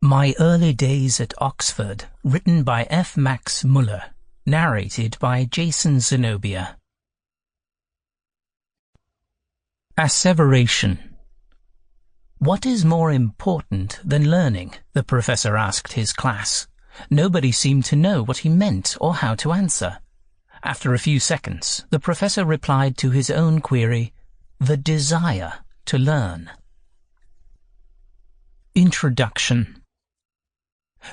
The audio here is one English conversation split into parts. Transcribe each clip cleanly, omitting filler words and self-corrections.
My Early Days at Oxford, written by F. Max Müller, narrated by Jason Zenobia. Asseveration. What is more important than learning? The professor asked his class. Nobody seemed to know what he meant or how to answer. After a few seconds, the professor replied to his own query, the desire to learn. Introduction.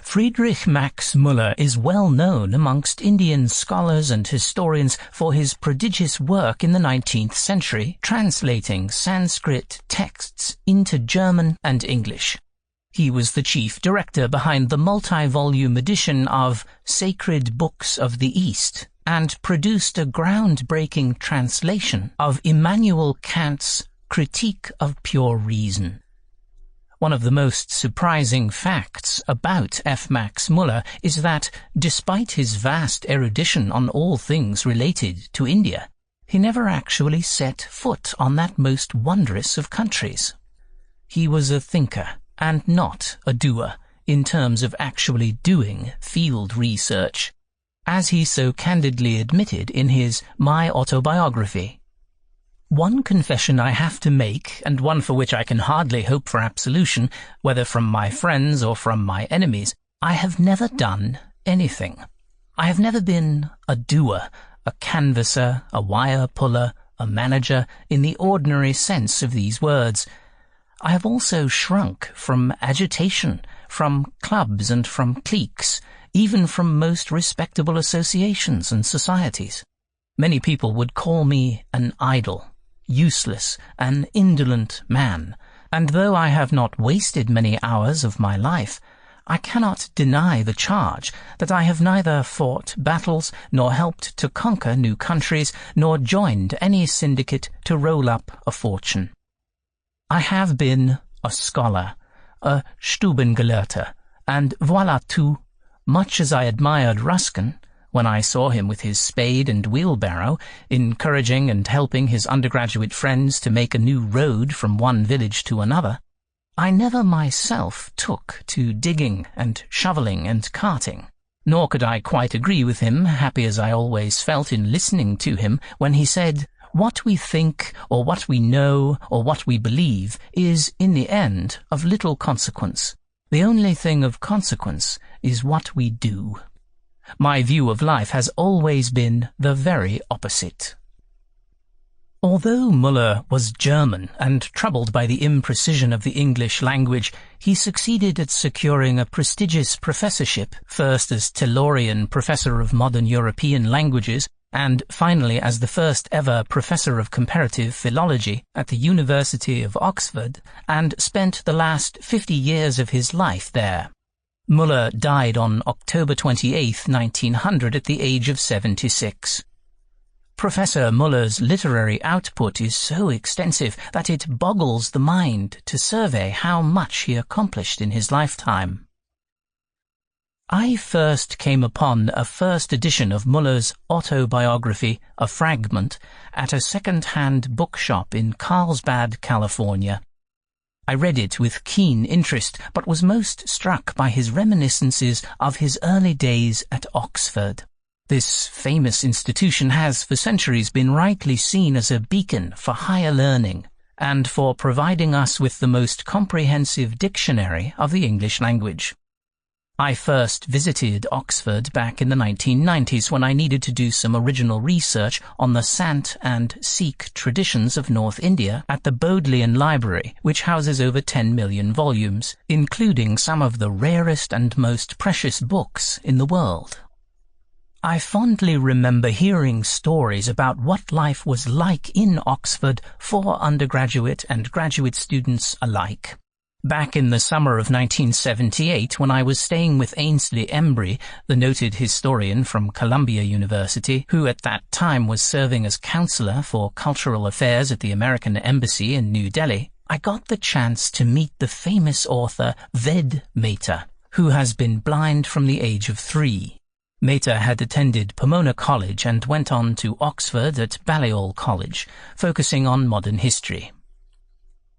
Friedrich Max Müller is well known amongst Indian scholars and historians for his prodigious work in the 19th century, translating Sanskrit texts into German and English. He was the chief director behind the multi-volume edition of Sacred Books of the East, and produced a groundbreaking translation of Immanuel Kant's Critique of Pure Reason. One of the most surprising facts about F. Max Müller is that, despite his vast erudition on all things related to India, he never actually set foot on that most wondrous of countries. He was a thinker and not a doer in terms of actually doing field research, as he so candidly admitted in his My Autobiography. One confession I have to make, and one for which I can hardly hope for absolution, whether from my friends or from my enemies, I have never done anything. I have never been a doer, a canvasser, a wire puller, a manager, in the ordinary sense of these words. I have also shrunk from agitation, from clubs and from cliques, even from most respectable associations and societies. Many people would call me an idle, useless, an indolent man, and though I have not wasted many hours of my life, I cannot deny the charge that I have neither fought battles, nor helped to conquer new countries, nor joined any syndicate to roll up a fortune. I have been a scholar, a Stubengelehrter, and voilà tout, much as I admired Ruskin, when I saw him with his spade and wheelbarrow, encouraging and helping his undergraduate friends to make a new road from one village to another, I never myself took to digging and shoveling and carting, nor could I quite agree with him, happy as I always felt in listening to him, when he said, "What we think, or what we know, or what we believe, is, in the end, of little consequence. The only thing of consequence is what we do." My view of life has always been the very opposite. Although Müller was German and troubled by the imprecision of the English language, he succeeded at securing a prestigious professorship, first as Taylorian Professor of Modern European Languages, and finally as the first ever Professor of Comparative Philology at the University of Oxford, and spent the last 50 years of his life there. Müller died on October 28, 1900, at the age of 76. Professor Müller's literary output is so extensive that it boggles the mind to survey how much he accomplished in his lifetime. I first came upon a first edition of Müller's autobiography, A Fragment, at a second-hand bookshop in Carlsbad, California. I read it with keen interest, but was most struck by his reminiscences of his early days at Oxford. This famous institution has for centuries been rightly seen as a beacon for higher learning, and for providing us with the most comprehensive dictionary of the English language. I first visited Oxford back in the 1990s when I needed to do some original research on the Sant and Sikh traditions of North India at the Bodleian Library, which houses over 10 million volumes, including some of the rarest and most precious books in the world. I fondly remember hearing stories about what life was like in Oxford for undergraduate and graduate students alike. Back in the summer of 1978, when I was staying with Ainsley Embry, the noted historian from Columbia University, who at that time was serving as counselor for cultural affairs at the American Embassy in New Delhi, I got the chance to meet the famous author Veda Mehta, who has been blind from the age of 3. Mehta had attended Pomona College and went on to Oxford at Balliol College, focusing on modern history.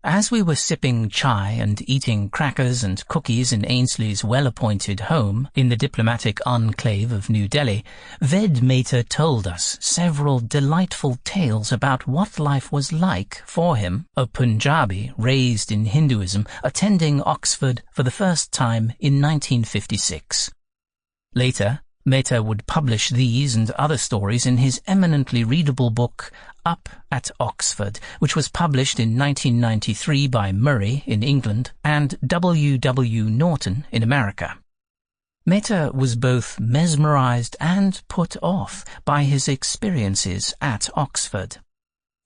As we were sipping chai and eating crackers and cookies in Ainsley's well-appointed home in the diplomatic enclave of New Delhi, Ved told us several delightful tales about what life was like for him, a Punjabi raised in Hinduism, attending Oxford for the first time in 1956. Later, Mehta would publish these and other stories in his eminently readable book, Up at Oxford, which was published in 1993 by Murray in England and W. W. Norton in America. Mehta was both mesmerized and put off by his experiences at Oxford.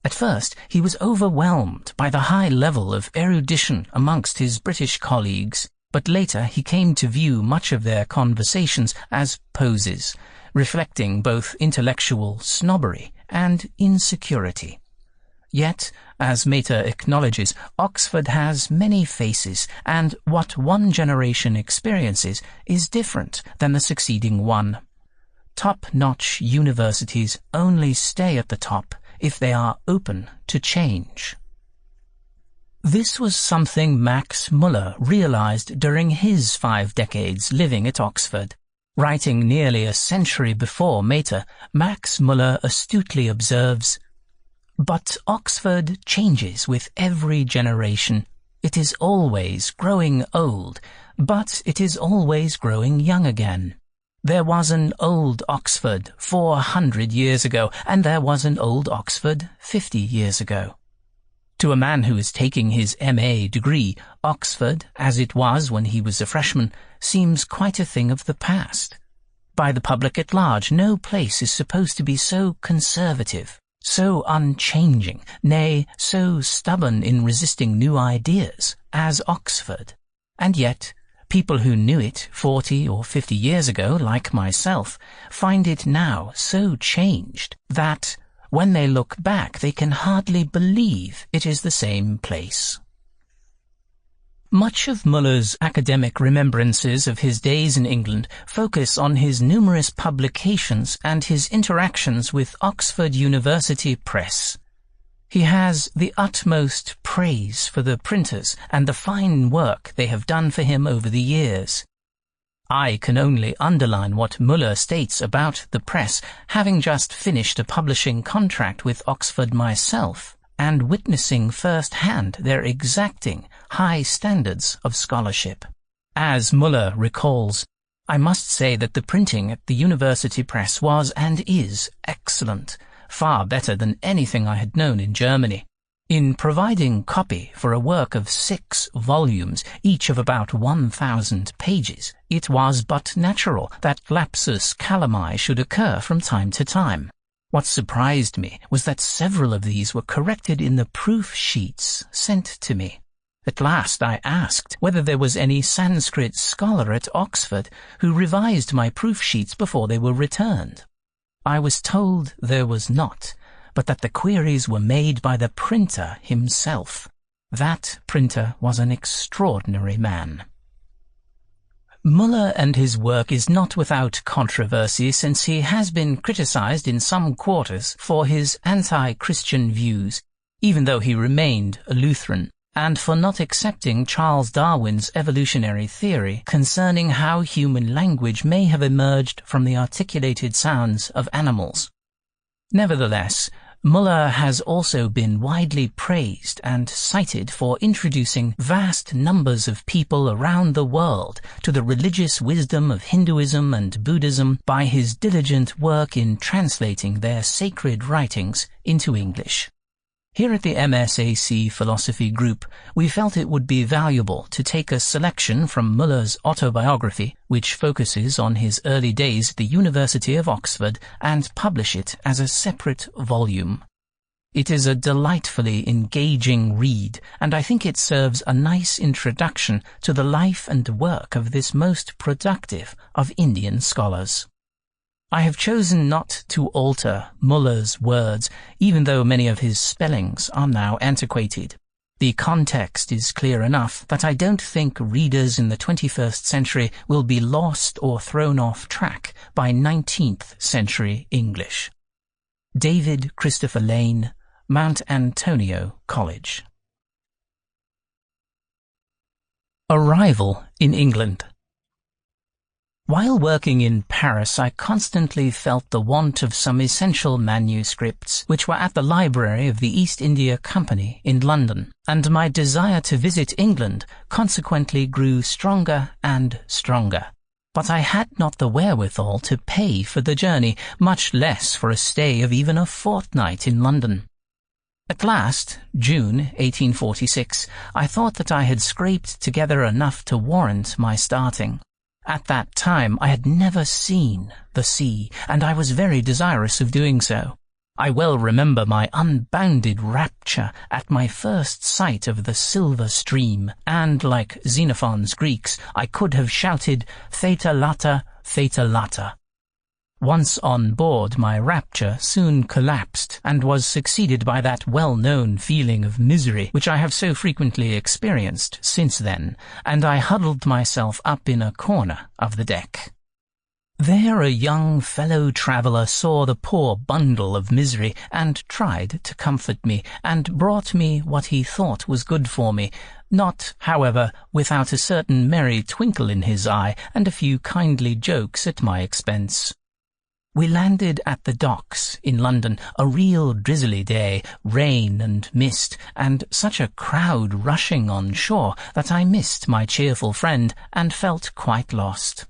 At first, he was overwhelmed by the high level of erudition amongst his British colleagues, but later he came to view much of their conversations as poses, reflecting both intellectual snobbery and insecurity. Yet, as Mehta acknowledges, Oxford has many faces, and what one generation experiences is different than the succeeding one. Top-notch universities only stay at the top if they are open to change. This was something Max Müller realized during his 5 decades living at Oxford. Writing nearly a century before Mehta, Max Müller astutely observes, "But Oxford changes with every generation. It is always growing old, but it is always growing young again. There was an old Oxford 400 years ago, and there was an old Oxford 50 years ago." To a man who is taking his MA degree, Oxford, as it was when he was a freshman, seems quite a thing of the past. By the public at large, no place is supposed to be so conservative, so unchanging, nay, so stubborn in resisting new ideas as Oxford. And yet, people who knew it 40 or 50 years ago, like myself, find it now so changed that when they look back, they can hardly believe it is the same place. Much of Müller's academic remembrances of his days in England focus on his numerous publications and his interactions with Oxford University Press. He has the utmost praise for the printers and the fine work they have done for him over the years. I can only underline what Müller states about the press, having just finished a publishing contract with Oxford myself, and witnessing first-hand their exacting high standards of scholarship. As Müller recalls, "I must say that the printing at the University Press was and is excellent, far better than anything I had known in Germany. In providing copy for a work of 6 volumes, each of about 1,000 pages, it was but natural that lapsus calami should occur from time to time. What surprised me was that several of these were corrected in the proof sheets sent to me. At last I asked whether there was any Sanskrit scholar at Oxford who revised my proof sheets before they were returned. I was told there was not, but that the queries were made by the printer himself. That printer was an extraordinary man." Müller and his work is not without controversy, since he has been criticized in some quarters for his anti-Christian views, even though he remained a Lutheran, and for not accepting Charles Darwin's evolutionary theory concerning how human language may have emerged from the articulated sounds of animals. Nevertheless, Müller has also been widely praised and cited for introducing vast numbers of people around the world to the religious wisdom of Hinduism and Buddhism by his diligent work in translating their sacred writings into English. Here at the MSAC Philosophy Group, we felt it would be valuable to take a selection from Müller's autobiography, which focuses on his early days at the University of Oxford, and publish it as a separate volume. It is a delightfully engaging read, and I think it serves a nice introduction to the life and work of this most productive of Indian scholars. I have chosen not to alter Müller's words, even though many of his spellings are now antiquated. The context is clear enough that I don't think readers in the 21st century will be lost or thrown off track by 19th century English. David Christopher Lane, Mount Antonio College. Arrival in England. While working in Paris, I constantly felt the want of some essential manuscripts which were at the library of the East India Company in London, and my desire to visit England consequently grew stronger and stronger. But I had not the wherewithal to pay for the journey, much less for a stay of even a fortnight in London. At last, June 1846, I thought that I had scraped together enough to warrant my starting. At that time I had never seen the sea, and I was very desirous of doing so. I well remember my unbounded rapture at my first sight of the silver stream, and like Xenophon's Greeks, I could have shouted, "Theta lata, theta lata." Once on board, my rapture soon collapsed, and was succeeded by that well-known feeling of misery which I have so frequently experienced since then, and I huddled myself up in a corner of the deck. There a young fellow-traveller saw the poor bundle of misery, and tried to comfort me, and brought me what he thought was good for me, not, however, without a certain merry twinkle in his eye, and a few kindly jokes at my expense. We landed at the docks in London, a real drizzly day, rain and mist, and such a crowd rushing on shore that I missed my cheerful friend and felt quite lost.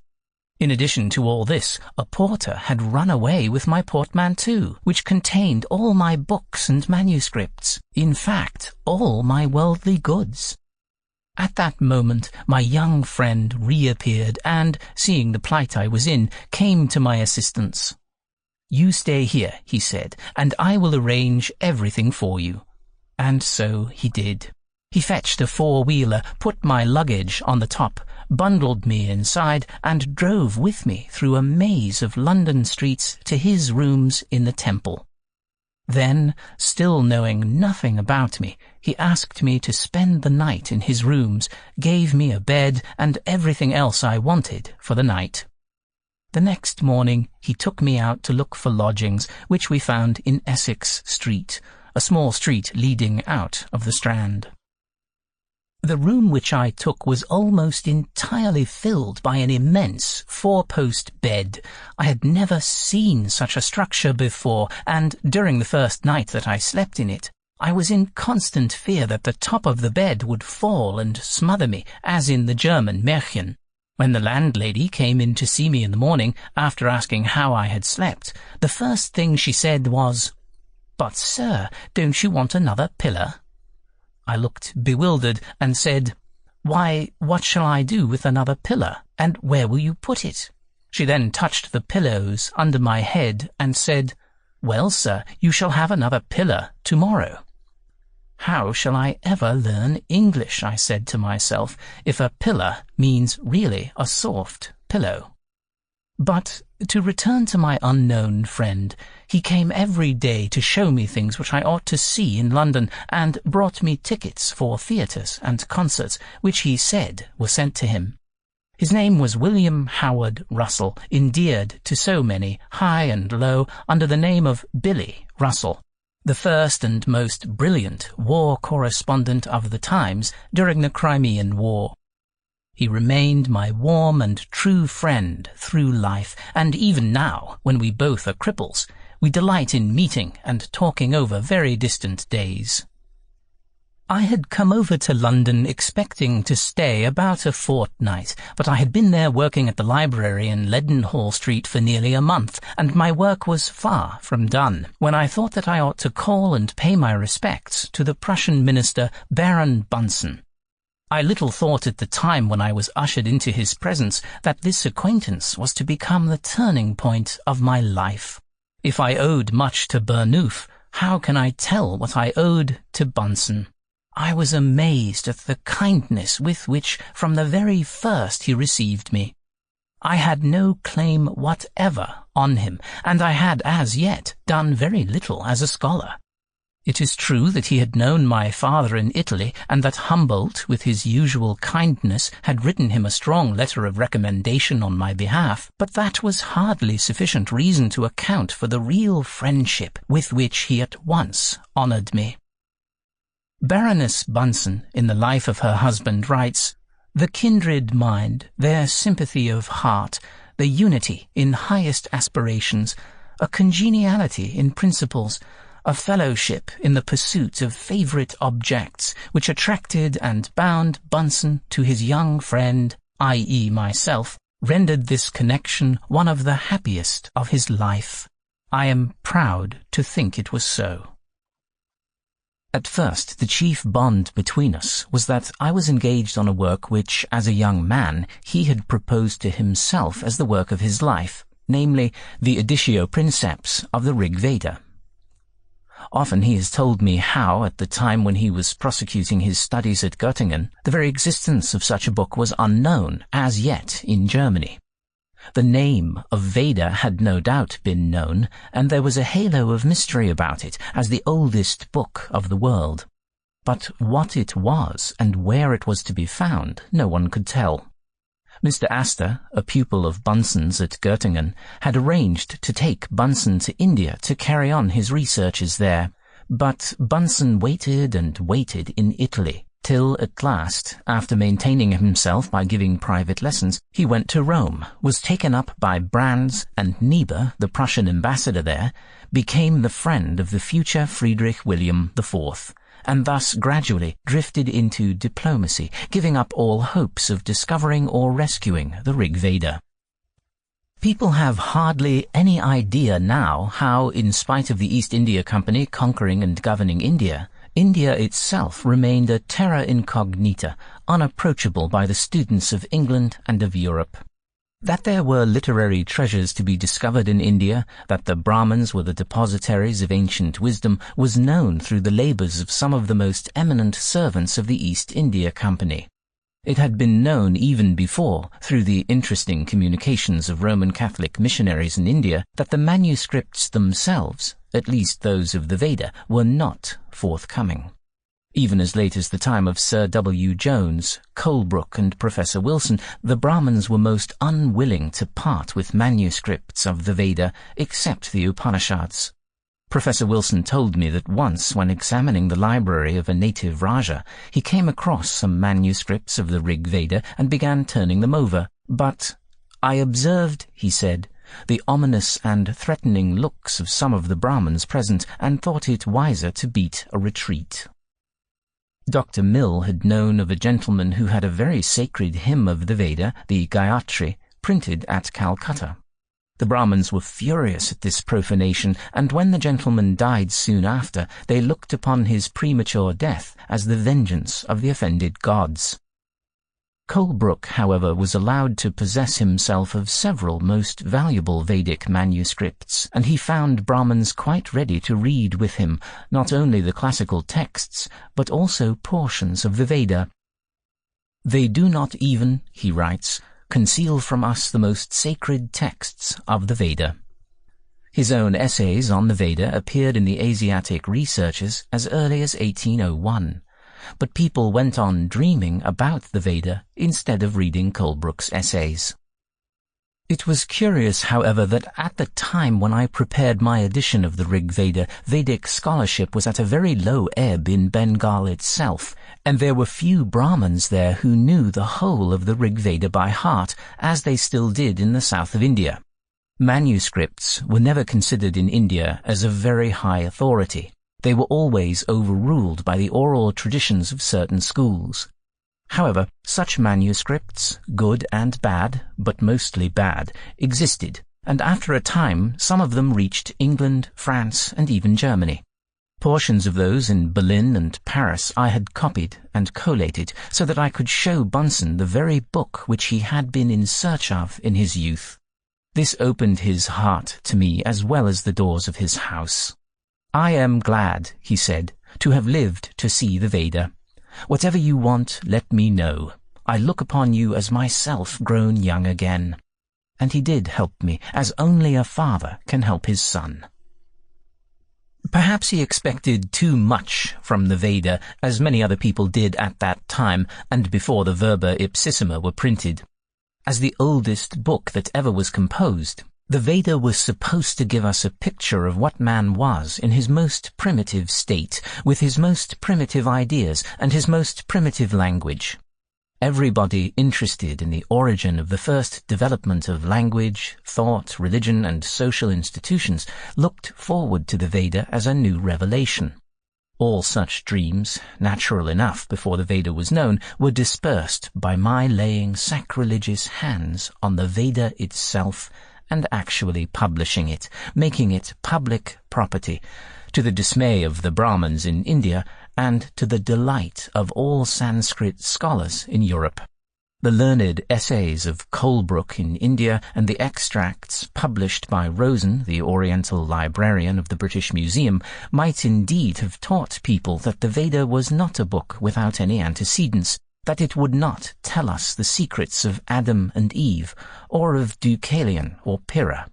In addition to all this, a porter had run away with my portmanteau, which contained all my books and manuscripts, in fact, all my worldly goods. At that moment my young friend reappeared and, seeing the plight I was in, came to my assistance. "You stay here," he said, "and I will arrange everything for you." And so he did. He fetched a four-wheeler, put my luggage on the top, bundled me inside, and drove with me through a maze of London streets to his rooms in the Temple. Then, still knowing nothing about me, he asked me to spend the night in his rooms, gave me a bed and everything else I wanted for the night. The next morning he took me out to look for lodgings, which we found in Essex Street, a small street leading out of the Strand. The room which I took was almost entirely filled by an immense four-post bed. I had never seen such a structure before, and during the first night that I slept in it, I was in constant fear that the top of the bed would fall and smother me, as in the German Märchen. When the landlady came in to see me in the morning, after asking how I had slept, the first thing she said was, "But, sir, don't you want another pillow?" I looked bewildered and said, "Why, what shall I do with another pillow, and where will you put it?" She then touched the pillows under my head and said, "Well, sir, you shall have another pillow tomorrow." How shall I ever learn English, I said to myself, if a pillow means really a soft pillow? But to return to my unknown friend, he came every day to show me things which I ought to see in London, and brought me tickets for theatres and concerts, which he said were sent to him. His name was William Howard Russell, endeared to so many, high and low, under the name of Billy Russell, the first and most brilliant war correspondent of the times during the Crimean War. He remained my warm and true friend through life, and even now, when we both are cripples, we delight in meeting and talking over very distant days. I had come over to London expecting to stay about a fortnight, but I had been there working at the library in Leadenhall Street for nearly a month, and my work was far from done, when I thought that I ought to call and pay my respects to the Prussian minister Baron Bunson. I little thought at the time when I was ushered into his presence that this acquaintance was to become the turning point of my life. If I owed much to Burnouf, how can I tell what I owed to Bunson? I was amazed at the kindness with which from the very first he received me. I had no claim whatever on him, and I had as yet done very little as a scholar. It is true that he had known my father in Italy, and that Humboldt, with his usual kindness, had written him a strong letter of recommendation on my behalf, but that was hardly sufficient reason to account for the real friendship with which he at once honoured me. Baroness Bunson, in the life of her husband, writes, The kindred mind, their sympathy of heart, the unity in highest aspirations, a congeniality in principles, a fellowship in the pursuit of favourite objects which attracted and bound Bunson to his young friend, i.e. myself, rendered this connection one of the happiest of his life. I am proud to think it was so. At first, the chief bond between us was that I was engaged on a work which, as a young man, he had proposed to himself as the work of his life, namely, the editio princeps of the Rigveda. Often he has told me how, at the time when he was prosecuting his studies at Göttingen, the very existence of such a book was unknown as yet in Germany. The name of Veda had no doubt been known, and there was a halo of mystery about it as the oldest book of the world. But what it was and where it was to be found, no one could tell. Mr. Astor, a pupil of Bunson's at Göttingen, had arranged to take Bunson to India to carry on his researches there, but Bunson waited and waited in Italy, till at last, after maintaining himself by giving private lessons, he went to Rome, was taken up by Brands, and Niebuhr, the Prussian ambassador there, became the friend of the future Friedrich William IV, and thus gradually drifted into diplomacy, giving up all hopes of discovering or rescuing the Rigveda. People have hardly any idea now how, in spite of the East India Company conquering and governing India, India itself remained a terra incognita, unapproachable by the students of England and of Europe. That there were literary treasures to be discovered in India, that the Brahmins were the depositaries of ancient wisdom, was known through the labours of some of the most eminent servants of the East India Company. It had been known even before, through the interesting communications of Roman Catholic missionaries in India, that the manuscripts themselves, at least those of the Veda, were not forthcoming. Even as late as the time of Sir W. Jones, Colebrook, and Professor Wilson, the Brahmins were most unwilling to part with manuscripts of the Veda, except the Upanishads. Professor Wilson told me that once, when examining the library of a native Raja, he came across some manuscripts of the Rigveda and began turning them over. But I observed, he said, the ominous and threatening looks of some of the Brahmins present, and thought it wiser to beat a retreat. Dr. Mill had known of a gentleman who had a very sacred hymn of the Veda, the Gayatri, printed at Calcutta. The Brahmins were furious at this profanation, and when the gentleman died soon after, they looked upon his premature death as the vengeance of the offended gods. Colebrook, however, was allowed to possess himself of several most valuable Vedic manuscripts, and he found Brahmins quite ready to read with him not only the classical texts, but also portions of the Veda. They do not even, he writes, conceal from us the most sacred texts of the Veda. His own essays on the Veda appeared in the Asiatic Researches as early as 1801, but people went on dreaming about the Veda instead of reading Colebrook's essays. It was curious, however, that at the time when I prepared my edition of the Rigveda, Vedic scholarship was at a very low ebb in Bengal itself, and there were few Brahmins there who knew the whole of the Rigveda by heart, as they still did in the south of India. Manuscripts were never considered in India as of very high authority. They were always overruled by the oral traditions of certain schools. However, such manuscripts, good and bad, but mostly bad, existed, and after a time some of them reached England, France, and even Germany. Portions of those in Berlin and Paris I had copied and collated so that I could show Bunson the very book which he had been in search of in his youth. This opened his heart to me as well as the doors of his house. I am glad, he said, to have lived to see the Veda. Whatever you want, let me know. I look upon you as myself grown young again. And he did help me, as only a father can help his son. Perhaps he expected too much from the Veda, as many other people did at that time, and before the Verba Ipsissima were printed. As the oldest book that ever was composed, the Veda was supposed to give us a picture of what man was in his most primitive state, with his most primitive ideas and his most primitive language. Everybody interested in the origin of the first development of language, thought, religion, and social institutions looked forward to the Veda as a new revelation. All such dreams, natural enough before the Veda was known, were dispersed by my laying sacrilegious hands on the Veda itself and actually publishing it, making it public property, to the dismay of the Brahmins in India and to the delight of all Sanskrit scholars in Europe. The learned essays of Colebrook in India and the extracts published by Rosen, the Oriental librarian of the British Museum, might indeed have taught people that the Veda was not a book without any antecedents, that it would not tell us the secrets of Adam and Eve, or of Deucalion or Pyrrha.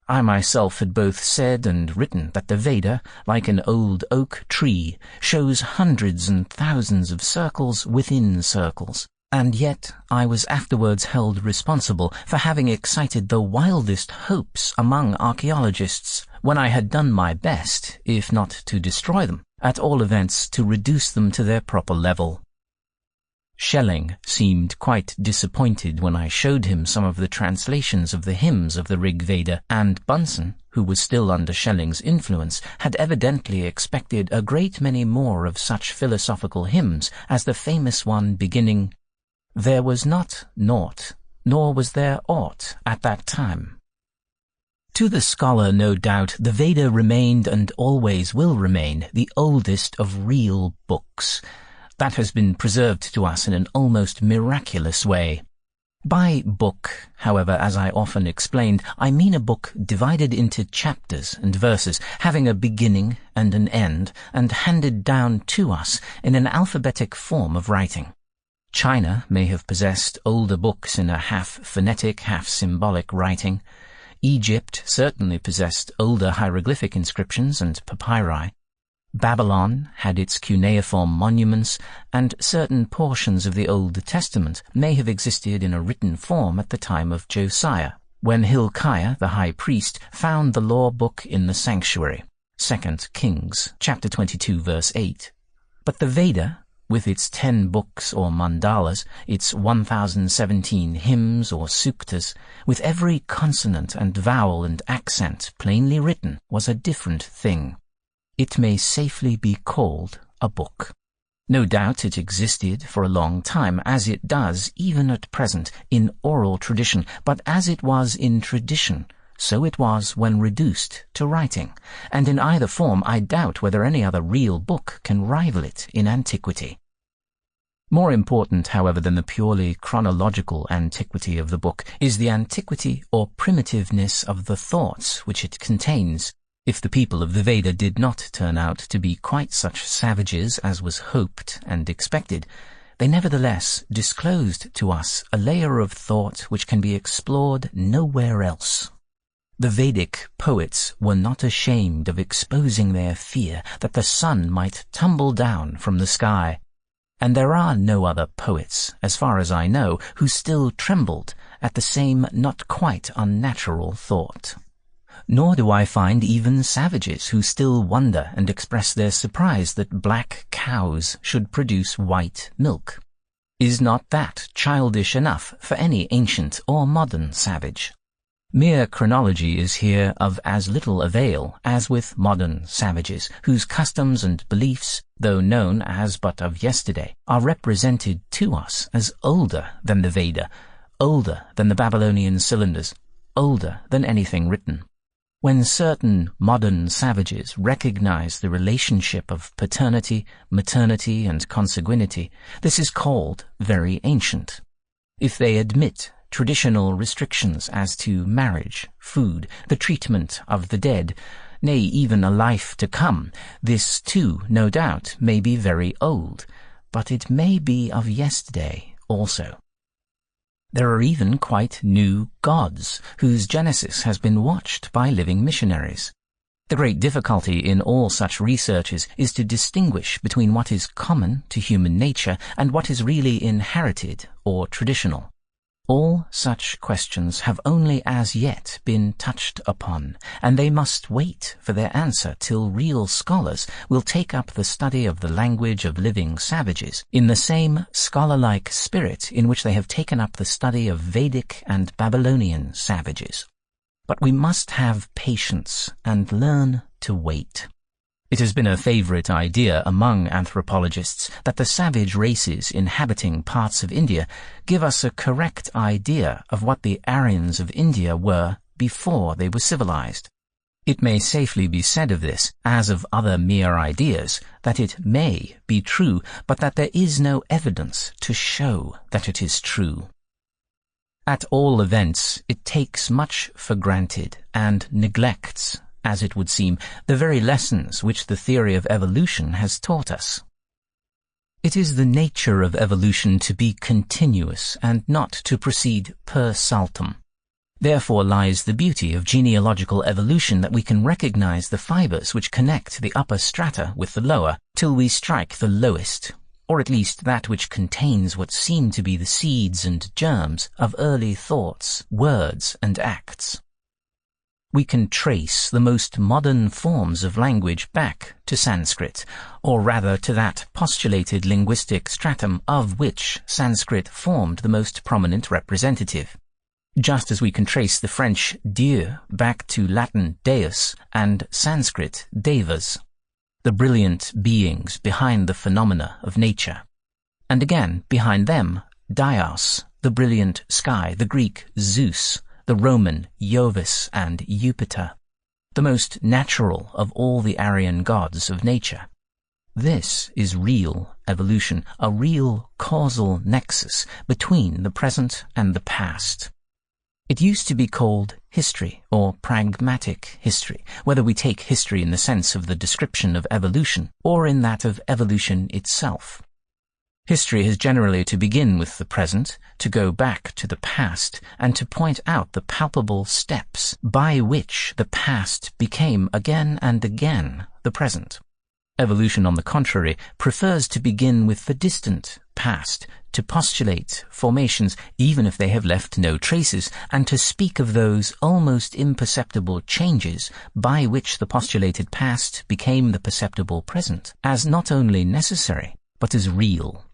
I myself had both said and written that the Veda, like an old oak tree, shows hundreds and thousands of circles within circles, and yet I was afterwards held responsible for having excited the wildest hopes among archaeologists, when I had done my best, if not to destroy them, at all events to reduce them to their proper level. Schelling seemed quite disappointed when I showed him some of the translations of the hymns of the Rigveda, and Bunson, who was still under Schelling's influence, had evidently expected a great many more of such philosophical hymns as the famous one beginning, "There was not naught, nor was there aught at that time." To the scholar, no doubt, the Veda remained and always will remain the oldest of real books. That has been preserved to us in an almost miraculous way. By book, however, as I often explained, I mean a book divided into chapters and verses, having a beginning and an end, and handed down to us in an alphabetic form of writing. China may have possessed older books in a half-phonetic, half-symbolic writing. Egypt certainly possessed older hieroglyphic inscriptions and papyri. Babylon had its cuneiform monuments, and certain portions of the Old Testament may have existed in a written form at the time of Josiah, when Hilkiah, the high priest, found the law book in the sanctuary. 2 Kings, chapter 22, verse 8. But the Veda, with its 10 books or mandalas, its 1017 hymns or suktas, with every consonant and vowel and accent plainly written, was a different thing. It may safely be called a book. No doubt it existed for a long time, as it does even at present in oral tradition, but as it was in tradition, so it was when reduced to writing, and in either form I doubt whether any other real book can rival it in antiquity. More important, however, than the purely chronological antiquity of the book is the antiquity or primitiveness of the thoughts which it contains. If the people of the Veda did not turn out to be quite such savages as was hoped and expected, they nevertheless disclosed to us a layer of thought which can be explored nowhere else. The Vedic poets were not ashamed of exposing their fear that the sun might tumble down from the sky, and there are no other poets, as far as I know, who still trembled at the same not quite unnatural thought. Nor do I find even savages who still wonder and express their surprise that black cows should produce white milk. Is not that childish enough for any ancient or modern savage? Mere chronology is here of as little avail as with modern savages, whose customs and beliefs, though known as but of yesterday, are represented to us as older than the Veda, older than the Babylonian cylinders, older than anything written. When certain modern savages recognize the relationship of paternity, maternity, and consanguinity, this is called very ancient. If they admit traditional restrictions as to marriage, food, the treatment of the dead, nay, even a life to come, this too, no doubt, may be very old, but it may be of yesterday also. There are even quite new gods, whose genesis has been watched by living missionaries. The great difficulty in all such researches is to distinguish between what is common to human nature and what is really inherited or traditional. All such questions have only as yet been touched upon, and they must wait for their answer till real scholars will take up the study of the language of living savages in the same scholar-like spirit in which they have taken up the study of Vedic and Babylonian savages. But we must have patience and learn to wait. It has been a favorite idea among anthropologists that the savage races inhabiting parts of India give us a correct idea of what the Aryans of India were before they were civilized. It may safely be said of this, as of other mere ideas, that it may be true, but that there is no evidence to show that it is true. At all events, it takes much for granted and neglects, as it would seem, the very lessons which the theory of evolution has taught us. It is the nature of evolution to be continuous and not to proceed per saltum. Therefore lies the beauty of genealogical evolution, that we can recognize the fibers which connect the upper strata with the lower, till we strike the lowest, or at least that which contains what seem to be the seeds and germs of early thoughts, words, and acts. We can trace the most modern forms of language back to Sanskrit, or rather to that postulated linguistic stratum of which Sanskrit formed the most prominent representative, just as we can trace the French Dieu back to Latin Deus and Sanskrit Devas, the brilliant beings behind the phenomena of nature, and again behind them Dios, the brilliant sky, the Greek Zeus, the Roman Jovis and Jupiter, the most natural of all the Aryan gods of nature. This is real evolution, a real causal nexus between the present and the past. It used to be called history or pragmatic history, whether we take history in the sense of the description of evolution or in that of evolution itself. History has generally to begin with the present, to go back to the past, and to point out the palpable steps by which the past became again and again the present. Evolution, on the contrary, prefers to begin with the distant past, to postulate formations even if they have left no traces, and to speak of those almost imperceptible changes by which the postulated past became the perceptible present, as not only necessary, but as real.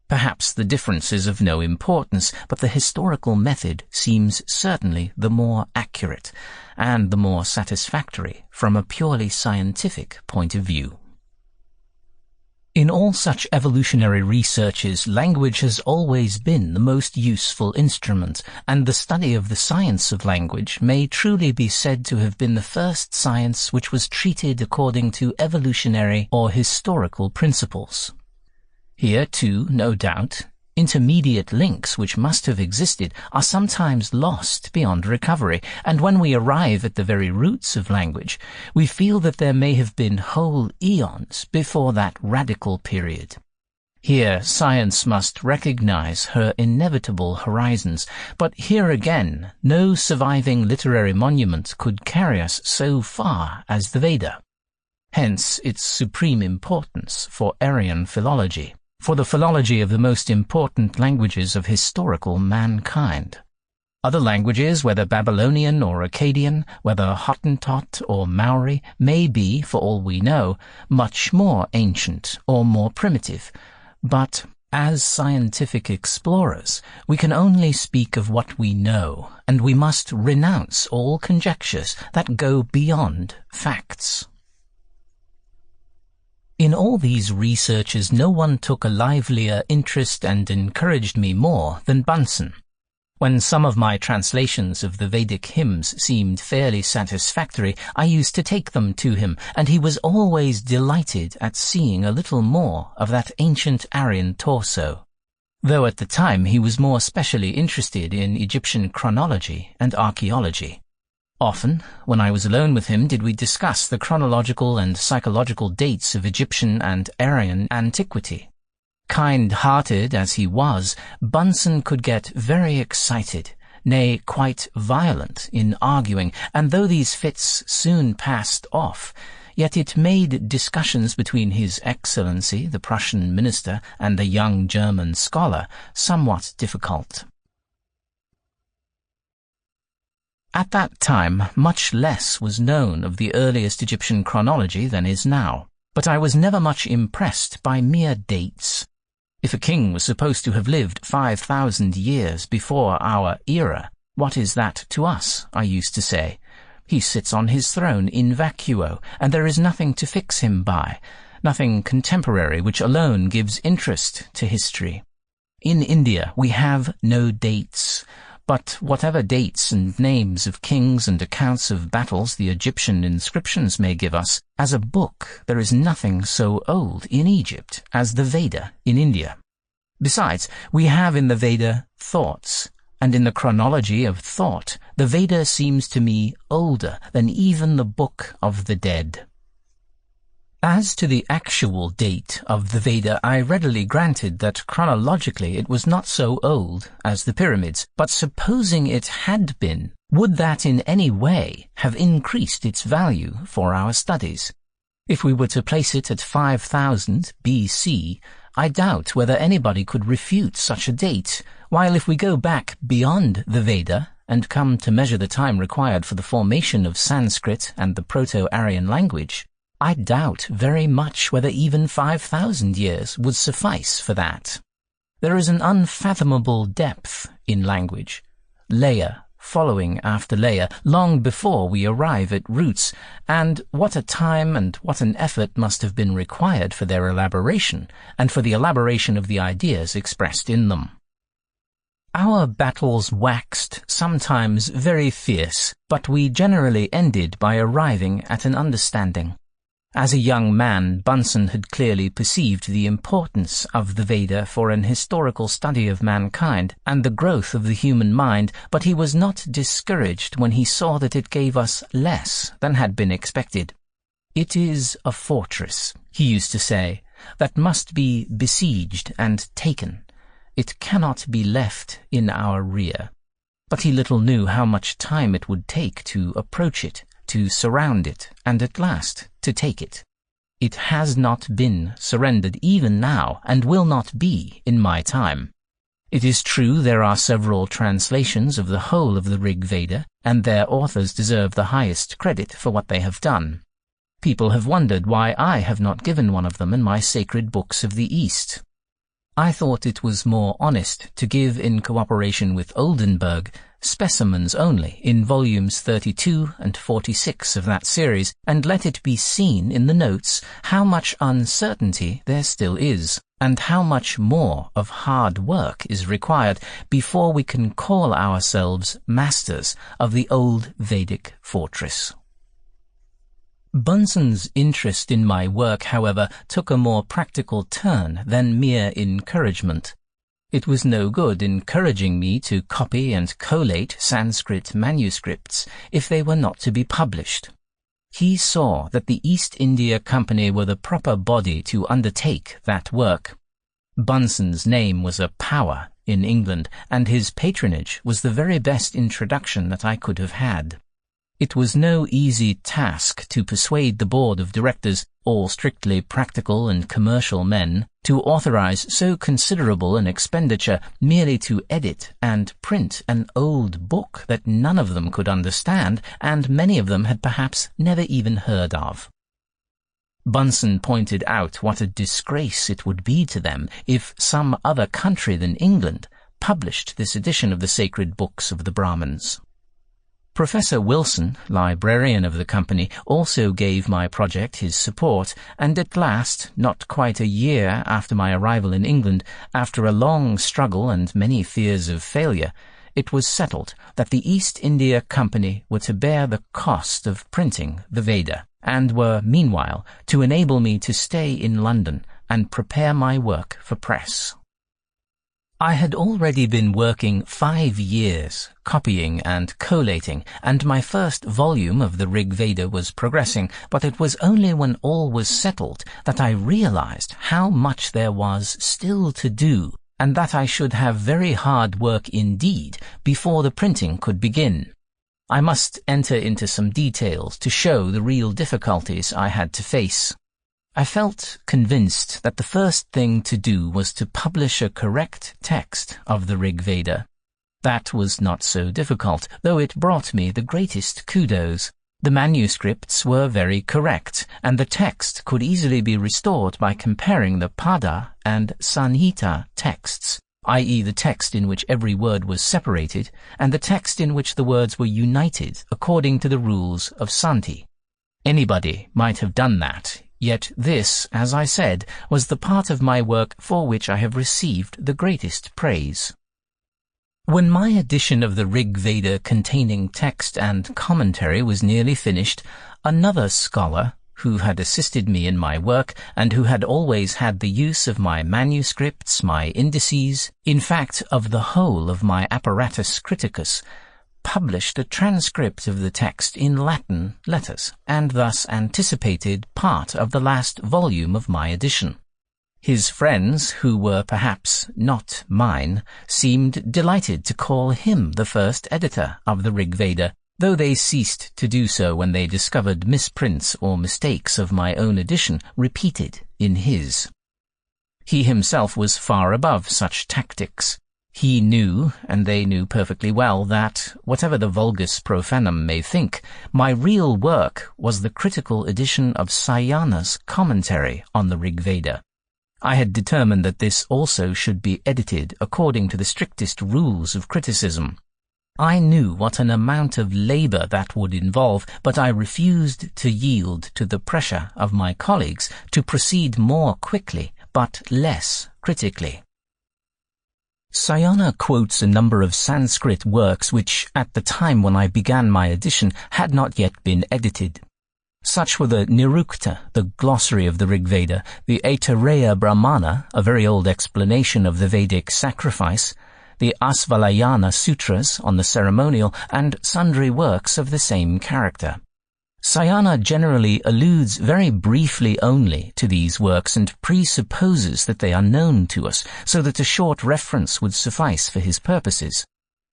Perhaps the difference is of no importance, but the historical method seems certainly the more accurate and the more satisfactory from a purely scientific point of view. In all such evolutionary researches, language has always been the most useful instrument, and the study of the science of language may truly be said to have been the first science which was treated according to evolutionary or historical principles. Here, too, no doubt, intermediate links which must have existed are sometimes lost beyond recovery, and when we arrive at the very roots of language, we feel that there may have been whole eons before that radical period. Here science must recognize her inevitable horizons, but here again no surviving literary monument could carry us so far as the Veda. Hence its supreme importance for Aryan philology, for the philology of the most important languages of historical mankind. Other languages, whether Babylonian or Akkadian, whether Hottentot or Maori, may be, for all we know, much more ancient or more primitive, but as scientific explorers, we can only speak of what we know, and we must renounce all conjectures that go beyond facts. In all these researches, no one took a livelier interest and encouraged me more than Bunson. When some of my translations of the Vedic hymns seemed fairly satisfactory, I used to take them to him, and he was always delighted at seeing a little more of that ancient Aryan torso, though at the time he was more specially interested in Egyptian chronology and archaeology. Often, when I was alone with him, did we discuss the chronological and psychological dates of Egyptian and Aryan antiquity. Kind-hearted as he was, Bunson could get very excited, nay, quite violent in arguing, and though these fits soon passed off, yet it made discussions between His Excellency, the Prussian minister, and the young German scholar somewhat difficult. At that time, much less was known of the earliest Egyptian chronology than is now, but I was never much impressed by mere dates. If a king was supposed to have lived 5,000 years before our era, what is that to us, I used to say. He sits on his throne in vacuo, and there is nothing to fix him by, nothing contemporary which alone gives interest to history. In India we have no dates, but whatever dates and names of kings and accounts of battles the Egyptian inscriptions may give us, as a book there is nothing so old in Egypt as the Veda in India. Besides, we have in the Veda thoughts, and in the chronology of thought, the Veda seems to me older than even the Book of the Dead. As to the actual date of the Veda, I readily granted that chronologically it was not so old as the pyramids, but supposing it had been, would that in any way have increased its value for our studies? If we were to place it at 5000 BC, I doubt whether anybody could refute such a date, while if we go back beyond the Veda and come to measure the time required for the formation of Sanskrit and the Proto-Aryan language, I doubt very much whether even 5,000 years would suffice for that. There is an unfathomable depth in language, layer following after layer, long before we arrive at roots, and what a time and what an effort must have been required for their elaboration, and for the elaboration of the ideas expressed in them. Our battles waxed sometimes very fierce, but we generally ended by arriving at an understanding. As a young man, Bunson had clearly perceived the importance of the Veda for an historical study of mankind and the growth of the human mind, but he was not discouraged when he saw that it gave us less than had been expected. "It is a fortress," he used to say, "that must be besieged and taken. It cannot be left in our rear." But he little knew how much time it would take to approach it, to surround it, and at last to take it. It has not been surrendered even now, and will not be in my time. It is true there are several translations of the whole of the Rigveda, and their authors deserve the highest credit for what they have done. People have wondered why I have not given one of them in my sacred books of the East. I thought it was more honest to give, in cooperation with Oldenburg, specimens only in volumes 32 and 46 of that series, and let it be seen in the notes how much uncertainty there still is, and how much more of hard work is required before we can call ourselves masters of the old Vedic fortress. Bunson's interest in my work, however, took a more practical turn than mere encouragement. It was no good encouraging me to copy and collate Sanskrit manuscripts if they were not to be published. He saw that the East India Company were the proper body to undertake that work. Bunson's name was a power in England, and his patronage was the very best introduction that I could have had. It was no easy task to persuade the board of directors, all strictly practical and commercial men, to authorize so considerable an expenditure merely to edit and print an old book that none of them could understand, and many of them had perhaps never even heard of. Bunson pointed out what a disgrace it would be to them if some other country than England published this edition of the sacred books of the Brahmins. Professor Wilson, librarian of the company, also gave my project his support, and at last, not quite a year after my arrival in England, after a long struggle and many fears of failure, it was settled that the East India Company were to bear the cost of printing the Veda, and were, meanwhile, to enable me to stay in London and prepare my work for press. I had already been working 5 years, copying and collating, and my first volume of the Rigveda was progressing, but it was only when all was settled that I realized how much there was still to do, and that I should have very hard work indeed before the printing could begin. I must enter into some details to show the real difficulties I had to face. I felt convinced that the first thing to do was to publish a correct text of the Rigveda. That was not so difficult, though it brought me the greatest kudos. The manuscripts were very correct, and the text could easily be restored by comparing the Pada and Sanhita texts, i.e. the text in which every word was separated, and the text in which the words were united according to the rules of Santi. Anybody might have done that, yet this, as I said, was the part of my work for which I have received the greatest praise. When my edition of the Rigveda containing text and commentary was nearly finished, another scholar, who had assisted me in my work and who had always had the use of my manuscripts, my indices, in fact of the whole of my apparatus criticus, published a transcript of the text in Latin letters, and thus anticipated part of the last volume of my edition. His friends, who were perhaps not mine, seemed delighted to call him the first editor of the Rigveda, though they ceased to do so when they discovered misprints or mistakes of my own edition repeated in his. He himself was far above such tactics. He knew, and they knew perfectly well, that, whatever the vulgus profanum may think, my real work was the critical edition of Sayana's commentary on the Rigveda. I had determined that this also should be edited according to the strictest rules of criticism. I knew what an amount of labor that would involve, but I refused to yield to the pressure of my colleagues to proceed more quickly, but less critically. Sayana quotes a number of Sanskrit works which, at the time when I began my edition, had not yet been edited. Such were the Nirukta, the glossary of the Rigveda, the Aitareya Brahmana, a very old explanation of the Vedic sacrifice, the Asvalayana Sutras on the ceremonial, and sundry works of the same character. Sayana generally alludes very briefly only to these works and presupposes that they are known to us, so that a short reference would suffice for his purposes.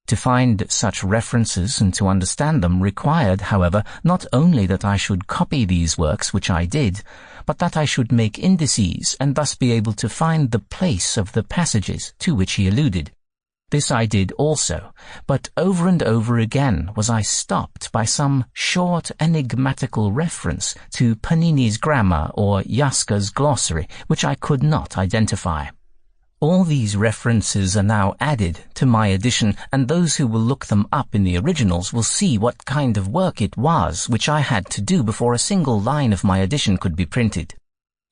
To find such references and to understand them required, however, not only that I should copy these works, which I did, but that I should make indices and thus be able to find the place of the passages to which he alluded. This I did also, but over and over again was I stopped by some short enigmatical reference to Panini's grammar or Yaska's glossary, which I could not identify. All these references are now added to my edition, and those who will look them up in the originals will see what kind of work it was which I had to do before a single line of my edition could be printed.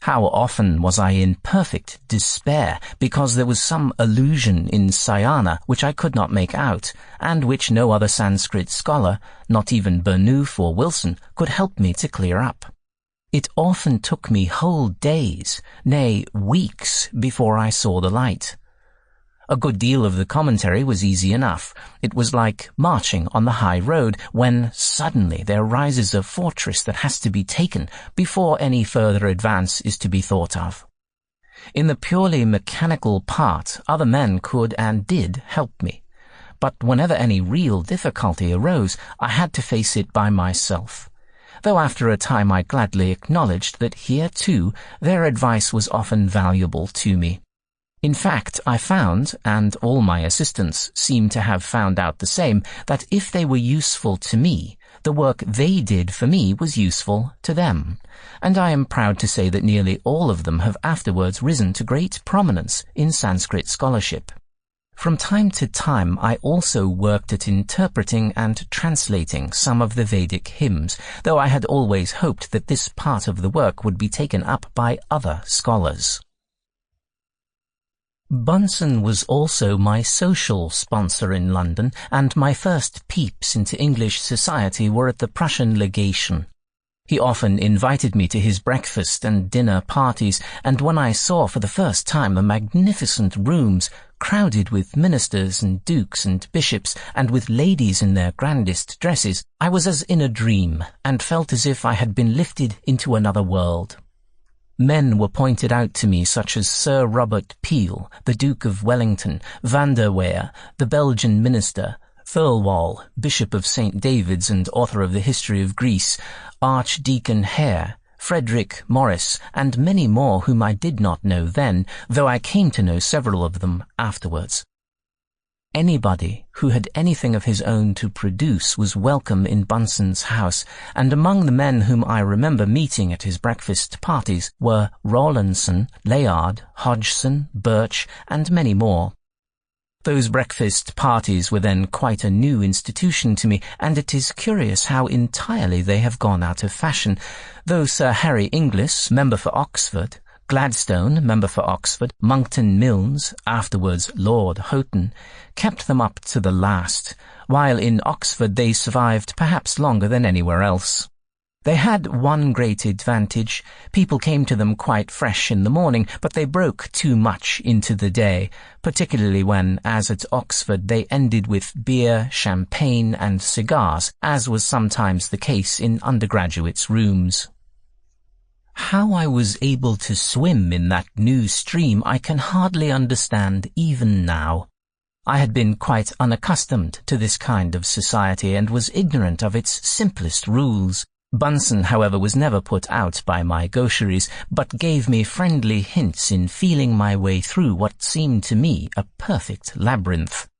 How often was I in perfect despair because there was some allusion in Sayana which I could not make out, and which no other Sanskrit scholar, not even Burnouf or Wilson, could help me to clear up. It often took me whole days, nay, weeks, before I saw the light. A good deal of the commentary was easy enough. It was like marching on the high road, when suddenly there rises a fortress that has to be taken before any further advance is to be thought of. In the purely mechanical part, other men could and did help me. But whenever any real difficulty arose, I had to face it by myself. Though after a time I gladly acknowledged that here, too, their advice was often valuable to me. In fact, I found, and all my assistants seem to have found out the same, that if they were useful to me, the work they did for me was useful to them, and I am proud to say that nearly all of them have afterwards risen to great prominence in Sanskrit scholarship. From time to time, I also worked at interpreting and translating some of the Vedic hymns, though I had always hoped that this part of the work would be taken up by other scholars. Bunson was also my social sponsor in London, and my first peeps into English society were at the Prussian legation. He often invited me to his breakfast and dinner parties, and when I saw for the first time the magnificent rooms crowded with ministers and dukes and bishops, and with ladies in their grandest dresses, I was as in a dream, and felt as if I had been lifted into another world. Men were pointed out to me such as Sir Robert Peel, the Duke of Wellington, Van der Weyer, the Belgian minister, Thirlwall, Bishop of St. David's and author of the History of Greece, Archdeacon Hare, Frederick Morris, and many more whom I did not know then, though I came to know several of them afterwards. Anybody who had anything of his own to produce was welcome in Bunson's house, and among the men whom I remember meeting at his breakfast parties were Rawlinson, Layard, Hodgson, Birch, and many more. Those breakfast parties were then quite a new institution to me, and it is curious how entirely they have gone out of fashion, though Sir Harry Inglis, member for Oxford, Gladstone, member for Oxford, Monckton Milnes, afterwards Lord Houghton, kept them up to the last, while in Oxford they survived perhaps longer than anywhere else. They had one great advantage. People came to them quite fresh in the morning, but they broke too much into the day, particularly when, as at Oxford, they ended with beer, champagne, and cigars, as was sometimes the case in undergraduates' rooms. How I was able to swim in that new stream I can hardly understand even now. I had been quite unaccustomed to this kind of society and was ignorant of its simplest rules. Bunson, however, was never put out by my gaucheries, but gave me friendly hints in feeling my way through what seemed to me a perfect labyrinth.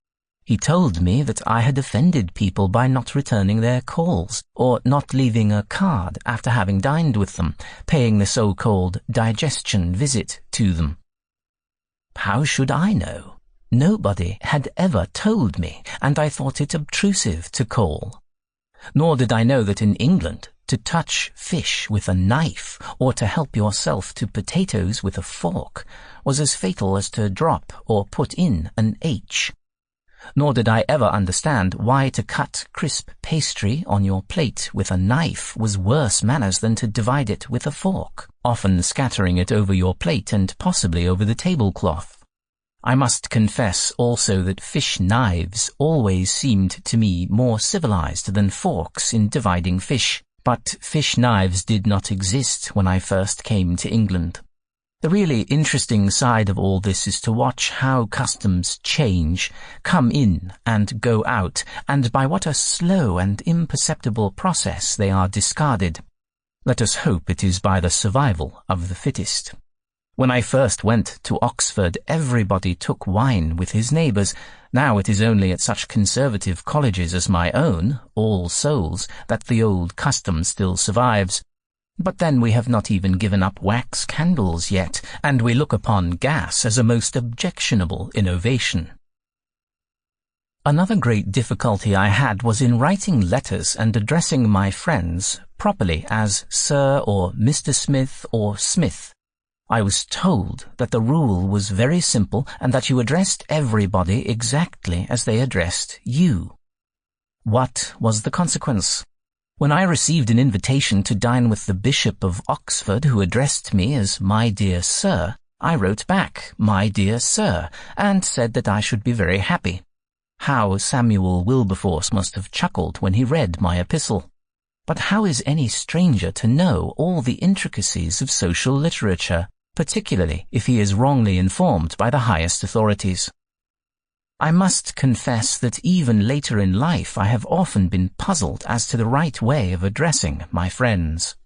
He told me that I had offended people by not returning their calls, or not leaving a card after having dined with them, paying the so-called digestion visit to them. How should I know? Nobody had ever told me, and I thought it obtrusive to call. Nor did I know that in England, to touch fish with a knife, or to help yourself to potatoes with a fork, was as fatal as to drop or put in an H. Nor did I ever understand why to cut crisp pastry on your plate with a knife was worse manners than to divide it with a fork, often scattering it over your plate and possibly over the tablecloth. I must confess also that fish knives always seemed to me more civilized than forks in dividing fish, but fish knives did not exist when I first came to England. The really interesting side of all this is to watch how customs change, come in and go out, and by what a slow and imperceptible process they are discarded. Let us hope it is by the survival of the fittest. When I first went to Oxford, everybody took wine with his neighbours. Now it is only at such conservative colleges as my own, All Souls, that the old custom still survives. But then we have not even given up wax candles yet, and we look upon gas as a most objectionable innovation. Another great difficulty I had was in writing letters and addressing my friends properly as Sir or Mr. Smith or Smith. I was told that the rule was very simple and that you addressed everybody exactly as they addressed you. What was the consequence? When I received an invitation to dine with the Bishop of Oxford, who addressed me as my dear sir, I wrote back, my dear sir, and said that I should be very happy. How Samuel Wilberforce must have chuckled when he read my epistle. But how is any stranger to know all the intricacies of social literature, particularly if he is wrongly informed by the highest authorities? I must confess that even later in life I have often been puzzled as to the right way of addressing my friends.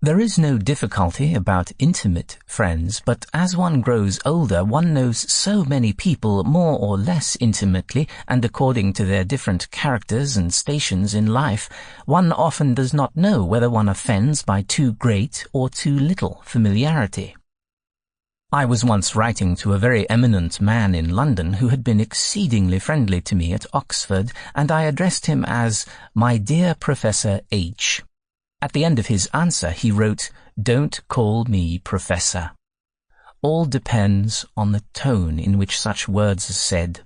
There is no difficulty about intimate friends, but as one grows older, one knows so many people more or less intimately, and according to their different characters and stations in life, one often does not know whether one offends by too great or too little familiarity. I was once writing to a very eminent man in London who had been exceedingly friendly to me at Oxford, and I addressed him as my dear Professor H. At the end of his answer he wrote, "Don't call me Professor." All depends on the tone in which such words are said.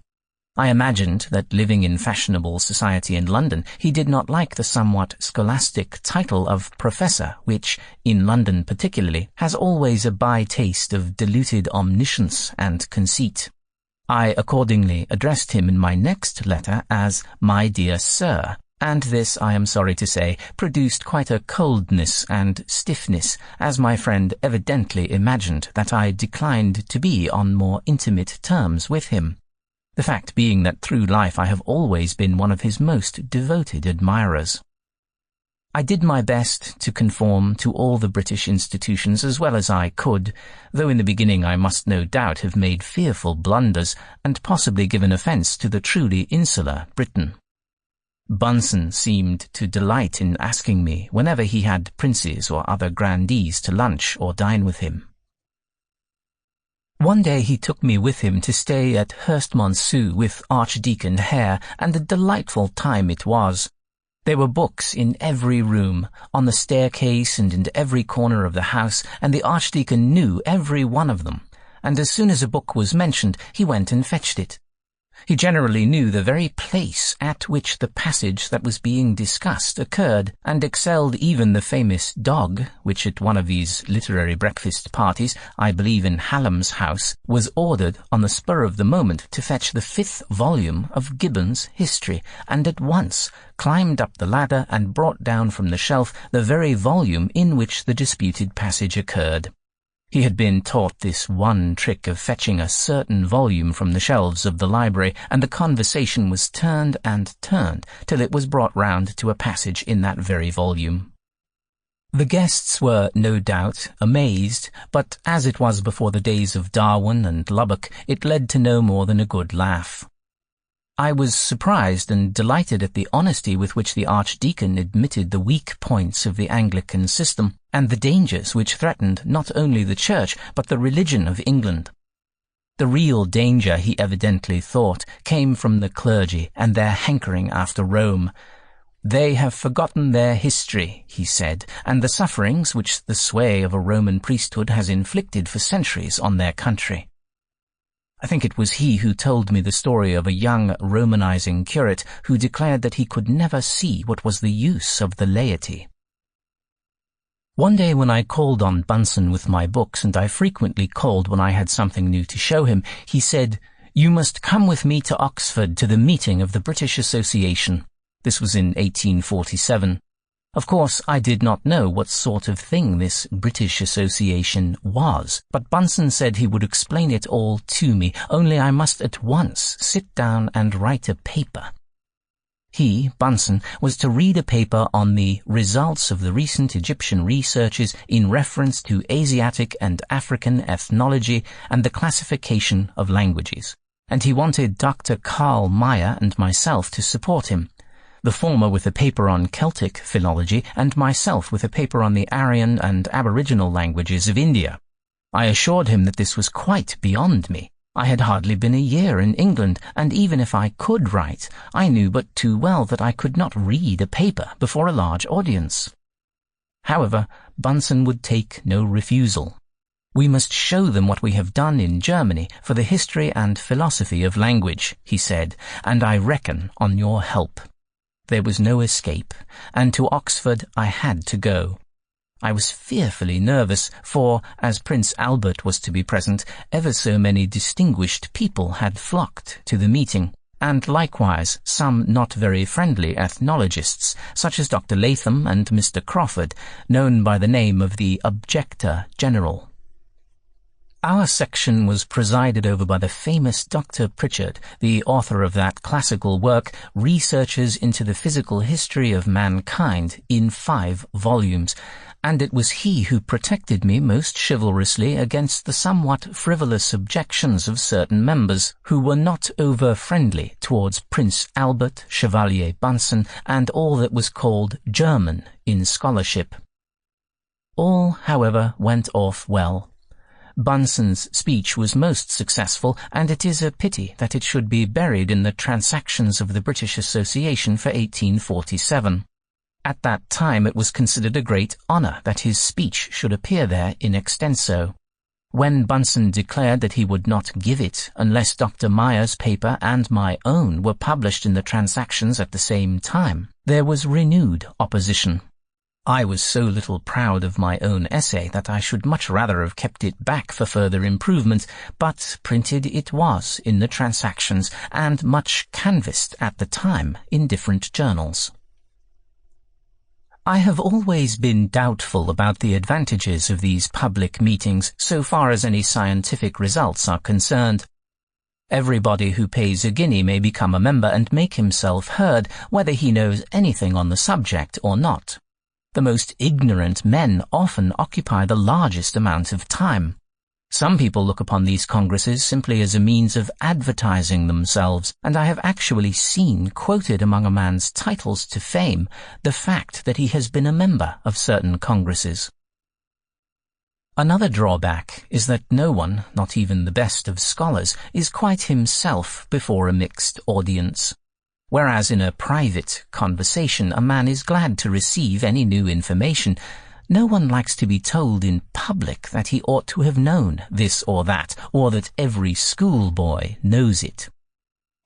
I imagined that living in fashionable society in London, he did not like the somewhat scholastic title of Professor, which, in London particularly, has always a by-taste of diluted omniscience and conceit. I accordingly addressed him in my next letter as my dear sir, and this, I am sorry to say, produced quite a coldness and stiffness, as my friend evidently imagined that I declined to be on more intimate terms with him. The fact being that through life I have always been one of his most devoted admirers. I did my best to conform to all the British institutions as well as I could, though in the beginning I must no doubt have made fearful blunders and possibly given offence to the truly insular Briton. Bunson seemed to delight in asking me whenever he had princes or other grandees to lunch or dine with him. One day he took me with him to stay at Hurstmonceux with Archdeacon Hare, and a delightful time it was. There were books in every room, on the staircase and in every corner of the house, and the Archdeacon knew every one of them, and as soon as a book was mentioned, he went and fetched it. He generally knew the very place at which the passage that was being discussed occurred, and excelled even the famous dog, which at one of these literary breakfast parties, I believe in Hallam's house, was ordered on the spur of the moment to fetch the 5th volume of Gibbon's History, and at once climbed up the ladder and brought down from the shelf the very volume in which the disputed passage occurred. He had been taught this one trick of fetching a certain volume from the shelves of the library, and the conversation was turned and turned till it was brought round to a passage in that very volume. The guests were, no doubt, amazed, but as it was before the days of Darwin and Lubbock, it led to no more than a good laugh. I was surprised and delighted at the honesty with which the Archdeacon admitted the weak points of the Anglican system, and the dangers which threatened not only the Church but the religion of England. The real danger, he evidently thought, came from the clergy and their hankering after Rome. They have forgotten their history, he said, and the sufferings which the sway of a Roman priesthood has inflicted for centuries on their country. I think it was he who told me the story of a young Romanizing curate who declared that he could never see what was the use of the laity. One day when I called on Bunson with my books, and I frequently called when I had something new to show him, he said, "You must come with me to Oxford to the meeting of the British Association." This was in 1847. Of course, I did not know what sort of thing this British Association was, but Bunson said he would explain it all to me, only I must at once sit down and write a paper. He, Bunson, was to read a paper on the results of the recent Egyptian researches in reference to Asiatic and African ethnology and the classification of languages, and he wanted Dr. Karl Meyer and myself to support him, the former with a paper on Celtic philology and myself with a paper on the Aryan and Aboriginal languages of India. I assured him that this was quite beyond me. I had hardly been a year in England, and even if I could write, I knew but too well that I could not read a paper before a large audience. However, Bunson would take no refusal. "We must show them what we have done in Germany for the history and philosophy of language," he said, "and I reckon on your help." There was no escape, and to Oxford I had to go. I was fearfully nervous, for, as Prince Albert was to be present, ever so many distinguished people had flocked to the meeting, and likewise some not very friendly ethnologists, such as Dr. Latham and Mr. Crawford, known by the name of the Objector General. Our section was presided over by the famous Dr. Pritchard, the author of that classical work, Researches into the Physical History of Mankind, in 5 volumes, and it was he who protected me most chivalrously against the somewhat frivolous objections of certain members, who were not over-friendly towards Prince Albert, Chevalier Bunson, and all that was called German in scholarship. All, however, went off well. Bunson's speech was most successful, and it is a pity that it should be buried in the Transactions of the British Association for 1847. At that time it was considered a great honour that his speech should appear there in extenso. When Bunson declared that he would not give it unless Dr. Meyer's paper and my own were published in the Transactions at the same time, there was renewed opposition. I was so little proud of my own essay that I should much rather have kept it back for further improvement, but printed it was in the Transactions, and much canvassed at the time in different journals. I have always been doubtful about the advantages of these public meetings so far as any scientific results are concerned. Everybody who pays a guinea may become a member and make himself heard, whether he knows anything on the subject or not. The most ignorant men often occupy the largest amount of time. Some people look upon these congresses simply as a means of advertising themselves, and I have actually seen quoted among a man's titles to fame the fact that he has been a member of certain congresses. Another drawback is that no one, not even the best of scholars, is quite himself before a mixed audience. Whereas in a private conversation a man is glad to receive any new information, no one likes to be told in public that he ought to have known this or that every schoolboy knows it.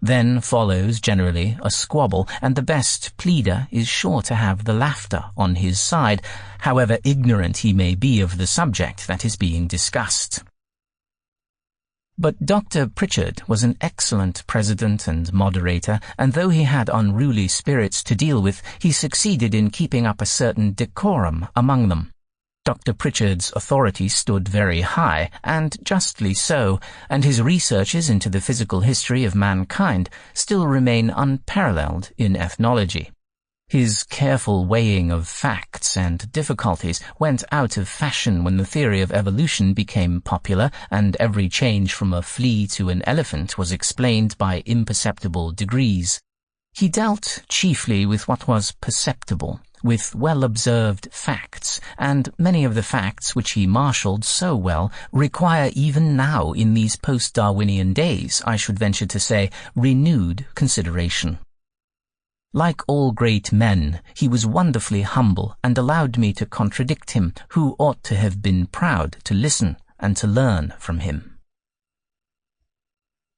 Then follows, generally, a squabble, and the best pleader is sure to have the laughter on his side, however ignorant he may be of the subject that is being discussed. But Dr. Pritchard was an excellent president and moderator, and though he had unruly spirits to deal with, he succeeded in keeping up a certain decorum among them. Dr. Pritchard's authority stood very high, and justly so, and his researches into the physical history of mankind still remain unparalleled in ethnology. His careful weighing of facts and difficulties went out of fashion when the theory of evolution became popular, and every change from a flea to an elephant was explained by imperceptible degrees. He dealt chiefly with what was perceptible, with well-observed facts, and many of the facts which he marshalled so well require even now, in these post-Darwinian days, I should venture to say, renewed consideration. Like all great men, he was wonderfully humble and allowed me to contradict him, who ought to have been proud to listen and to learn from him.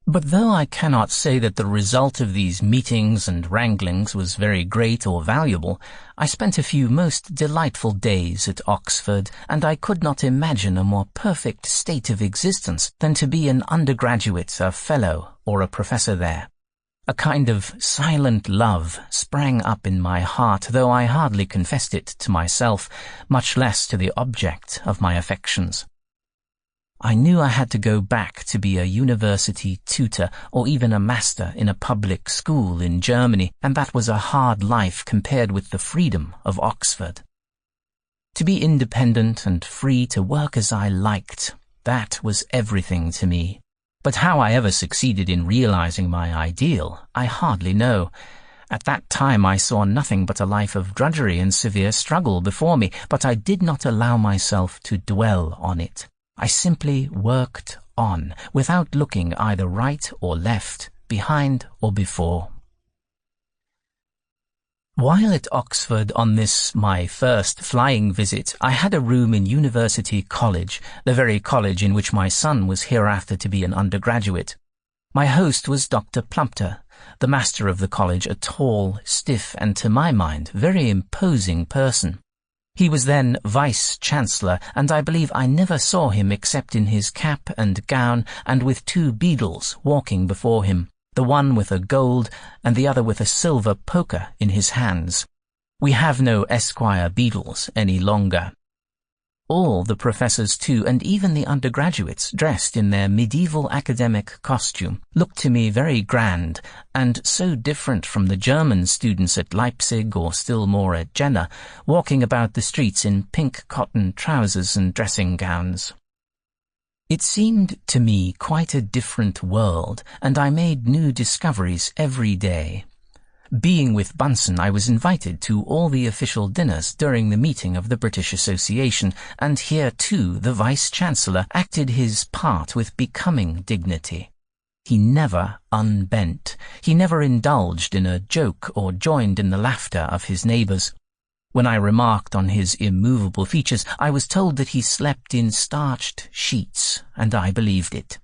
But though I cannot say that the result of these meetings and wranglings was very great or valuable, I spent a few most delightful days at Oxford, and I could not imagine a more perfect state of existence than to be an undergraduate, a fellow, or a professor there. A kind of silent love sprang up in my heart, though I hardly confessed it to myself, much less to the object of my affections. I knew I had to go back to be a university tutor or even a master in a public school in Germany, and that was a hard life compared with the freedom of Oxford. To be independent and free to work as I liked, that was everything to me. But how I ever succeeded in realizing my ideal, I hardly know. At that time I saw nothing but a life of drudgery and severe struggle before me, but I did not allow myself to dwell on it. I simply worked on, without looking either right or left, behind or before. While at Oxford on this, my first flying visit, I had a room in University College, the very college in which my son was hereafter to be an undergraduate. My host was Dr. Plumptre, the master of the college, a tall, stiff, and to my mind, very imposing person. He was then Vice-Chancellor, and I believe I never saw him except in his cap and gown and with two beadles walking before him, the one with a gold and the other with a silver poker in his hands. We have no Esquire beadles any longer. All the professors too, and even the undergraduates, dressed in their medieval academic costume, looked to me very grand, and so different from the German students at Leipzig or still more at Jena, walking about the streets in pink cotton trousers and dressing gowns. It seemed to me quite a different world, and I made new discoveries every day. Being with Bunson, I was invited to all the official dinners during the meeting of the British Association, and here too the Vice-Chancellor acted his part with becoming dignity. He never unbent. He never indulged in a joke or joined in the laughter of his neighbours. When I remarked on his immovable features, I was told that he slept in starched sheets, and I believed it.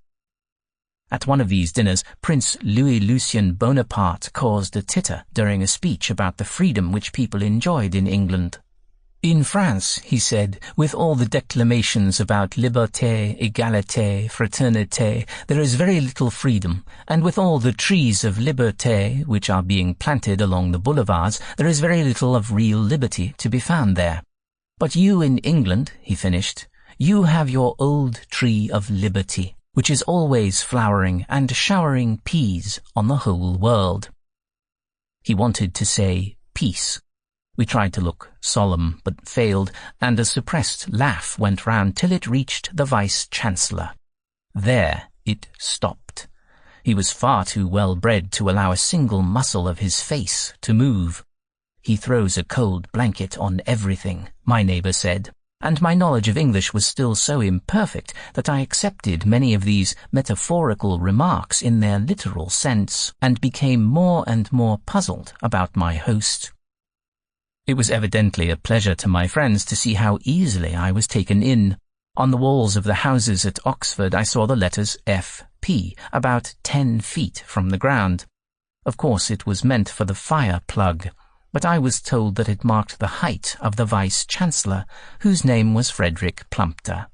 At one of these dinners, Prince Louis-Lucien Bonaparte caused a titter during a speech about the freedom which people enjoyed in England. In France, he said, with all the declamations about liberté, égalité, fraternité, there is very little freedom, and with all the trees of liberté which are being planted along the boulevards, there is very little of real liberty to be found there. But you in England, he finished, you have your old tree of liberty, which is always flowering and showering peas on the whole world. He wanted to say peace. We tried to look solemn, but failed, and a suppressed laugh went round till it reached the Vice-Chancellor. There it stopped. He was far too well-bred to allow a single muscle of his face to move. "He throws a cold blanket on everything," my neighbour said, and my knowledge of English was still so imperfect that I accepted many of these metaphorical remarks in their literal sense, and became more and more puzzled about my host. It was evidently a pleasure to my friends to see how easily I was taken in. On the walls of the houses at Oxford I saw the letters F.P. about 10 feet from the ground. Of course it was meant for the fire plug, but I was told that it marked the height of the Vice-Chancellor, whose name was Frederick Plumptre.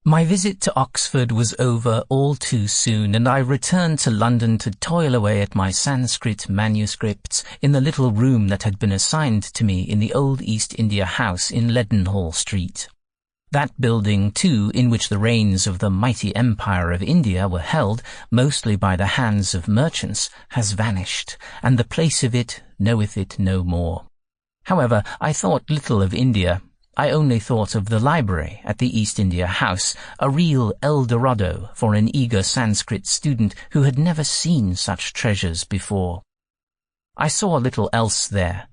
My visit to Oxford was over all too soon, and I returned to London to toil away at my Sanskrit manuscripts in the little room that had been assigned to me in the old East India House in Leadenhall Street. That building, too, in which the reins of the mighty empire of India were held, mostly by the hands of merchants, has vanished, and the place of it knoweth it no more. However, I thought little of India. I only thought of the library at the East India House, a real El Dorado for an eager Sanskrit student who had never seen such treasures before. I saw little else there.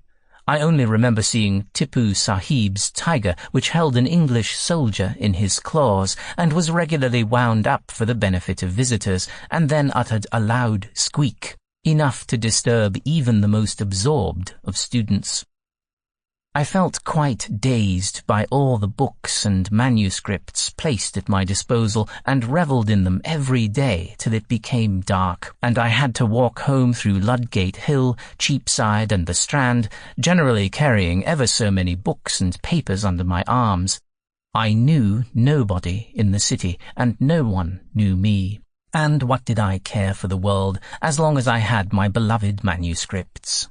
I only remember seeing Tipu Sahib's tiger, which held an English soldier in his claws, and was regularly wound up for the benefit of visitors, and then uttered a loud squeak, enough to disturb even the most absorbed of students. I felt quite dazed by all the books and manuscripts placed at my disposal, and revelled in them every day till it became dark, and I had to walk home through Ludgate Hill, Cheapside, and the Strand, generally carrying ever so many books and papers under my arms. I knew nobody in the city, and no one knew me. And what did I care for the world, as long as I had my beloved manuscripts?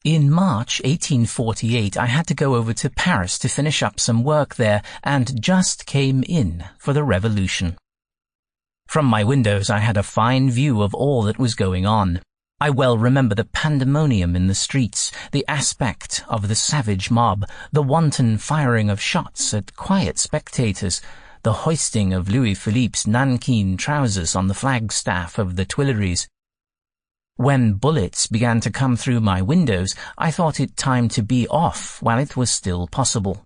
In March 1848 I had to go over to Paris to finish up some work there, and just came in for the revolution. From my windows I had a fine view of all that was going on. I well remember the pandemonium in the streets, the aspect of the savage mob, the wanton firing of shots at quiet spectators, the hoisting of Louis Philippe's nankeen trousers on the flagstaff of the Tuileries. When bullets began to come through my windows, I thought it time to be off while it was still possible.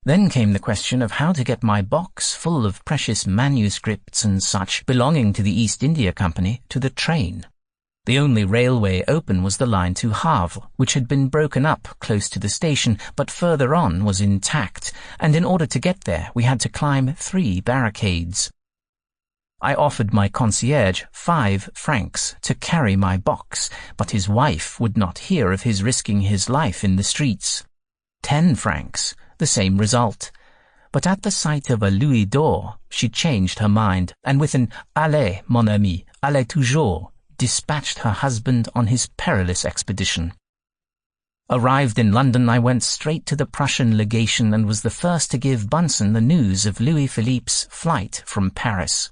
Then came the question of how to get my box full of precious manuscripts and such belonging to the East India Company to the train. The only railway open was the line to Havre, which had been broken up close to the station, but further on was intact, and in order to get there we had to climb 3 barricades. I offered my concierge 5 francs to carry my box, but his wife would not hear of his risking his life in the streets. 10 francs, the same result. But at the sight of a louis d'or, she changed her mind, and with an "Allez, mon ami, allez toujours," dispatched her husband on his perilous expedition. Arrived in London, I went straight to the Prussian legation and was the first to give Bunson the news of Louis Philippe's flight from Paris.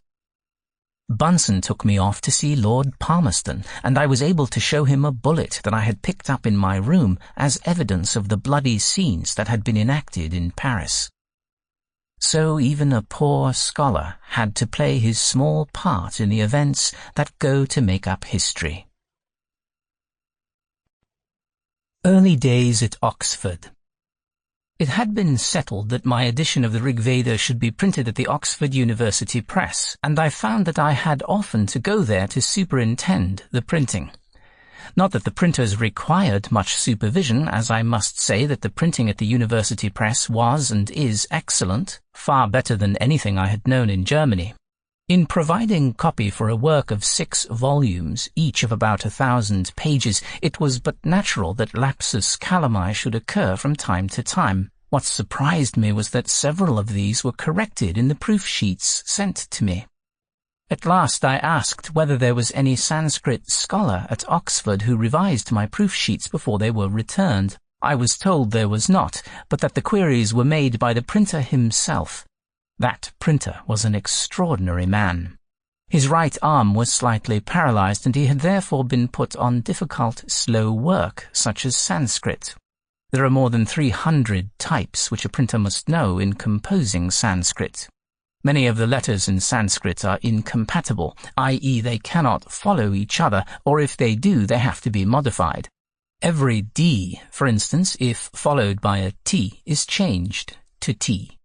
Bunson took me off to see Lord Palmerston, and I was able to show him a bullet that I had picked up in my room as evidence of the bloody scenes that had been enacted in Paris. So even a poor scholar had to play his small part in the events that go to make up history. Early days at Oxford. It had been settled that my edition of the Rigveda should be printed at the Oxford University Press, and I found that I had often to go there to superintend the printing. Not that the printers required much supervision, as I must say that the printing at the University Press was and is excellent, far better than anything I had known in Germany. In providing copy for a work of 6 volumes, each of about 1,000 pages, it was but natural that lapsus calami should occur from time to time. What surprised me was that several of these were corrected in the proof sheets sent to me. At last I asked whether there was any Sanskrit scholar at Oxford who revised my proof sheets before they were returned. I was told there was not, but that the queries were made by the printer himself. That printer was an extraordinary man. His right arm was slightly paralyzed, and he had therefore been put on difficult, slow work, such as Sanskrit. There are more than 300 types which a printer must know in composing Sanskrit. Many of the letters in Sanskrit are incompatible, i.e. they cannot follow each other, or if they do, they have to be modified. Every D, for instance, if followed by a T, is changed to T.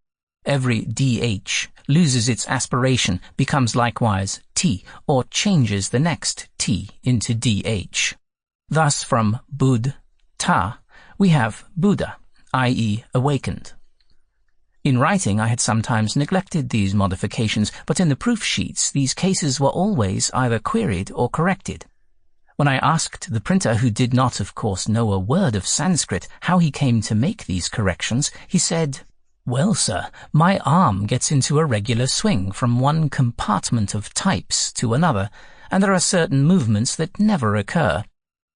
Every DH loses its aspiration, becomes likewise T, or changes the next T into DH. Thus from Bud, Ta, we have Buddha, i.e. awakened. In writing, I had sometimes neglected these modifications, but in the proof sheets these cases were always either queried or corrected. When I asked the printer, who did not, of course, know a word of Sanskrit, how he came to make these corrections, he said, "Well, sir, my arm gets into a regular swing from one compartment of types to another, and there are certain movements that never occur.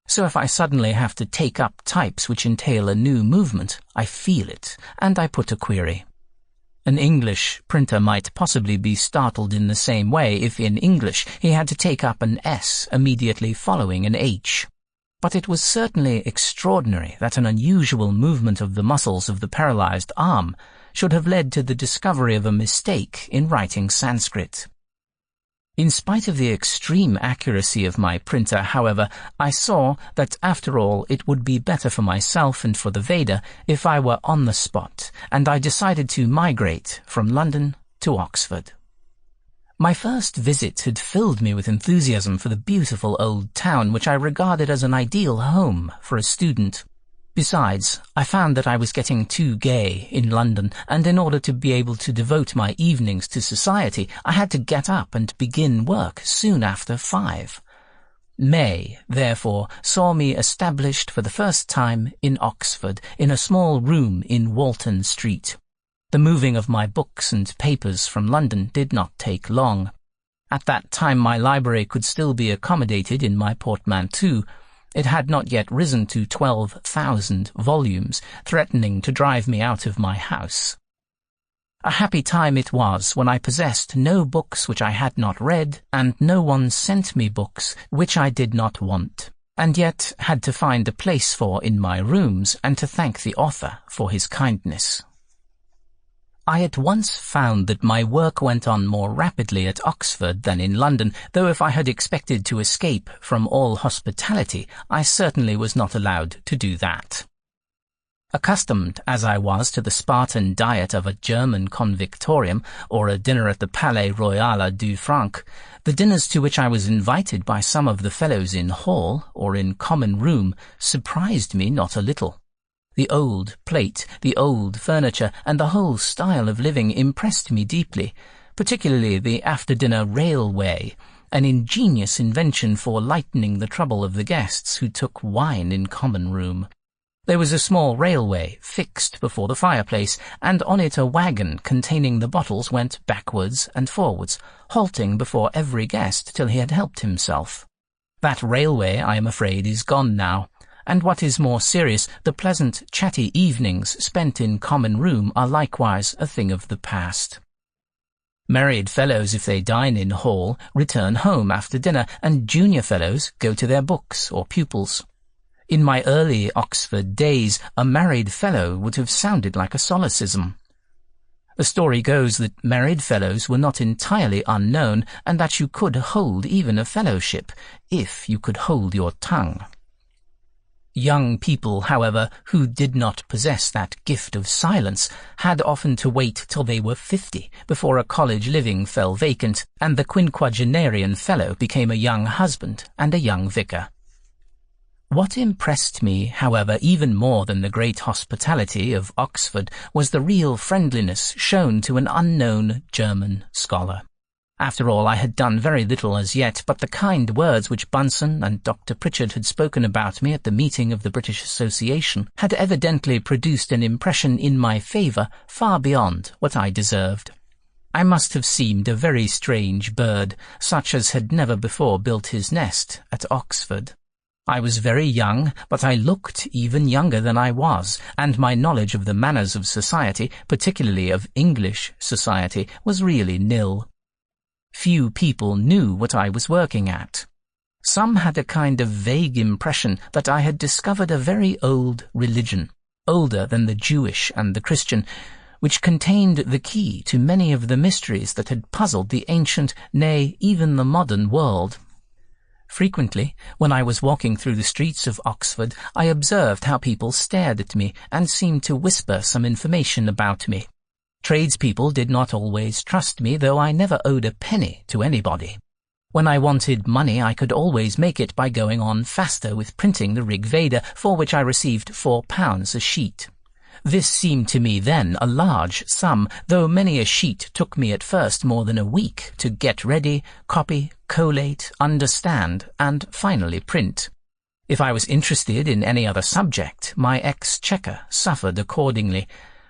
So if I suddenly have to take up types which entail a new movement, I feel it, and I put a query." An English printer might possibly be startled in the same way if in English he had to take up an S immediately following an H. But it was certainly extraordinary that an unusual movement of the muscles of the paralyzed arm should have led to the discovery of a mistake in writing Sanskrit. In spite of the extreme accuracy of my printer, however, I saw that after all it would be better for myself and for the Veda if I were on the spot, and I decided to migrate from London to Oxford. My first visit had filled me with enthusiasm for the beautiful old town, which I regarded as an ideal home for a student. Besides, I found that I was getting too gay in London, and in order to be able to devote my evenings to society, I had to get up and begin work soon after 5. May, therefore, saw me established for the first time in Oxford, in a small room in Walton Street. The moving of my books and papers from London did not take long. At that time my library could still be accommodated in my portmanteau. It had not yet risen to 12,000 volumes, threatening to drive me out of my house. A happy time it was when I possessed no books which I had not read, and no one sent me books which I did not want, and yet had to find a place for in my rooms, and to thank the author for his kindness. I at once found that my work went on more rapidly at Oxford than in London, though if I had expected to escape from all hospitality, I certainly was not allowed to do that. Accustomed as I was to the Spartan diet of a German convictorium or a dinner at the Palais Royal du Franc, the dinners to which I was invited by some of the fellows in hall or in common room surprised me not a little. The old plate, the old furniture, and the whole style of living impressed me deeply, particularly the after-dinner railway, an ingenious invention for lightening the trouble of the guests who took wine in common room. There was a small railway fixed before the fireplace, and on it a wagon containing the bottles went backwards and forwards, halting before every guest till he had helped himself. That railway, I am afraid, is gone now. And what is more serious, the pleasant, chatty evenings spent in common room are likewise a thing of the past. Married fellows, if they dine in hall, return home after dinner, and junior fellows go to their books or pupils. In my early Oxford days, a married fellow would have sounded like a solecism. The story goes that married fellows were not entirely unknown, and that you could hold even a fellowship, if you could hold your tongue. Young people, however, who did not possess that gift of silence, had often to wait till they were 50 before a college living fell vacant, and the quinquagenarian fellow became a young husband and a young vicar. What impressed me, however, even more than the great hospitality of Oxford was the real friendliness shown to an unknown German scholar. After all, I had done very little as yet, but the kind words which Bunson and Dr. Pritchard had spoken about me at the meeting of the British Association had evidently produced an impression in my favour far beyond what I deserved. I must have seemed a very strange bird, such as had never before built his nest at Oxford. I was very young, but I looked even younger than I was, and my knowledge of the manners of society, particularly of English society, was really nil. few people knew what I was working at. Some had a kind of vague impression that I had discovered a very old religion, older than the Jewish and the Christian, which contained the key to many of the mysteries that had puzzled the ancient, nay, even the modern world. Frequently, when I was walking through the streets of Oxford, I observed how people stared at me and seemed to whisper some information about me. Tradespeople did not always trust me, though I never owed a penny to anybody. When I wanted money, I could always make it by going on faster with printing the Rigveda, for which I received £4 a sheet. This seemed to me then a large sum, though many a sheet took me at first more than a week to get ready, copy, collate, understand, and finally print. If I was interested in any other subject, my exchequer suffered accordingly,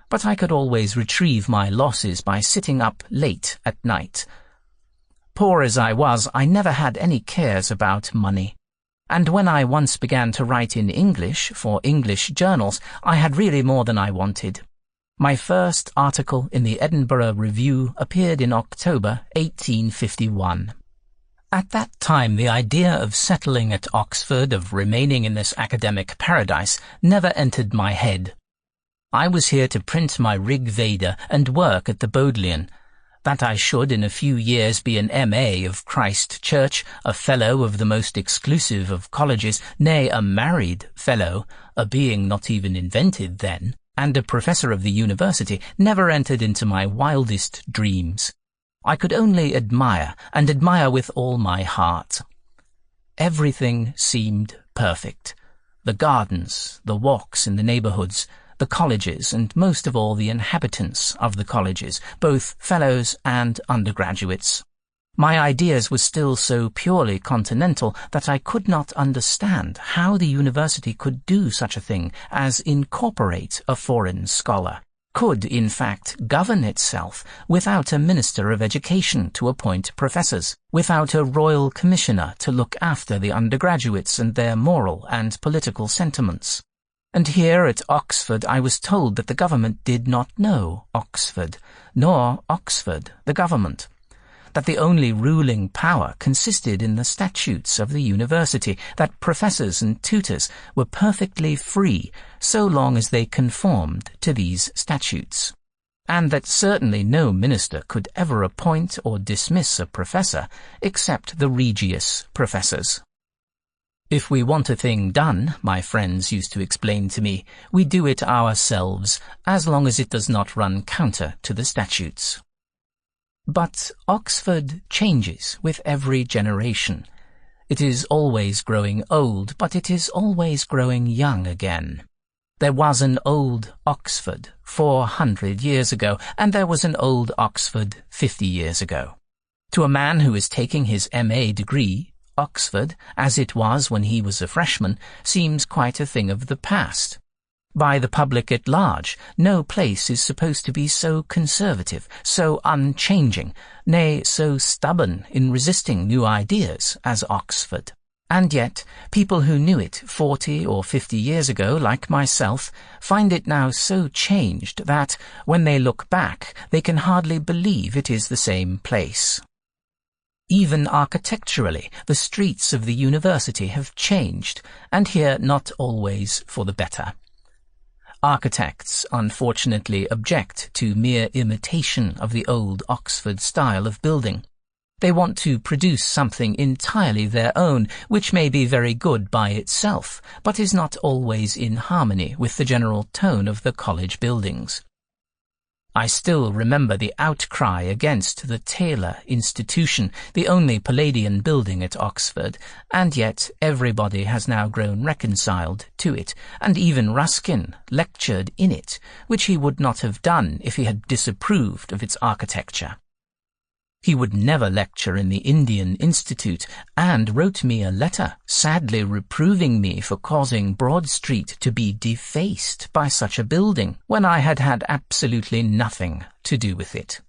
but I could always retrieve my losses by sitting up late at night. Poor as I was, I never had any cares about money. And when I once began to write in English for English journals, I had really more than I wanted. My first article in the Edinburgh Review appeared in October 1851. At that time, the idea of settling at Oxford, of remaining in this academic paradise, never entered my head. I was here to print my Rigveda and work at the Bodleian. That I should in a few years be an M.A. of Christ Church, a Fellow of the most exclusive of colleges, nay, a married Fellow, a being not even invented then, and a Professor of the University, never entered into my wildest dreams. I could only admire, and admire with all my heart. Everything seemed perfect. The gardens, the walks in the neighbourhoods, the colleges, and most of all the inhabitants of the colleges, both fellows and undergraduates. My ideas were still so purely continental that I could not understand how the university could do such a thing as incorporate a foreign scholar, could, in fact, govern itself without a minister of education to appoint professors, without a royal commissioner to look after the undergraduates and their moral and political sentiments. And here at Oxford I was told that the government did not know Oxford, nor Oxford the government, that the only ruling power consisted in the statutes of the university, that professors and tutors were perfectly free so long as they conformed to these statutes, and that certainly no minister could ever appoint or dismiss a professor except the Regius professors. If we want a thing done, my friends used to explain to me, we do it ourselves, as long as it does not run counter to the statutes. But Oxford changes with every generation. It is always growing old, but it is always growing young again. There was an old Oxford 400 years ago, and there was an old Oxford 50 years ago. To a man who is taking his M.A. degree, Oxford, as it was when he was a freshman, seems quite a thing of the past. By the public at large, no place is supposed to be so conservative, so unchanging, nay, so stubborn in resisting new ideas as Oxford. And yet, people who knew it 40 or 50 years ago, like myself, find it now so changed that, when they look back, they can hardly believe it is the same place. Even architecturally, the streets of the university have changed, and here not always for the better. Architects, unfortunately, object to mere imitation of the old Oxford style of building. They want to produce something entirely their own, which may be very good by itself, but is not always in harmony with the general tone of the college buildings. I still remember the outcry against the Taylor Institution, the only Palladian building at Oxford, and yet everybody has now grown reconciled to it, and even Ruskin lectured in it, which he would not have done if he had disapproved of its architecture. He would never lecture in the Indian Institute, and wrote me a letter sadly reproving me for causing Broad Street to be defaced by such a building, when I had had absolutely nothing to do with it.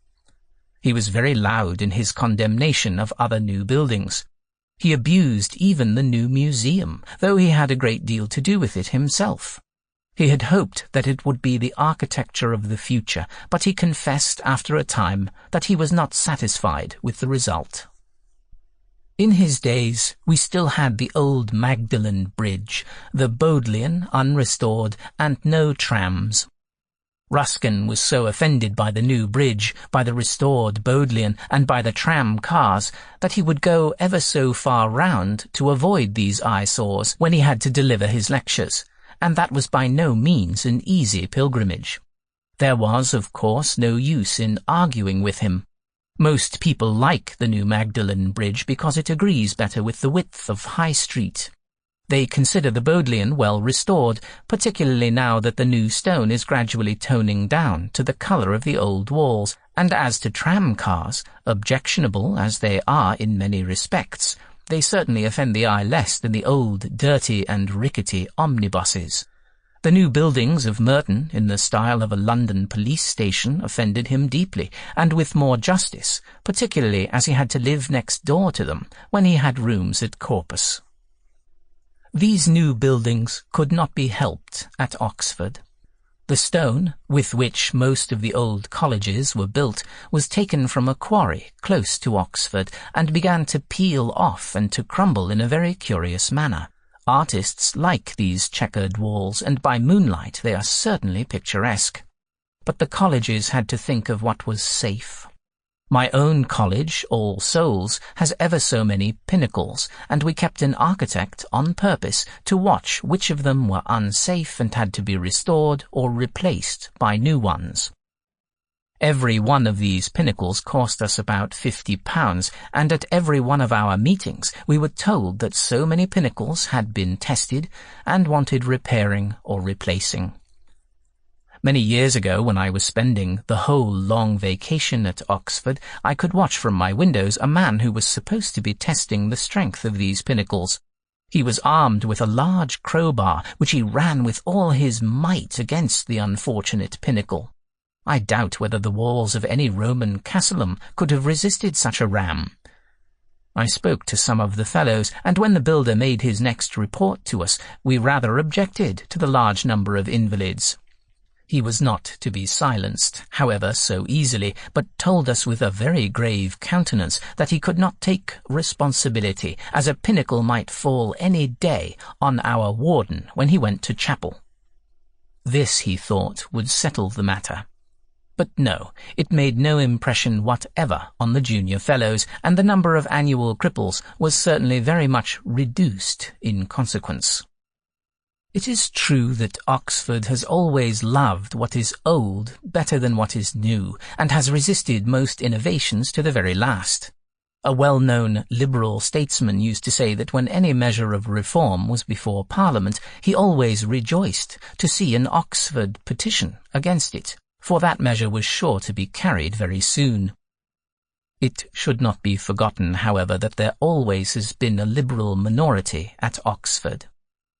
He was very loud in his condemnation of other new buildings. He abused even the new museum, though he had a great deal to do with it himself. He had hoped that it would be the architecture of the future, but he confessed after a time that he was not satisfied with the result. In his days, we still had the old Magdalen Bridge, the Bodleian unrestored, and no trams. Ruskin was so offended by the new bridge, by the restored Bodleian, and by the tram cars, that he would go ever so far round to avoid these eyesores when he had to deliver his lectures, and that was by no means an easy pilgrimage. There was, of course, no use in arguing with him. Most people like the new Magdalen Bridge because it agrees better with the width of High Street. They consider the Bodleian well restored, particularly now that the new stone is gradually toning down to the colour of the old walls, and as to tram cars, objectionable as they are in many respects, they certainly offend the eye less than the old, dirty and rickety omnibuses. The new buildings of Merton, in the style of a London police station, offended him deeply, and with more justice, particularly as he had to live next door to them when he had rooms at Corpus. These new buildings could not be helped at Oxford. The stone, with which most of the old colleges were built, was taken from a quarry close to Oxford, and began to peel off and to crumble in a very curious manner. Artists like these checkered walls, and by moonlight they are certainly picturesque. But the colleges had to think of what was safe. My own college, All Souls, has ever so many pinnacles, and we kept an architect on purpose to watch which of them were unsafe and had to be restored or replaced by new ones. Every one of these pinnacles cost us about £50, and at every one of our meetings we were told that so many pinnacles had been tested and wanted repairing or replacing. Many years ago, when I was spending the whole long vacation at Oxford, I could watch from my windows a man who was supposed to be testing the strength of these pinnacles. He was armed with a large crowbar, which he ran with all his might against the unfortunate pinnacle. I doubt whether the walls of any Roman castellum could have resisted such a ram. I spoke to some of the fellows, and when the builder made his next report to us, we rather objected to the large number of invalids. He was not to be silenced, however, so easily, but told us with a very grave countenance that he could not take responsibility, as a pinnacle might fall any day on our warden when he went to chapel. This, he thought, would settle the matter. But no, it made no impression whatever on the junior fellows, and the number of annual cripples was certainly very much reduced in consequence. It is true that Oxford has always loved what is old better than what is new, and has resisted most innovations to the very last. A well-known liberal statesman used to say that when any measure of reform was before Parliament, he always rejoiced to see an Oxford petition against it, for that measure was sure to be carried very soon. It should not be forgotten, however, that there always has been a liberal minority at Oxford.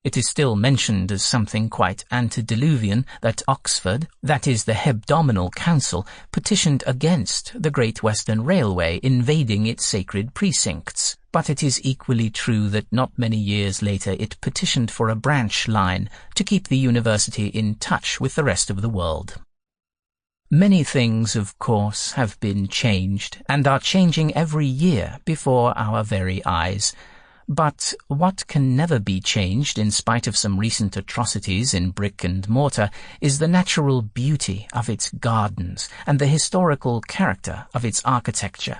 It is still mentioned as something quite antediluvian that Oxford, that is the hebdomadal council, petitioned against the Great Western Railway invading its sacred precincts, but it is equally true that not many years later it petitioned for a branch line to keep the university in touch with the rest of the world. Many things, of course, have been changed, and are changing every year before our very eyes. But what can never be changed, in spite of some recent atrocities in brick and mortar, is the natural beauty of its gardens and the historical character of its architecture.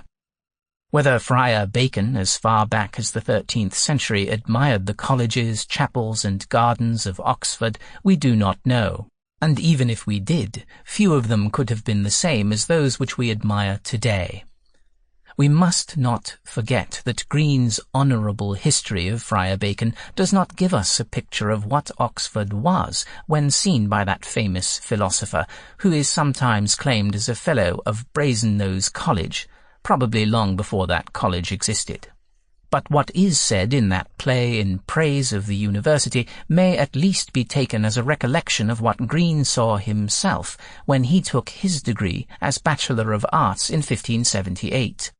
Whether Friar Bacon, as far back as the 13th century, admired the colleges, chapels, and gardens of Oxford, we do not know. And even if we did, few of them could have been the same as those which we admire today. We must not forget that Green's honourable history of Friar Bacon does not give us a picture of what Oxford was when seen by that famous philosopher, who is sometimes claimed as a fellow of Brazen-Nose College, probably long before that college existed. But what is said in that play in praise of the university may at least be taken as a recollection of what Green saw himself when he took his degree as Bachelor of Arts in 1578.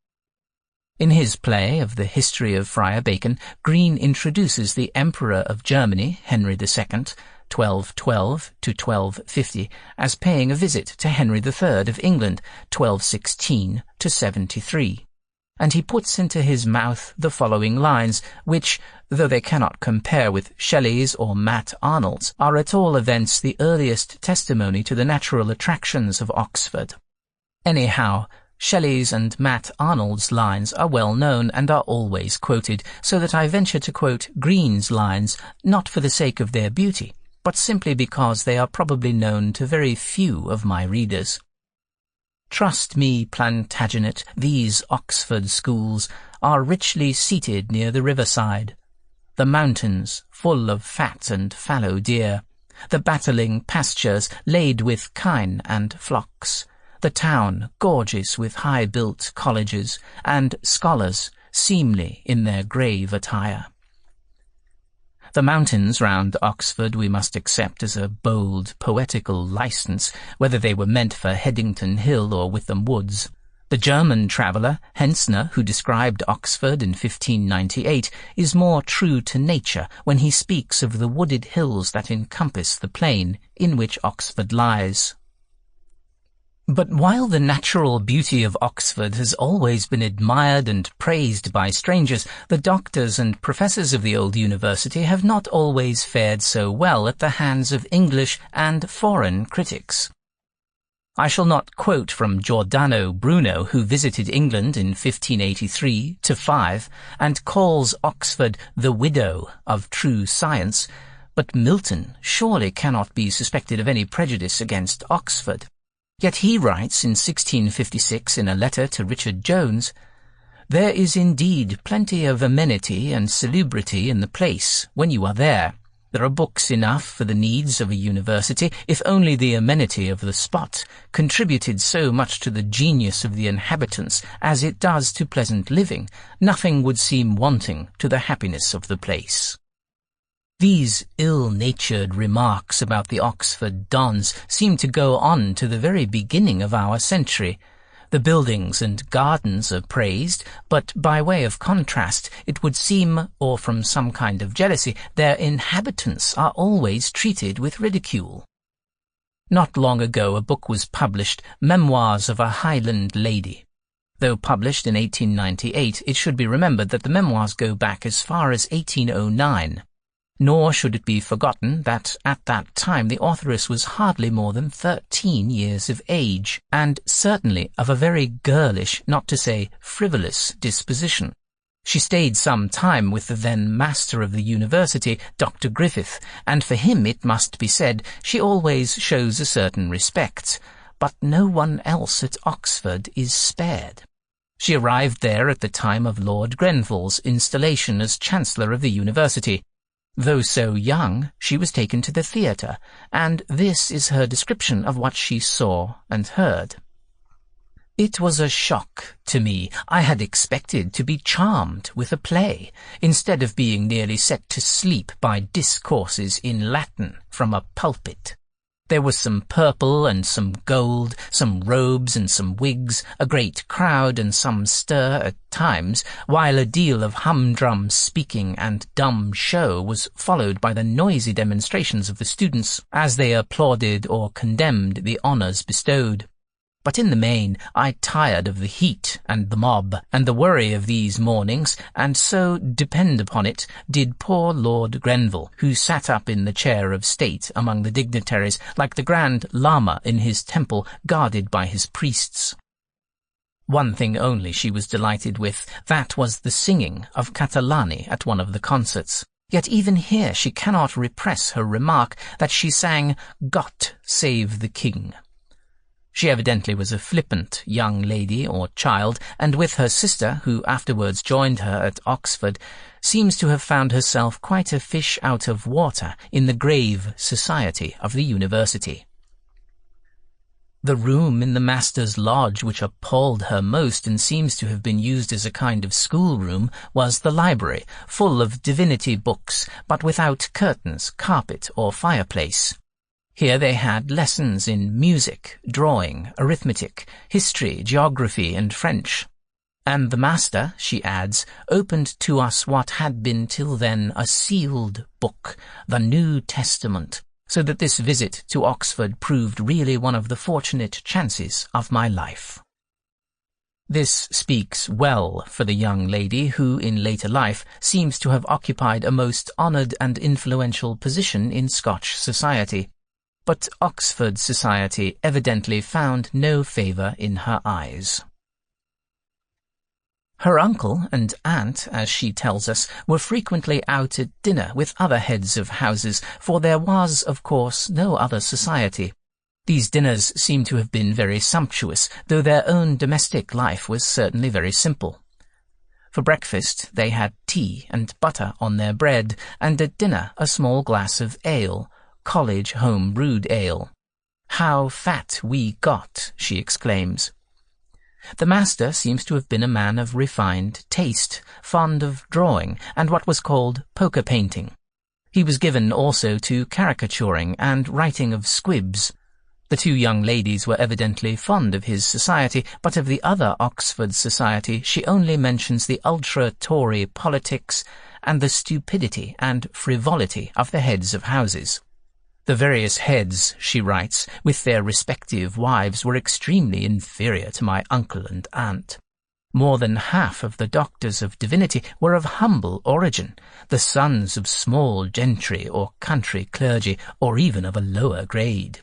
In his play of the history of Friar Bacon, Green introduces the Emperor of Germany, Henry II, 1212 to 1250, as paying a visit to Henry III of England, 1216 to 73. And he puts into his mouth the following lines, which, though they cannot compare with Shelley's or Matt Arnold's, are at all events the earliest testimony to the natural attractions of Oxford. Anyhow, Shelley's and Matt Arnold's lines are well known and are always quoted, so that I venture to quote Green's lines, not for the sake of their beauty, but simply because they are probably known to very few of my readers. Trust me, Plantagenet, these Oxford schools are richly seated near the riverside, the mountains full of fat and fallow deer, the battling pastures laid with kine and flocks, the town gorgeous with high-built colleges, and scholars seemly in their grave attire. The mountains round Oxford we must accept as a bold, poetical license, whether they were meant for Headington Hill or Witham Woods. The German traveller, Hentzner, who described Oxford in 1598, is more true to nature when he speaks of the wooded hills that encompass the plain in which Oxford lies. But while the natural beauty of Oxford has always been admired and praised by strangers, the doctors and professors of the old university have not always fared so well at the hands of English and foreign critics. I shall not quote from Giordano Bruno, who visited England in 1583-5 and calls Oxford the widow of true science, but Milton surely cannot be suspected of any prejudice against Oxford. Yet he writes in 1656 in a letter to Richard Jones, "There is indeed plenty of amenity and salubrity in the place when you are there. There are books enough for the needs of a university, if only the amenity of the spot contributed so much to the genius of the inhabitants as it does to pleasant living, nothing would seem wanting to the happiness of the place." These ill-natured remarks about the Oxford dons seem to go on to the very beginning of our century. The buildings and gardens are praised, but by way of contrast, it would seem, or from some kind of jealousy, their inhabitants are always treated with ridicule. Not long ago a book was published, Memoirs of a Highland Lady. Though published in 1898, it should be remembered that the memoirs go back as far as 1809. Nor should it be forgotten that at that time the authoress was hardly more than 13 years of age, and certainly of a very girlish, not to say frivolous, disposition. She stayed some time with the then master of the university, Dr. Griffith, and for him, it must be said, she always shows a certain respect, but no one else at Oxford is spared. She arrived there at the time of Lord Grenville's installation as Chancellor of the university. Though so young, she was taken to the theatre, and this is her description of what she saw and heard. "It was a shock to me. I had expected to be charmed with a play, instead of being nearly set to sleep by discourses in Latin from a pulpit. There was some purple and some gold, some robes and some wigs, a great crowd and some stir at times, while a deal of humdrum speaking and dumb show was followed by the noisy demonstrations of the students as they applauded or condemned the honours bestowed. But in the main, I tired of the heat and the mob and the worry of these mornings, and so, depend upon it, did poor Lord Grenville, who sat up in the chair of state among the dignitaries like the Grand Lama in his temple, guarded by his priests. One thing only she was delighted with, that was the singing of Catalani at one of the concerts. Yet even here she cannot repress her remark that she sang "Gott save the King." She evidently was a flippant young lady or child, and with her sister, who afterwards joined her at Oxford, seems to have found herself quite a fish out of water in the grave society of the university. The room in the master's lodge which appalled her most and seems to have been used as a kind of schoolroom was the library, full of divinity books, but without curtains, carpet, or fireplace. Here they had lessons in music, drawing, arithmetic, history, geography, and French. And the master, she adds, opened to us what had been till then a sealed book, the New Testament, so that this visit to Oxford proved really one of the fortunate chances of my life. This speaks well for the young lady who, in later life, seems to have occupied a most honoured and influential position in Scotch society. But Oxford society evidently found no favour in her eyes. Her uncle and aunt, as she tells us, were frequently out at dinner with other heads of houses, for there was, of course, no other society. These dinners seem to have been very sumptuous, though their own domestic life was certainly very simple. For breakfast they had tea and butter on their bread, and at dinner a small glass of ale, college home-brewed ale. "How fat we got," she exclaims. The master seems to have been a man of refined taste, fond of drawing and what was called poker painting. He was given also to caricaturing and writing of squibs. The two young ladies were evidently fond of his society, but of the other Oxford society she only mentions the ultra-Tory politics and the stupidity and frivolity of the heads of houses. The various heads, she writes, with their respective wives were extremely inferior to my uncle and aunt. More than half of the doctors of divinity were of humble origin, the sons of small gentry or country clergy, or even of a lower grade.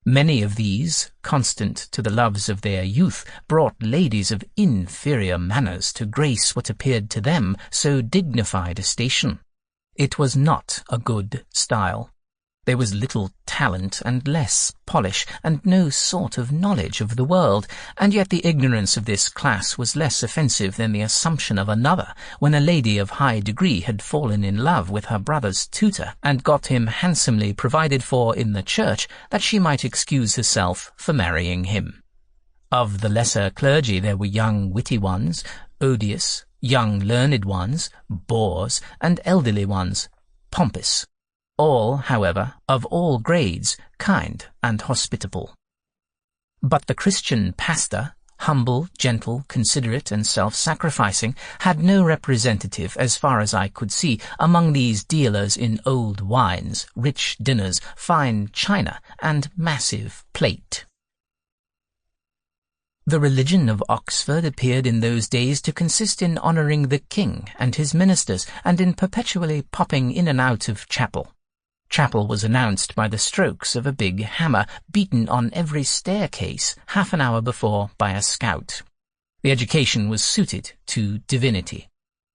Many of these, constant to the loves of their youth, brought ladies of inferior manners to grace what appeared to them so dignified a station. It was not a good style. There was little talent and less polish, and no sort of knowledge of the world, and yet the ignorance of this class was less offensive than the assumption of another, when a lady of high degree had fallen in love with her brother's tutor, and got him handsomely provided for in the church, that she might excuse herself for marrying him. Of the lesser clergy there were young witty ones, odious, young learned ones, bores, and elderly ones, pompous. All, however, of all grades, kind and hospitable. But the Christian pastor, humble, gentle, considerate, and self-sacrificing, had no representative, as far as I could see, among these dealers in old wines, rich dinners, fine china, and massive plate. The religion of Oxford appeared in those days to consist in honouring the king and his ministers, and in perpetually popping in and out of chapel. Chapel was announced by the strokes of a big hammer, beaten on every staircase half an hour before by a scout. The education was suited to divinity.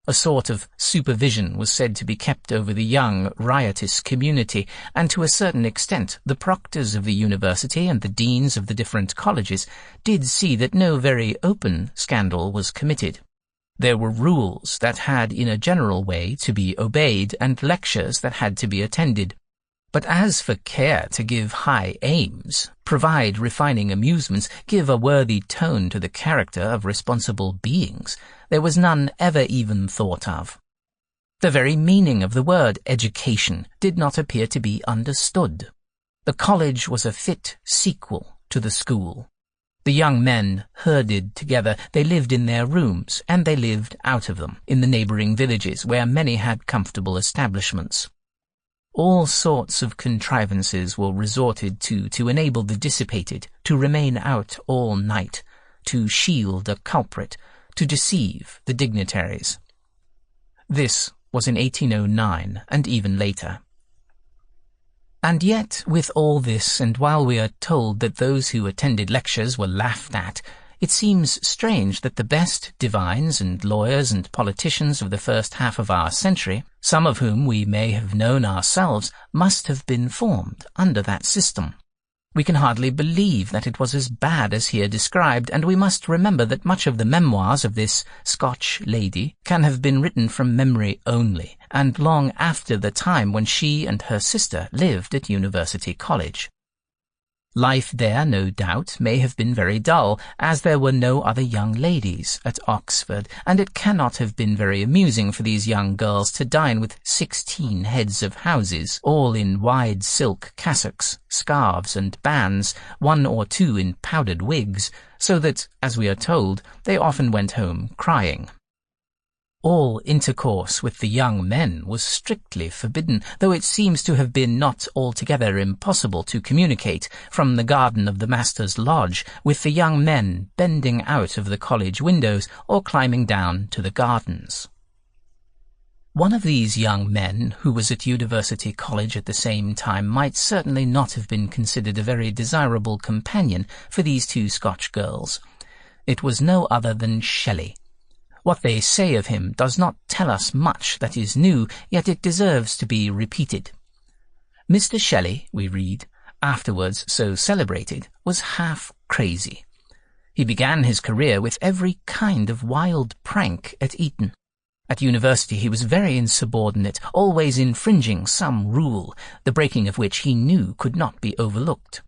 A sort of supervision was said to be kept over the young, riotous community, and to a certain extent the proctors of the university and the deans of the different colleges did see that no very open scandal was committed. There were rules that had in a general way to be obeyed, and lectures that had to be attended. But as for care to give high aims, provide refining amusements, give a worthy tone to the character of responsible beings, there was none ever even thought of. The very meaning of the word education did not appear to be understood. The college was a fit sequel to the school. The young men herded together, they lived in their rooms, and they lived out of them, in the neighbouring villages, where many had comfortable establishments. All sorts of contrivances were resorted to enable the dissipated to remain out all night, to shield a culprit, to deceive the dignitaries. This was in 1809, and even later. And yet, with all this, and while we are told that those who attended lectures were laughed at, it seems strange that the best divines and lawyers and politicians of the first half of our century, some of whom we may have known ourselves, must have been formed under that system. We can hardly believe that it was as bad as here described, and we must remember that much of the memoirs of this Scotch lady can have been written from memory only, and long after the time when she and her sister lived at University College. Life there, no doubt, may have been very dull, as there were no other young ladies at Oxford, and it cannot have been very amusing for these young girls to dine with 16 heads of houses, all in wide silk cassocks, scarves, and bands, one or two in powdered wigs, so that, as we are told, they often went home crying. All intercourse with the young men was strictly forbidden, though it seems to have been not altogether impossible to communicate from the garden of the master's lodge with the young men bending out of the college windows or climbing down to the gardens. One of these young men, who was at University College at the same time, might certainly not have been considered a very desirable companion for these two Scotch girls. It was no other than Shelley. What they say of him does not tell us much that is new, yet it deserves to be repeated. Mr. Shelley, we read, afterwards so celebrated, was half crazy. He began his career with every kind of wild prank at Eton. At university he was very insubordinate, always infringing some rule, the breaking of which he knew could not be overlooked.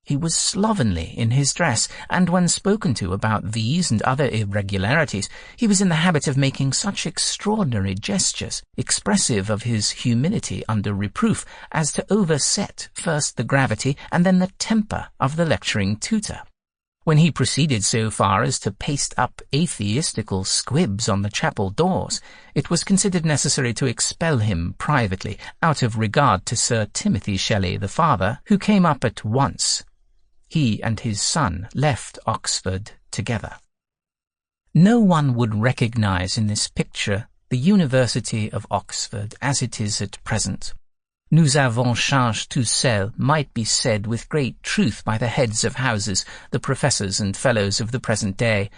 He was slovenly in his dress, and when spoken to about these and other irregularities, he was in the habit of making such extraordinary gestures, expressive of his humility under reproof, as to overset first the gravity and then the temper of the lecturing tutor. When he proceeded so far as to paste up atheistical squibs on the chapel doors, it was considered necessary to expel him privately, out of regard to Sir Timothy Shelley the father, who came up at once. He and his son left Oxford together. No one would recognize in this picture the University of Oxford as it is at present. Nous avons changé tout seul might be said with great truth by the heads of houses, the professors and fellows of the present day.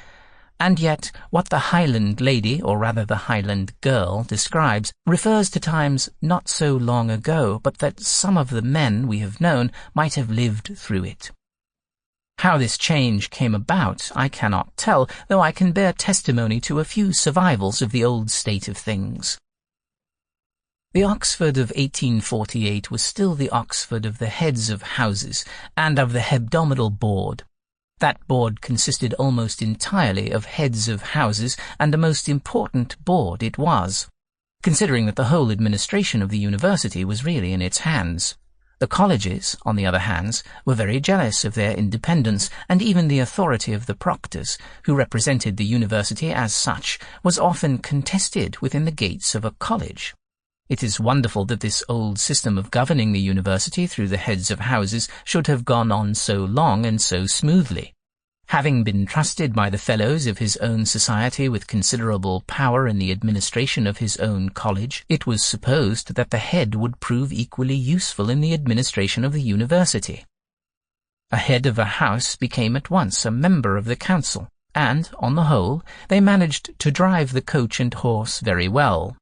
And yet what the Highland lady, or rather the Highland girl, describes refers to times not so long ago, but that some of the men we have known might have lived through it. How this change came about I cannot tell, though I can bear testimony to a few survivals of the old state of things. The Oxford of 1848 was still the Oxford of the heads of houses and of the hebdomadal board. That board consisted almost entirely of heads of houses, and a most important board it was, considering that the whole administration of the university was really in its hands. The colleges, on the other hand, were very jealous of their independence, and even the authority of the proctors, who represented the university as such, was often contested within the gates of a college. It is wonderful that this old system of governing the university through the heads of houses should have gone on so long and so smoothly. Having been trusted by the fellows of his own society with considerable power in the administration of his own college, it was supposed that the head would prove equally useful in the administration of the university. A head of a house became at once a member of the council, and, on the whole, they managed to drive the coach and horse very well.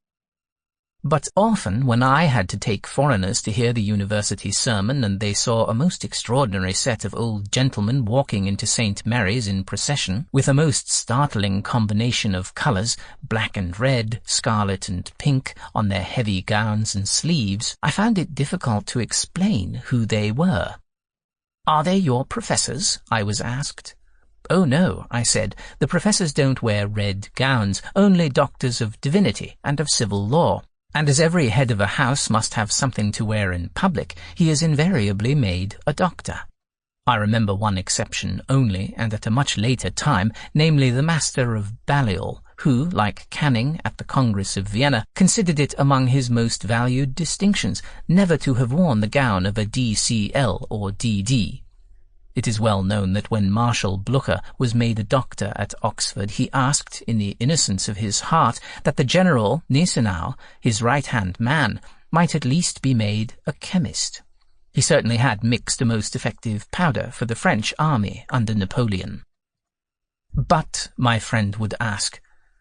But often, when I had to take foreigners to hear the university sermon, and they saw a most extraordinary set of old gentlemen walking into St. Mary's in procession, with a most startling combination of colours, black and red, scarlet and pink, on their heavy gowns and sleeves, I found it difficult to explain who they were. "Are they your professors?" I was asked. "Oh no," I said, "the professors don't wear red gowns, only doctors of divinity and of civil law. And as every head of a house must have something to wear in public, he is invariably made a doctor." I remember one exception only, and at a much later time, namely the Master of Balliol, who, like Canning at the Congress of Vienna, considered it among his most valued distinctions never to have worn the gown of a D.C.L. or D.D. It is well known that when Marshal Blucher was made a doctor at Oxford, he asked, in the innocence of his heart, that the General, Gneisenau, his right-hand man, might at least be made a chemist. He certainly had mixed a most effective powder for the French army under Napoleon. "But," my friend would ask,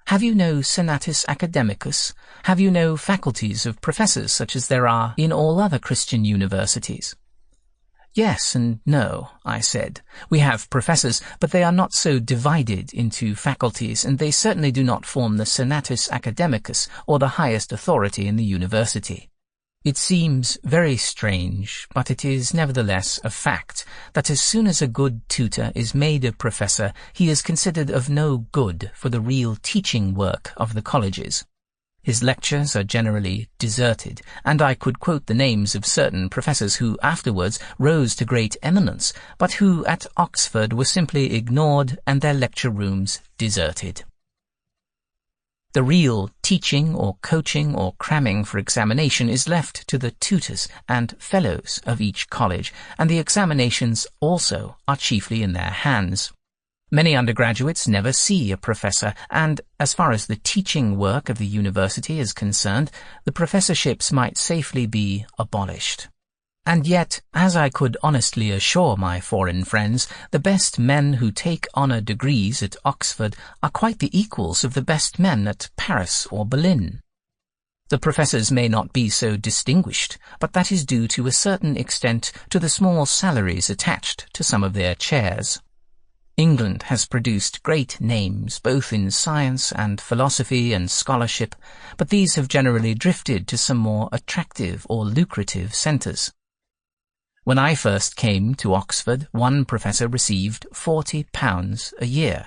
"have you no senatus academicus? Have you no faculties of professors such as there are in all other Christian universities?" "Yes and no," I said. "We have professors, but they are not so divided into faculties, and they certainly do not form the senatus academicus, or the highest authority in the university. It seems very strange, but it is nevertheless a fact, that as soon as a good tutor is made a professor, he is considered of no good for the real teaching work of the colleges. His lectures are generally deserted, and I could quote the names of certain professors who afterwards rose to great eminence, but who at Oxford were simply ignored and their lecture rooms deserted." The real teaching or coaching or cramming for examination is left to the tutors and fellows of each college, and the examinations also are chiefly in their hands. Many undergraduates never see a professor, and as far as the teaching work of the university is concerned, the professorships might safely be abolished. And yet, as I could honestly assure my foreign friends, the best men who take honour degrees at Oxford are quite the equals of the best men at Paris or Berlin. The professors may not be so distinguished, but that is due to a certain extent to the small salaries attached to some of their chairs. England has produced great names both in science and philosophy and scholarship, but these have generally drifted to some more attractive or lucrative centres. When I first came to Oxford, one professor received £40 a year,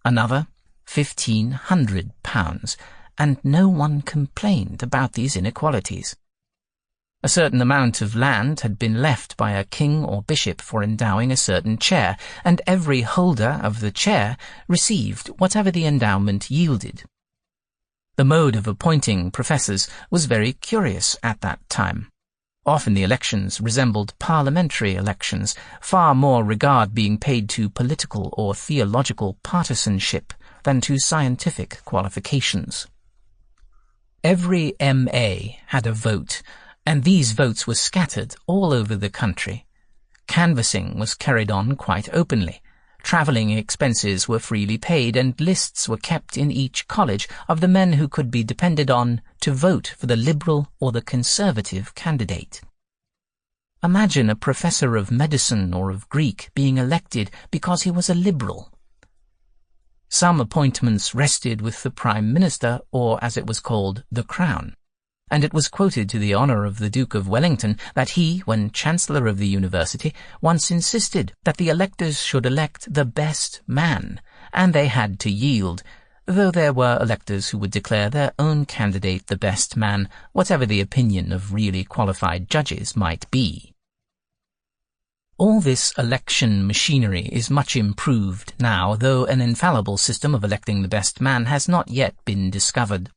another £1,500, and no one complained about these inequalities. A certain amount of land had been left by a king or bishop for endowing a certain chair, and every holder of the chair received whatever the endowment yielded. The mode of appointing professors was very curious at that time. Often the elections resembled parliamentary elections, far more regard being paid to political or theological partisanship than to scientific qualifications. Every MA had a vote, and these votes were scattered all over the country. Canvassing was carried on quite openly. Travelling expenses were freely paid, and lists were kept in each college of the men who could be depended on to vote for the Liberal or the Conservative candidate. Imagine a professor of medicine or of Greek being elected because he was a Liberal. Some appointments rested with the Prime Minister, or, as it was called, the Crown, and it was quoted to the honour of the Duke of Wellington that he, when Chancellor of the University, once insisted that the electors should elect the best man, and they had to yield, though there were electors who would declare their own candidate the best man, whatever the opinion of really qualified judges might be. All this election machinery is much improved now, though an infallible system of electing the best man has not yet been discovered.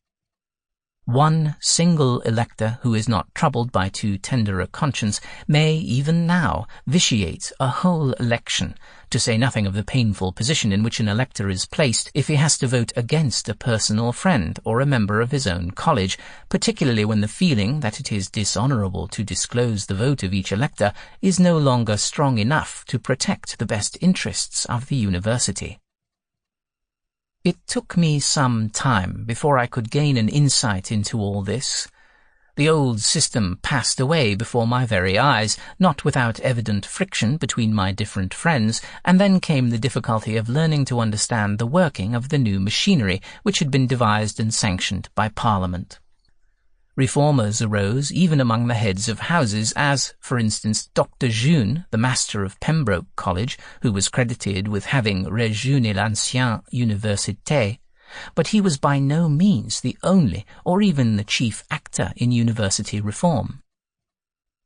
One single elector who is not troubled by too tender a conscience may, even now, vitiate a whole election, to say nothing of the painful position in which an elector is placed if he has to vote against a personal friend or a member of his own college, particularly when the feeling that it is dishonourable to disclose the vote of each elector is no longer strong enough to protect the best interests of the university. It took me some time before I could gain an insight into all this. The old system passed away before my very eyes, not without evident friction between my different friends, and then came the difficulty of learning to understand the working of the new machinery which had been devised and sanctioned by Parliament. Reformers arose even among the heads of houses, as, for instance, Dr. June, the master of Pembroke College, who was credited with having rejeuni l'ancienne université, but he was by no means the only or even the chief actor in university reform.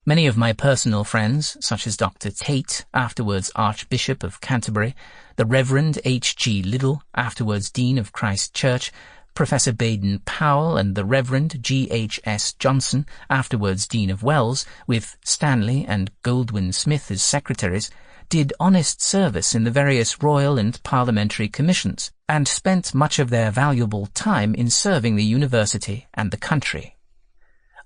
Many of my personal friends, such as Dr. Tate, afterwards Archbishop of Canterbury, the Reverend H.G. Liddell, afterwards Dean of Christ Church, Professor Baden-Powell, and the Reverend G.H.S. Johnson, afterwards Dean of Wells, with Stanley and Goldwin Smith as secretaries, did honest service in the various royal and parliamentary commissions, and spent much of their valuable time in serving the university and the country.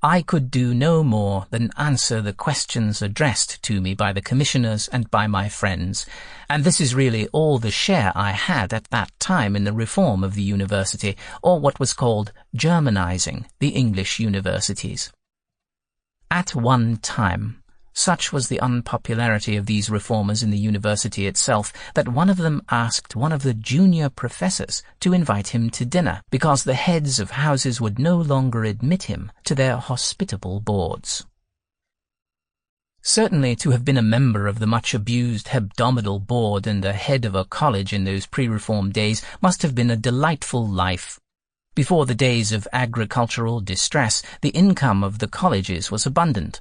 I could do no more than answer the questions addressed to me by the commissioners and by my friends, and this is really all the share I had at that time in the reform of the university, or what was called Germanizing the English universities. At one time, such was the unpopularity of these reformers in the university itself that one of them asked one of the junior professors to invite him to dinner, because the heads of houses would no longer admit him to their hospitable boards. Certainly to have been a member of the much-abused hebdomadal board and the head of a college in those pre-reform days must have been a delightful life. Before the days of agricultural distress, the income of the colleges was abundant.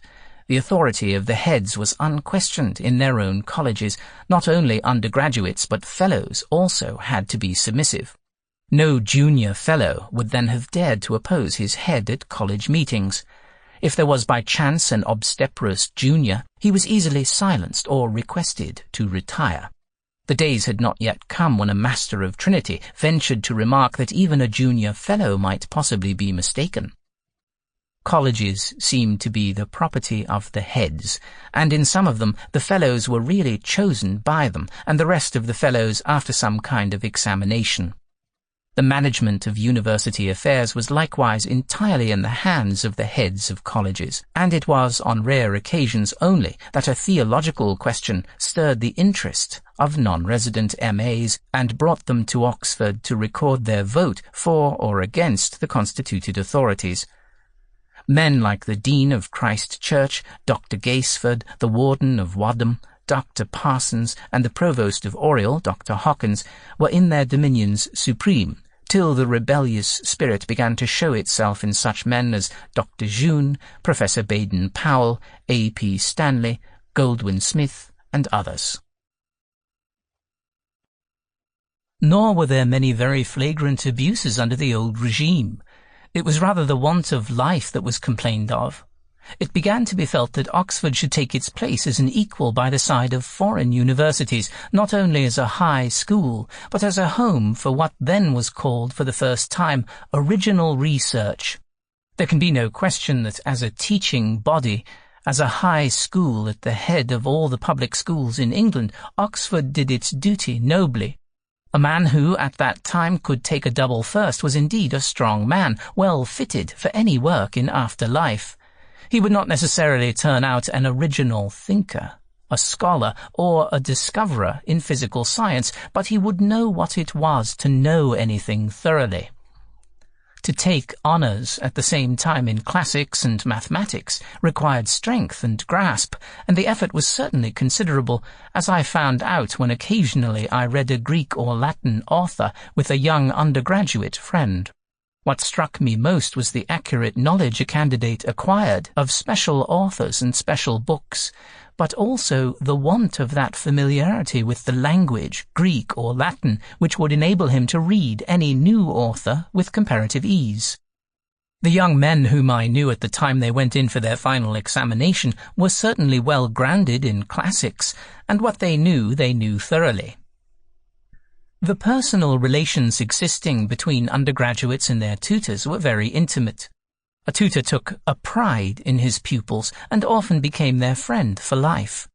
The authority of the heads was unquestioned in their own colleges. Not only undergraduates but fellows also had to be submissive. No junior fellow would then have dared to oppose his head at college meetings. If there was by chance an obstreperous junior, he was easily silenced or requested to retire. The days had not yet come when a Master of Trinity ventured to remark that even a junior fellow might possibly be mistaken. Colleges seemed to be the property of the heads, and in some of them the fellows were really chosen by them, and the rest of the fellows after some kind of examination. The management of university affairs was likewise entirely in the hands of the heads of colleges, and it was on rare occasions only that a theological question stirred the interest of non-resident MAs and brought them to Oxford to record their vote for or against the constituted authorities. Men like the Dean of Christ Church, Dr. Gaisford, the Warden of Wadham, Dr. Parsons, and the Provost of Oriel, Dr. Hawkins, were in their dominions supreme, till the rebellious spirit began to show itself in such men as Dr. June, Professor Baden-Powell, A. P. Stanley, Goldwin Smith, and others. Nor were there many very flagrant abuses under the old regime. It was rather the want of life that was complained of. It began to be felt that Oxford should take its place as an equal by the side of foreign universities, not only as a high school, but as a home for what then was called, for the first time, original research. There can be no question that as a teaching body, as a high school at the head of all the public schools in England, Oxford did its duty nobly. A man who, at that time, could take a double first was indeed a strong man, well fitted for any work in after life. He would not necessarily turn out an original thinker, a scholar, or a discoverer in physical science, but he would know what it was to know anything thoroughly. To take honours at the same time in classics and mathematics required strength and grasp, and the effort was certainly considerable, as I found out when occasionally I read a Greek or Latin author with a young undergraduate friend. What struck me most was the accurate knowledge a candidate acquired of special authors and special books, but also the want of that familiarity with the language, Greek or Latin, which would enable him to read any new author with comparative ease. The young men whom I knew at the time they went in for their final examination were certainly well grounded in classics, and what they knew thoroughly. The personal relations existing between undergraduates and their tutors were very intimate. A tutor took a pride in his pupils and often became their friend for life.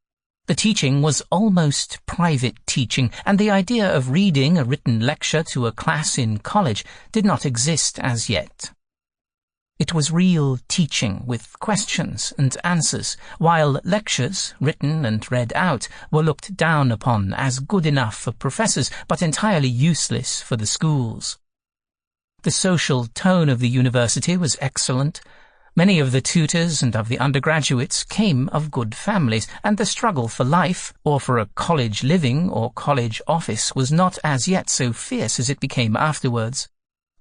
The teaching was almost private teaching, and the idea of reading a written lecture to a class in college did not exist as yet. It was real teaching with questions and answers, while lectures, written and read out, were looked down upon as good enough for professors but entirely useless for the schools. The social tone of the university was excellent. Many of the tutors and of the undergraduates came of good families, and the struggle for life, or for a college living or college office, was not as yet so fierce as it became afterwards.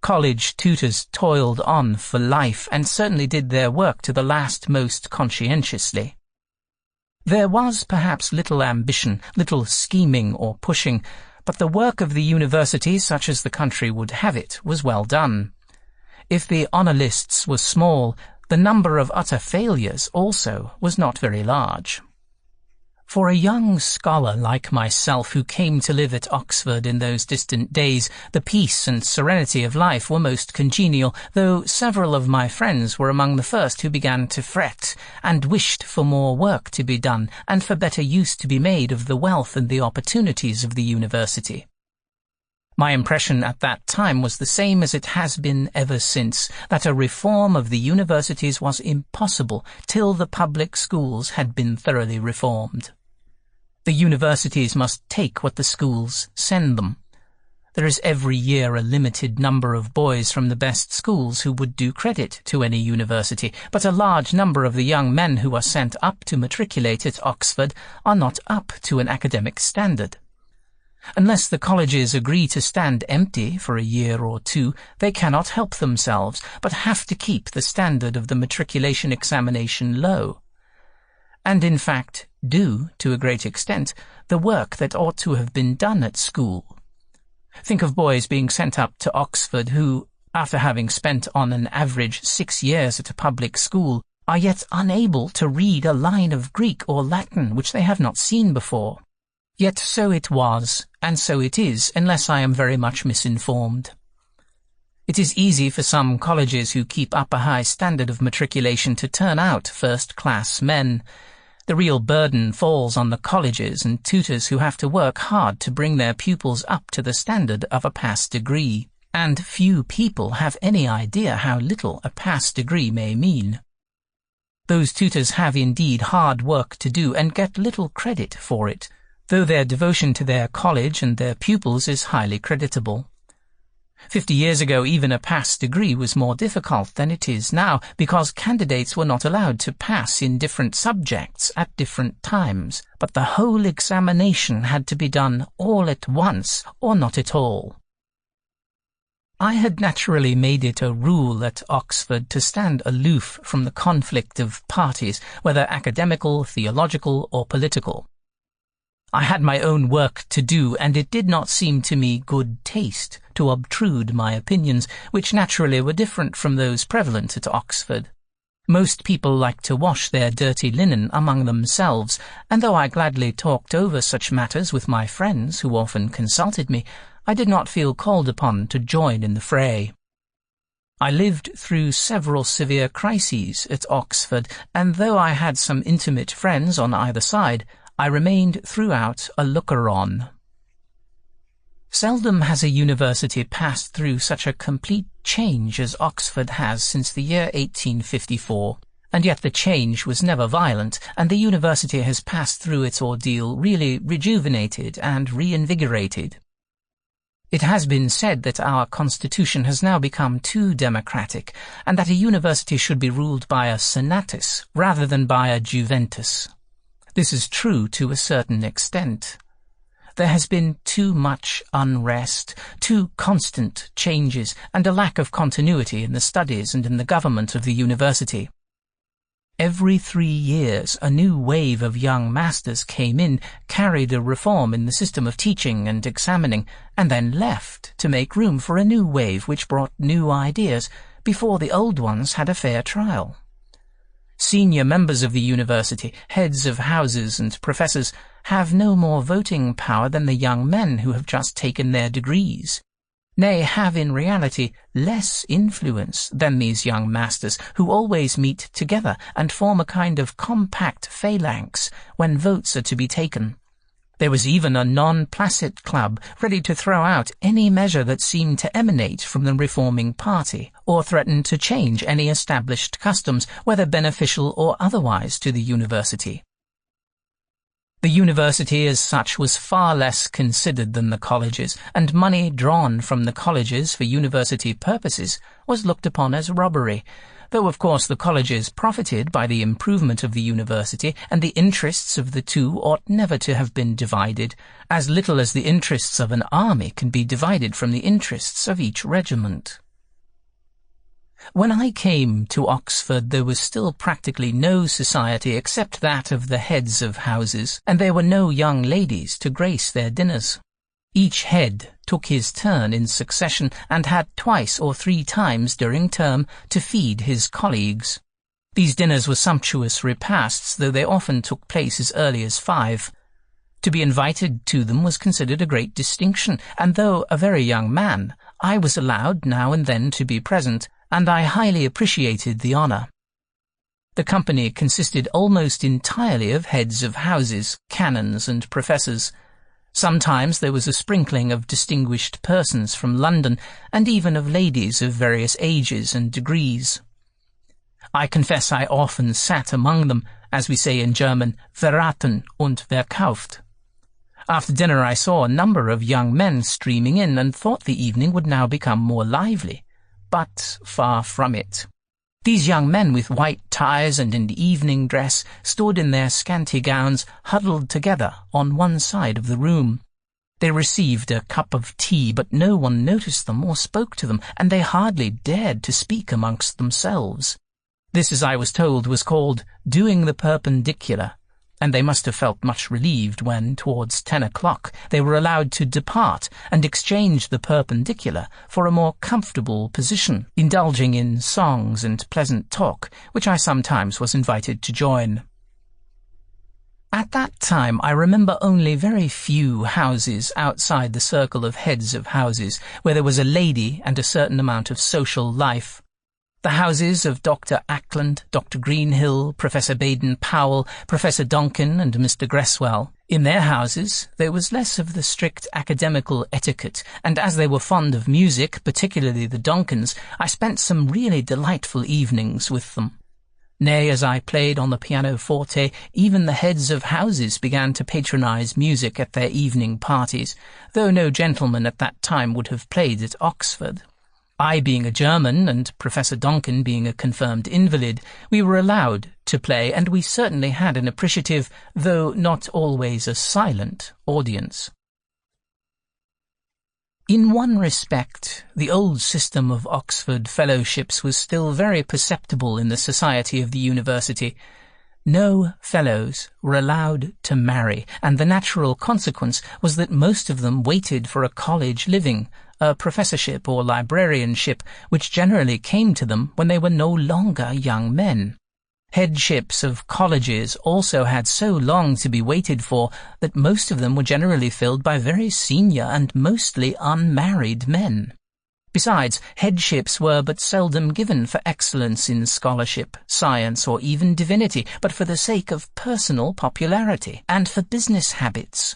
College tutors toiled on for life, and certainly did their work to the last most conscientiously. There was perhaps little ambition, little scheming or pushing, but the work of the university, such as the country would have it, was well done. If the honour lists were small, the number of utter failures also was not very large. For a young scholar like myself who came to live at Oxford in those distant days, the peace and serenity of life were most congenial, though several of my friends were among the first who began to fret, and wished for more work to be done, and for better use to be made of the wealth and the opportunities of the university. My impression at that time was the same as it has been ever since, that a reform of the universities was impossible till the public schools had been thoroughly reformed. The universities must take what the schools send them. There is every year a limited number of boys from the best schools who would do credit to any university, but a large number of the young men who are sent up to matriculate at Oxford are not up to an academic standard. Unless the colleges agree to stand empty for a year or two, they cannot help themselves, but have to keep the standard of the matriculation examination low, and in fact do, to a great extent, the work that ought to have been done at school. Think of boys being sent up to Oxford who, after having spent on an average 6 years at a public school, are yet unable to read a line of Greek or Latin which they have not seen before. Yet so it was, and so it is, unless I am very much misinformed. It is easy for some colleges who keep up a high standard of matriculation to turn out first-class men. The real burden falls on the colleges and tutors who have to work hard to bring their pupils up to the standard of a pass degree, and few people have any idea how little a pass degree may mean. Those tutors have indeed hard work to do and get little credit for it, though their devotion to their college and their pupils is highly creditable. 50 years ago, even a pass degree was more difficult than it is now, because candidates were not allowed to pass in different subjects at different times, but the whole examination had to be done all at once or not at all. I had naturally made it a rule at Oxford to stand aloof from the conflict of parties, whether academical, theological, or political. I had my own work to do, and it did not seem to me good taste to obtrude my opinions, which naturally were different from those prevalent at Oxford. Most people like to wash their dirty linen among themselves, and though I gladly talked over such matters with my friends who often consulted me, I did not feel called upon to join in the fray. I lived through several severe crises at Oxford, and though I had some intimate friends on either side, I remained throughout a looker-on. Seldom has a university passed through such a complete change as Oxford has since the year 1854, and yet the change was never violent, and the university has passed through its ordeal really rejuvenated and reinvigorated. It has been said that our constitution has now become too democratic, and that a university should be ruled by a senatus rather than by a juventus. This is true to a certain extent. There has been too much unrest, too constant changes, and a lack of continuity in the studies and in the government of the university. Every 3 years a new wave of young masters came in, carried a reform in the system of teaching and examining, and then left to make room for a new wave which brought new ideas before the old ones had a fair trial. Senior members of the university, heads of houses and professors, have no more voting power than the young men who have just taken their degrees. Nay, have in reality less influence than these young masters, who always meet together and form a kind of compact phalanx when votes are to be taken. There was even a non-placet club ready to throw out any measure that seemed to emanate from the reforming party, or threatened to change any established customs, whether beneficial or otherwise, to the university. The university as such was far less considered than the colleges, and money drawn from the colleges for university purposes was looked upon as robbery, though of course the colleges profited by the improvement of the university, and the interests of the two ought never to have been divided, as little as the interests of an army can be divided from the interests of each regiment. When I came to Oxford, there was still practically no society except that of the heads of houses, and there were no young ladies to grace their dinners. Each head took his turn in succession, and had 2 or 3 times during term to feed his colleagues. These dinners were sumptuous repasts, though they often took place as early as 5. To be invited to them was considered a great distinction, and though a very young man, I was allowed now and then to be present, and I highly appreciated the honour. The company consisted almost entirely of heads of houses, canons, and professors. Sometimes there was a sprinkling of distinguished persons from London, and even of ladies of various ages and degrees. I confess I often sat among them, as we say in German, verraten und verkauft. After dinner I saw a number of young men streaming in, and thought the evening would now become more lively. But far from it. These young men with white ties and in evening dress stood in their scanty gowns huddled together on one side of the room. They received a cup of tea, but no one noticed them or spoke to them, and they hardly dared to speak amongst themselves. This, as I was told, was called doing the perpendicular, and they must have felt much relieved when, towards 10 o'clock, they were allowed to depart and exchange the perpendicular for a more comfortable position, indulging in songs and pleasant talk, which I sometimes was invited to join. At that time I remember only very few houses outside the circle of heads of houses where there was a lady and a certain amount of social life. The houses of Dr. Ackland, Dr. Greenhill, Professor Baden-Powell, Professor Donkin and Mr. Gresswell. In their houses there was less of the strict academical etiquette, and as they were fond of music, particularly the Donkins, I spent some really delightful evenings with them. Nay, as I played on the pianoforte, even the heads of houses began to patronize music at their evening parties, though no gentleman at that time would have played at Oxford. I being a German, and Professor Donkin being a confirmed invalid, we were allowed to play, and we certainly had an appreciative, though not always a silent, audience. In one respect, the old system of Oxford fellowships was still very perceptible in the society of the university. No fellows were allowed to marry, and the natural consequence was that most of them waited for a college living, a professorship or librarianship, which generally came to them when they were no longer young men. Headships of colleges also had so long to be waited for that most of them were generally filled by very senior and mostly unmarried men. Besides, headships were but seldom given for excellence in scholarship, science, or even divinity, but for the sake of personal popularity and for business habits.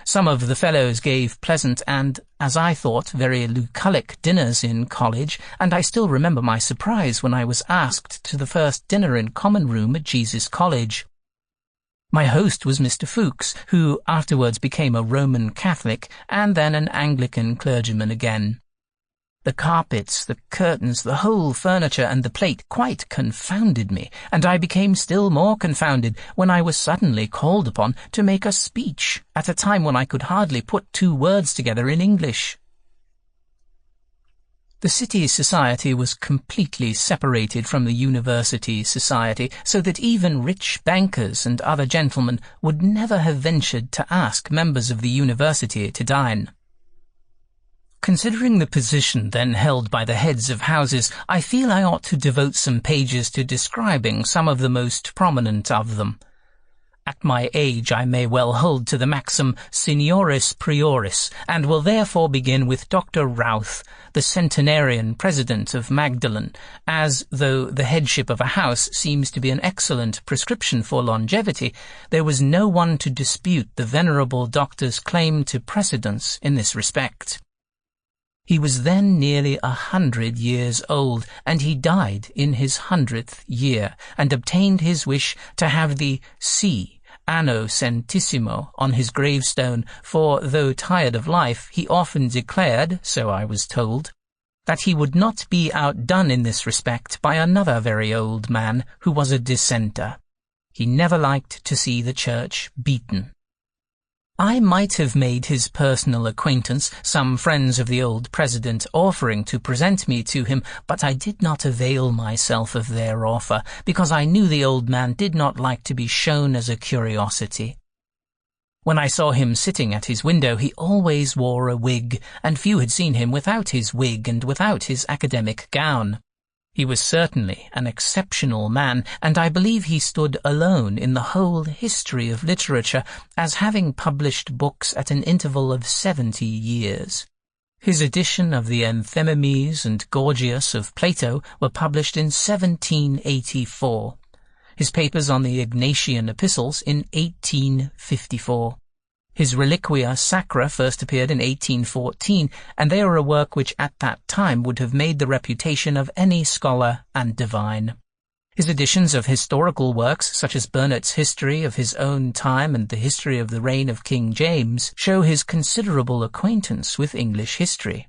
Some of the fellows gave pleasant and, as I thought, very bucolic dinners in college, and I still remember my surprise when I was asked to the first dinner in common room at Jesus College. My host was Mr. Fuchs, who afterwards became a Roman Catholic and then an Anglican clergyman again. The carpets, the curtains, the whole furniture and the plate quite confounded me, and I became still more confounded when I was suddenly called upon to make a speech at a time when I could hardly put two words together in English. The city society was completely separated from the university society, so that even rich bankers and other gentlemen would never have ventured to ask members of the university to dine. Considering the position then held by the heads of houses, I feel I ought to devote some pages to describing some of the most prominent of them. At my age I may well hold to the maxim senioris prioris, and will therefore begin with Dr. Routh, the centenarian president of Magdalen, as, though the headship of a house seems to be an excellent prescription for longevity, there was no one to dispute the venerable doctor's claim to precedence in this respect. He was then nearly 100 years old, and he died in his 100th year, and obtained his wish to have the C. Anno Centissimo on his gravestone, for, though tired of life, he often declared, so I was told, that he would not be outdone in this respect by another very old man who was a dissenter. He never liked to see the church beaten. I might have made his personal acquaintance, some friends of the old president offering to present me to him, but I did not avail myself of their offer, because I knew the old man did not like to be shown as a curiosity. When I saw him sitting at his window, he always wore a wig, and few had seen him without his wig and without his academic gown. He was certainly an exceptional man, and I believe he stood alone in the whole history of literature as having published books at an interval of 70 years. His edition of the Enthymemes and Gorgias of Plato were published in 1784. His papers on the Ignatian epistles in 1854. His Reliquia Sacra first appeared in 1814, and they are a work which at that time would have made the reputation of any scholar and divine. His editions of historical works, such as Burnet's History of his own time and the History of the Reign of King James, show his considerable acquaintance with English history.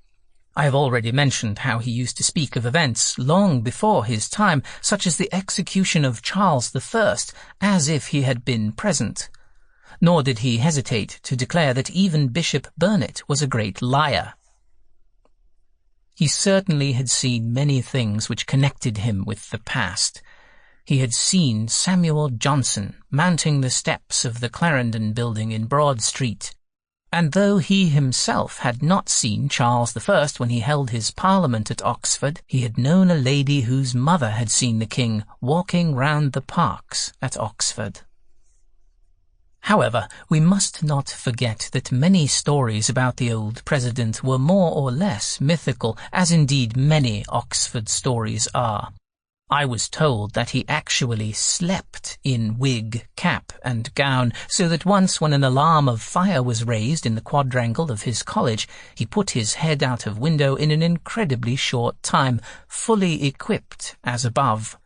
I have already mentioned how he used to speak of events long before his time, such as the execution of Charles I, as if he had been present. Nor did he hesitate to declare that even Bishop Burnet was a great liar. He certainly had seen many things which connected him with the past. He had seen Samuel Johnson mounting the steps of the Clarendon Building in Broad Street, and though he himself had not seen Charles I when he held his parliament at Oxford, he had known a lady whose mother had seen the king walking round the parks at Oxford. However, we must not forget that many stories about the old president were more or less mythical, as indeed many Oxford stories are. I was told that he actually slept in wig, cap, and gown, so that once when an alarm of fire was raised in the quadrangle of his college, he put his head out of window in an incredibly short time, fully equipped as above.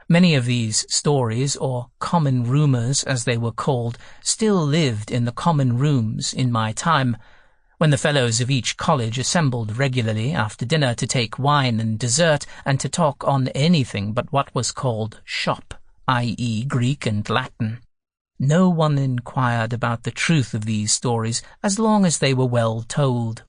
Many of these stories, or common rumours as they were called, still lived in the common rooms in my time, when the fellows of each college assembled regularly after dinner to take wine and dessert and to talk on anything but what was called shop, i.e. Greek and Latin. No one inquired about the truth of these stories as long as they were well told.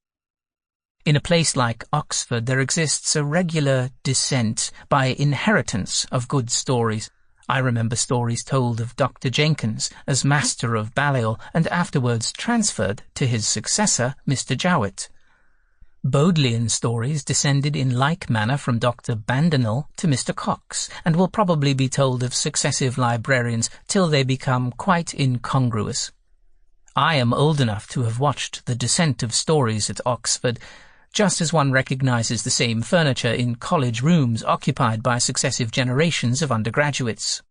In a place like Oxford there exists a regular descent by inheritance of good stories. I remember stories told of Dr. Jenkins as Master of Balliol and afterwards transferred to his successor, Mr. Jowett. Bodleian stories descended in like manner from Dr. Bandinel to Mr. Cox, and will probably be told of successive librarians till they become quite incongruous. I am old enough to have watched the descent of stories at Oxford, just as one recognizes the same furniture in college rooms occupied by successive generations of undergraduates.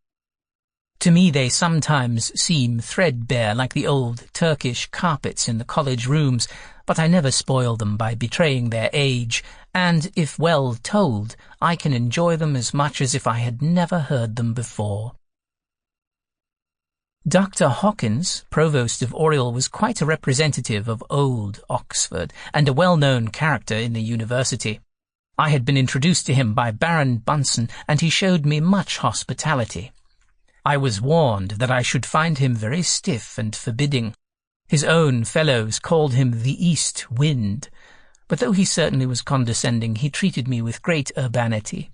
To me they sometimes seem threadbare like the old Turkish carpets in the college rooms, but I never spoil them by betraying their age, and if well told, I can enjoy them as much as if I had never heard them before. Dr. Hawkins, Provost of Oriel, was quite a representative of old Oxford, and a well-known character in the university. I had been introduced to him by Baron Bunson, and he showed me much hospitality. I was warned that I should find him very stiff and forbidding. His own fellows called him the East Wind, but though he certainly was condescending, he treated me with great urbanity.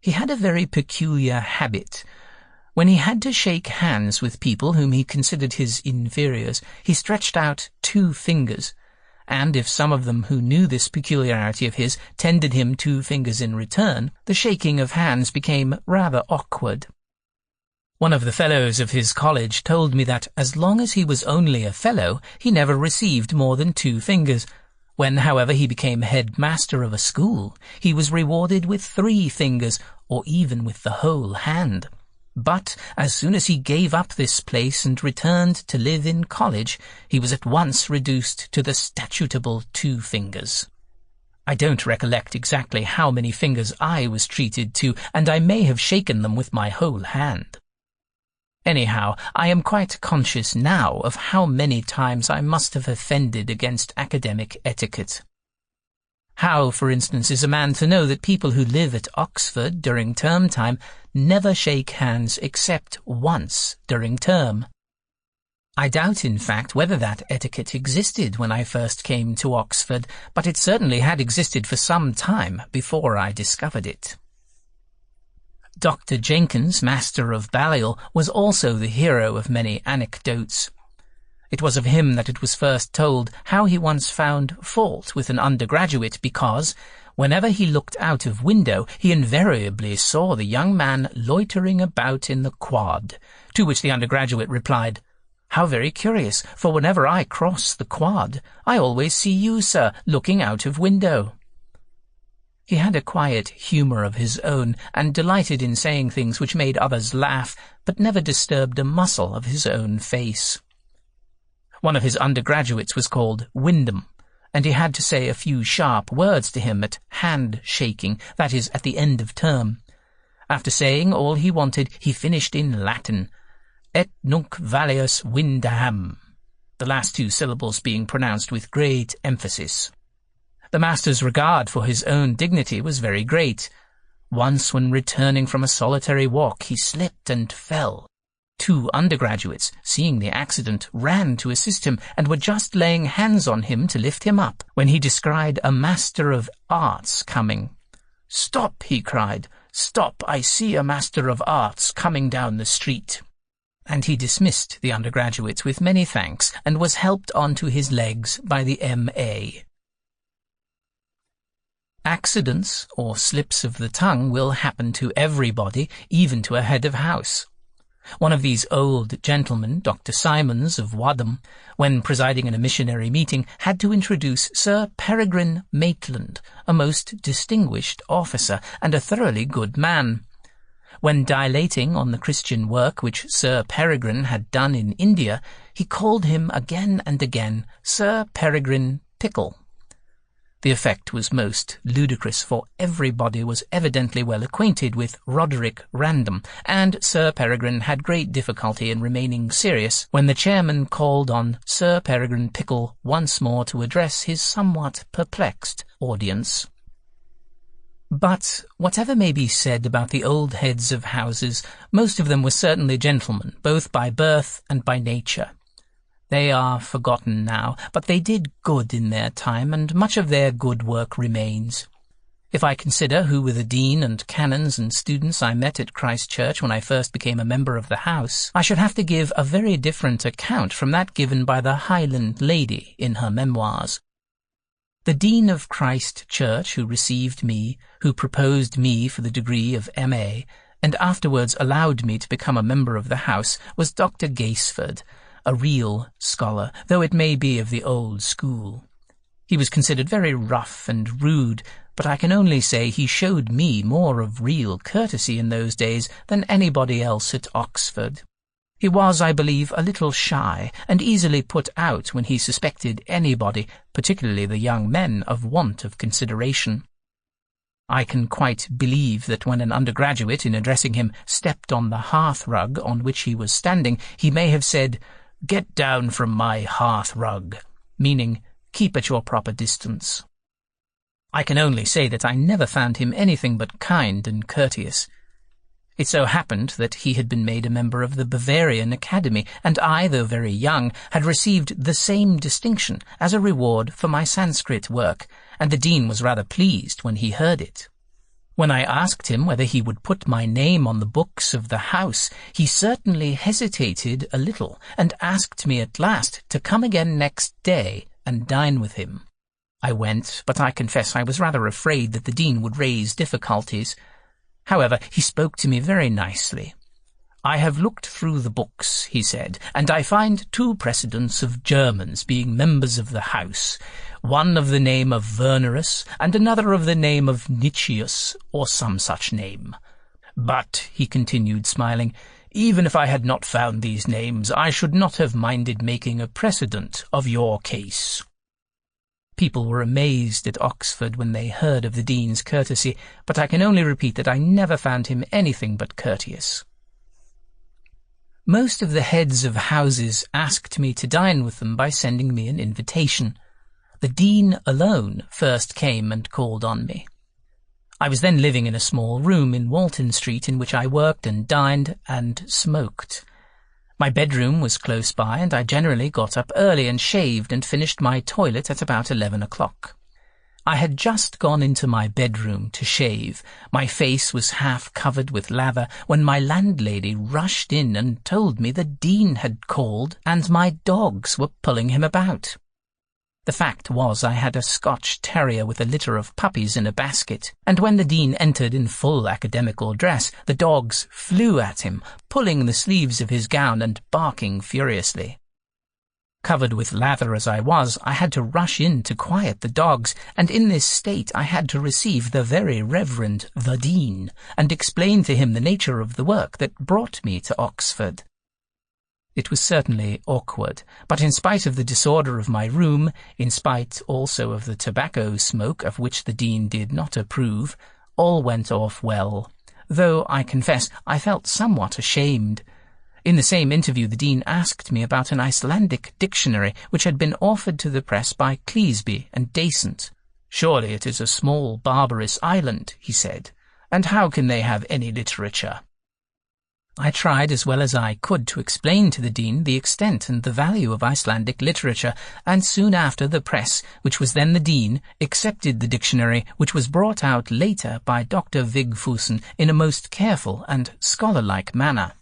He had a very peculiar habit. When he had to shake hands with people whom he considered his inferiors, he stretched out 2 fingers, and if some of them who knew this peculiarity of his tendered him 2 fingers in return, the shaking of hands became rather awkward. One of the fellows of his college told me that as long as he was only a fellow, he never received more than 2 fingers. When, however, he became headmaster of a school, he was rewarded with 3 fingers, or even with the whole hand. But as soon as he gave up this place and returned to live in college, he was at once reduced to the statutable 2 fingers. I don't recollect exactly how many fingers I was treated to, and I may have shaken them with my whole hand. Anyhow, I am quite conscious now of how many times I must have offended against academic etiquette. How, for instance, is a man to know that people who live at Oxford during term time never shake hands except once during term? I doubt, in fact, whether that etiquette existed when I first came to Oxford, but it certainly had existed for some time before I discovered it. Dr. Jenkins, Master of Balliol, was also the hero of many anecdotes. It was of him that it was first told how he once found fault with an undergraduate because, whenever he looked out of window, he invariably saw the young man loitering about in the quad, to which the undergraduate replied, "How very curious, for whenever I cross the quad, I always see you, sir, looking out of window." He had a quiet humour of his own, and delighted in saying things which made others laugh, but never disturbed a muscle of his own face. One of his undergraduates was called Wyndham, and he had to say a few sharp words to him at hand-shaking, that is, at the end of term. After saying all he wanted, he finished in Latin, "Et nunc valeus Wyndham," the last 2 syllables being pronounced with great emphasis. The master's regard for his own dignity was very great. Once, when returning from a solitary walk, he slipped and fell. 2 undergraduates, seeing the accident, ran to assist him, and were just laying hands on him to lift him up, when he descried a master of arts coming. "Stop," he cried, "Stop, I see a Master of Arts coming down the street." And he dismissed the undergraduates with many thanks and was helped onto his legs by the M.A. Accidents or slips of the tongue will happen to everybody, even to a head of house. One of these old gentlemen, Dr. Simons of Wadham, when presiding in a missionary meeting, had to introduce Sir Peregrine Maitland, a most distinguished officer and a thoroughly good man. When dilating on the Christian work which Sir Peregrine had done in India, he called him again and again Sir Peregrine Pickle. The effect was most ludicrous, for everybody was evidently well acquainted with Roderick Random, and Sir Peregrine had great difficulty in remaining serious when the chairman called on Sir Peregrine Pickle once more to address his somewhat perplexed audience. But whatever may be said about the old heads of houses, most of them were certainly gentlemen, both by birth and by nature. They are forgotten now, but they did good in their time, and much of their good work remains. If I consider who were the dean and canons and students I met at Christ Church when I first became a member of the house, I should have to give a very different account from that given by the Highland lady in her memoirs. The dean of Christ Church who received me, who proposed me for the degree of M.A., and afterwards allowed me to become a member of the house, was Dr. Gaisford, a real scholar, though it may be of the old school. He was considered very rough and rude, but I can only say he showed me more of real courtesy in those days than anybody else at Oxford. He was, I believe, a little shy, and easily put out when he suspected anybody, particularly the young men, of want of consideration. I can quite believe that when an undergraduate, in addressing him, stepped on the hearth-rug on which he was standing, he may have said, "Get down from my hearth-rug," meaning, keep at your proper distance. I can only say that I never found him anything but kind and courteous. It so happened that he had been made a member of the Bavarian Academy, and I, though very young, had received the same distinction as a reward for my Sanskrit work, and the dean was rather pleased when he heard it. When I asked him whether he would put my name on the books of the house, he certainly hesitated a little, and asked me at last to come again next day and dine with him. I went, but I confess I was rather afraid that the dean would raise difficulties. However, he spoke to me very nicely. "I have looked through the books," he said, "and I find 2 precedents of Germans being members of the house, one of the name of Wernerus, and another of the name of Nicias, or some such name. But," he continued, smiling, "even if I had not found these names, I should not have minded making a precedent of your case." People were amazed at Oxford when they heard of the dean's courtesy, but I can only repeat that I never found him anything but courteous. Most of the heads of houses asked me to dine with them by sending me an invitation. The dean alone first came and called on me. I was then living in a small room in Walton Street in which I worked and dined and smoked. My bedroom was close by, and I generally got up early and shaved and finished my toilet at about 11 o'clock. I had just gone into my bedroom to shave. My face was half covered with lather when my landlady rushed in and told me the dean had called and my dogs were pulling him about. The fact was I had a Scotch terrier with a litter of puppies in a basket, and when the dean entered in full academical dress, the dogs flew at him, pulling the sleeves of his gown and barking furiously. Covered with lather as I was, I had to rush in to quiet the dogs, and in this state I had to receive the very Reverend the Dean, and explain to him the nature of the work that brought me to Oxford. It was certainly awkward, but in spite of the disorder of my room, in spite also of the tobacco smoke of which the Dean did not approve, all went off well, though I confess I felt somewhat ashamed. In the same interview the Dean asked me about an Icelandic dictionary which had been offered to the press by Cleasby and Dasent. "Surely it is a small barbarous island," he said, "and how can they have any literature?" I tried as well as I could to explain to the dean the extent and the value of Icelandic literature, and soon after the press, which was then the dean, accepted the dictionary, which was brought out later by Dr. Vigfússon in a most careful and scholar-like manner.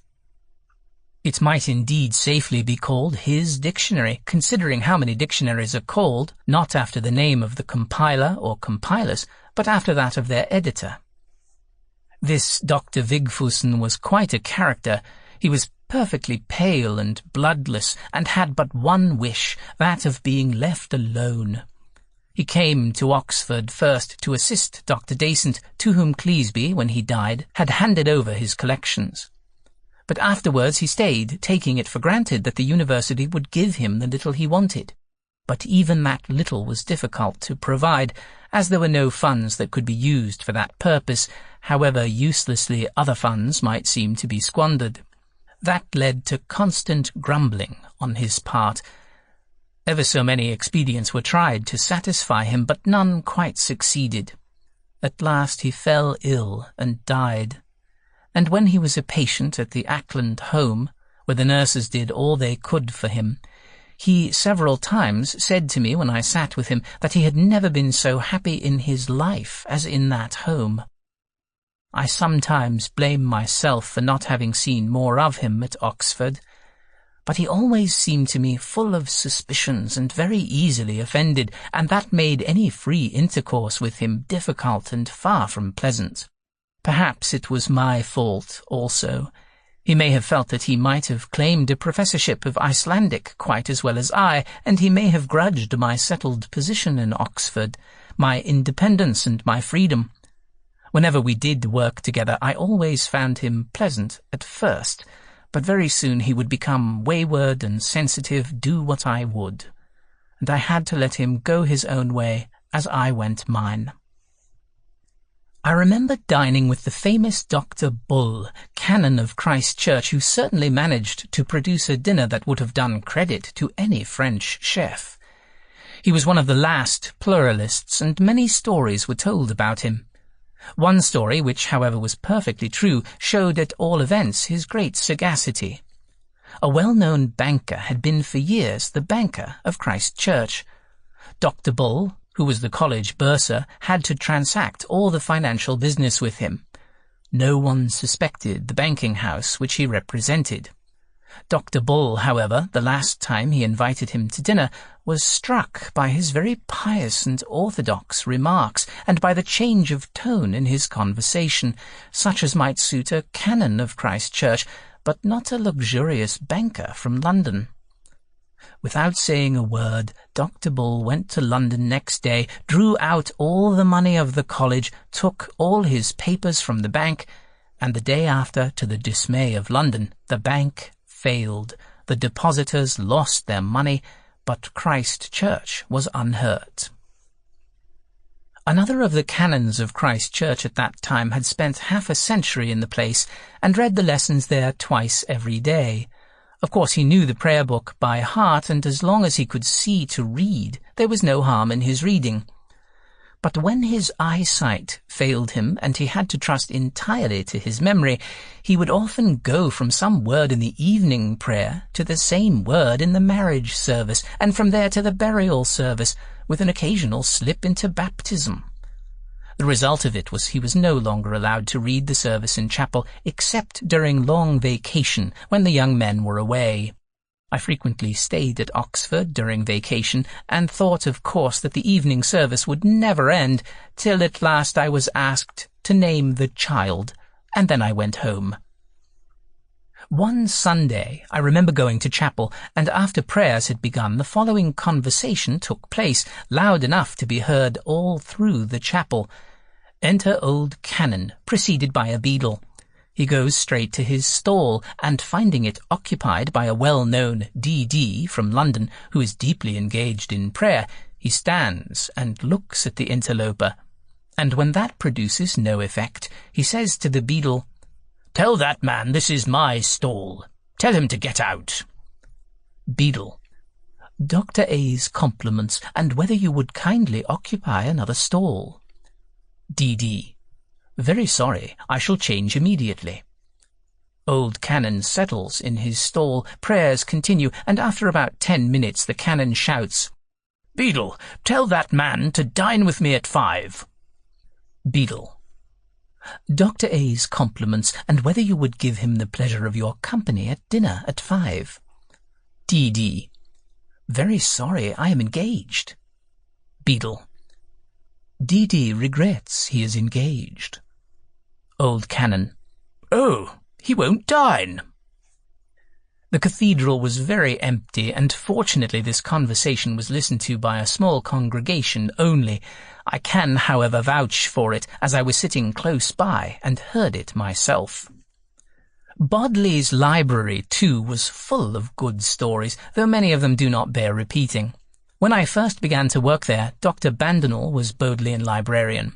It might indeed safely be called his dictionary, considering how many dictionaries are called, not after the name of the compiler or compilers, but after that of their editor. This Dr. Vigfússon was quite a character. He was perfectly pale and bloodless, and had but one wish, that of being left alone. He came to Oxford first to assist Dr. Dasent, to whom Cleasby, when he died, had handed over his collections. But afterwards he stayed, taking it for granted that the university would give him the little he wanted. But even that little was difficult to provide, as there were no funds that could be used for that purpose, however uselessly other funds might seem to be squandered. That led to constant grumbling on his part. Ever so many expedients were tried to satisfy him, but none quite succeeded. At last he fell ill and died. And when he was a patient at the Ackland home, where the nurses did all they could for him, he several times said to me when I sat with him that he had never been so happy in his life as in that home. I sometimes blame myself for not having seen more of him at Oxford, but he always seemed to me full of suspicions and very easily offended, and that made any free intercourse with him difficult and far from pleasant. Perhaps it was my fault also. He may have felt that he might have claimed a professorship of Icelandic quite as well as I, and he may have grudged my settled position in Oxford, my independence and my freedom. Whenever we did work together, I always found him pleasant at first, but very soon he would become wayward and sensitive, do what I would, and I had to let him go his own way as I went mine. I remember dining with the famous Dr. Bull, canon of Christ Church, who certainly managed to produce a dinner that would have done credit to any French chef. He was one of the last pluralists, and many stories were told about him. One story, which however was perfectly true, showed at all events his great sagacity. A well-known banker had been for years the banker of Christ Church. Dr. Bull, who was the college bursar, had to transact all the financial business with him. No one suspected the banking house which he represented. Dr. Bull, however, the last time he invited him to dinner, was struck by his very pious and orthodox remarks, and by the change of tone in his conversation, such as might suit a canon of Christ Church, but not a luxurious banker from London. Without saying a word, Dr. Bull went to London next day, drew out all the money of the college, took all his papers from the bank, and the day after, to the dismay of London, the bank failed. The depositors lost their money, but Christ Church was unhurt. Another of the canons of Christ Church at that time had spent half a century in the place, and read the lessons there twice every day. Of course he knew the prayer book by heart, and as long as he could see to read, there was no harm in his reading. But when his eyesight failed him, and he had to trust entirely to his memory, he would often go from some word in the evening prayer to the same word in the marriage service, and from there to the burial service, with an occasional slip into baptism. The result of it was he was no longer allowed to read the service in chapel, except during long vacation, when the young men were away. I frequently stayed at Oxford during vacation, and thought, of course, that the evening service would never end, till at last I was asked to name the child, and then I went home. One Sunday I remember going to chapel, and after prayers had begun, the following conversation took place, loud enough to be heard all through the chapel. Enter old Canon, preceded by a beadle. He goes straight to his stall, and finding it occupied by a well-known D.D. from London, who is deeply engaged in prayer, he stands and looks at the interloper, and when that produces no effect, he says to the beadle, "Tell that man this is my stall. Tell him to get out." Beadle: "Dr. A.'s compliments, and whether you would kindly occupy another stall." D.D.: "Very sorry, I shall change immediately." Old Canon settles in his stall, prayers continue, and after about 10 minutes the Canon shouts, "Beadle, tell that man to dine with me at 5. Beadle: Dr. A's compliments, and whether you would give him the pleasure of your company at dinner at 5. D.D.: Very sorry, I am engaged. Beadle: D.D. regrets he is engaged. Old Canon: Oh, he won't dine. The cathedral was very empty, and fortunately this conversation was listened to by a small congregation only. I can, however, vouch for it, as I was sitting close by and heard it myself. Bodley's library, too, was full of good stories, though many of them do not bear repeating. When I first began to work there, Dr. Bandinel was Bodleian librarian.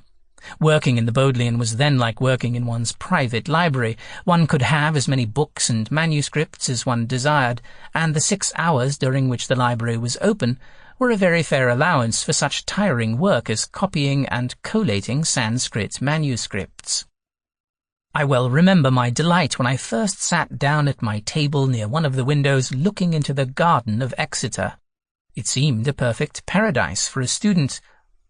Working in the Bodleian was then like working in one's private library. One could have as many books and manuscripts as one desired, and the 6 hours during which the library was open were a very fair allowance for such tiring work as copying and collating Sanskrit manuscripts. I well remember my delight when I first sat down at my table near one of the windows looking into the garden of Exeter. It seemed a perfect paradise for a student.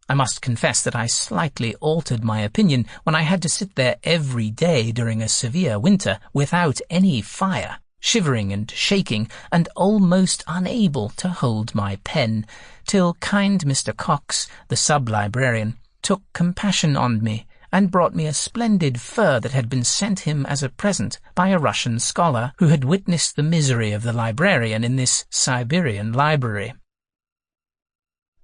I must confess that I slightly altered my opinion when I had to sit there every day during a severe winter without any fire, shivering and shaking, and almost unable to hold my pen, till kind Mr. Cox, the sub-librarian, took compassion on me and brought me a splendid fur that had been sent him as a present by a Russian scholar who had witnessed the misery of the librarian in this Siberian library.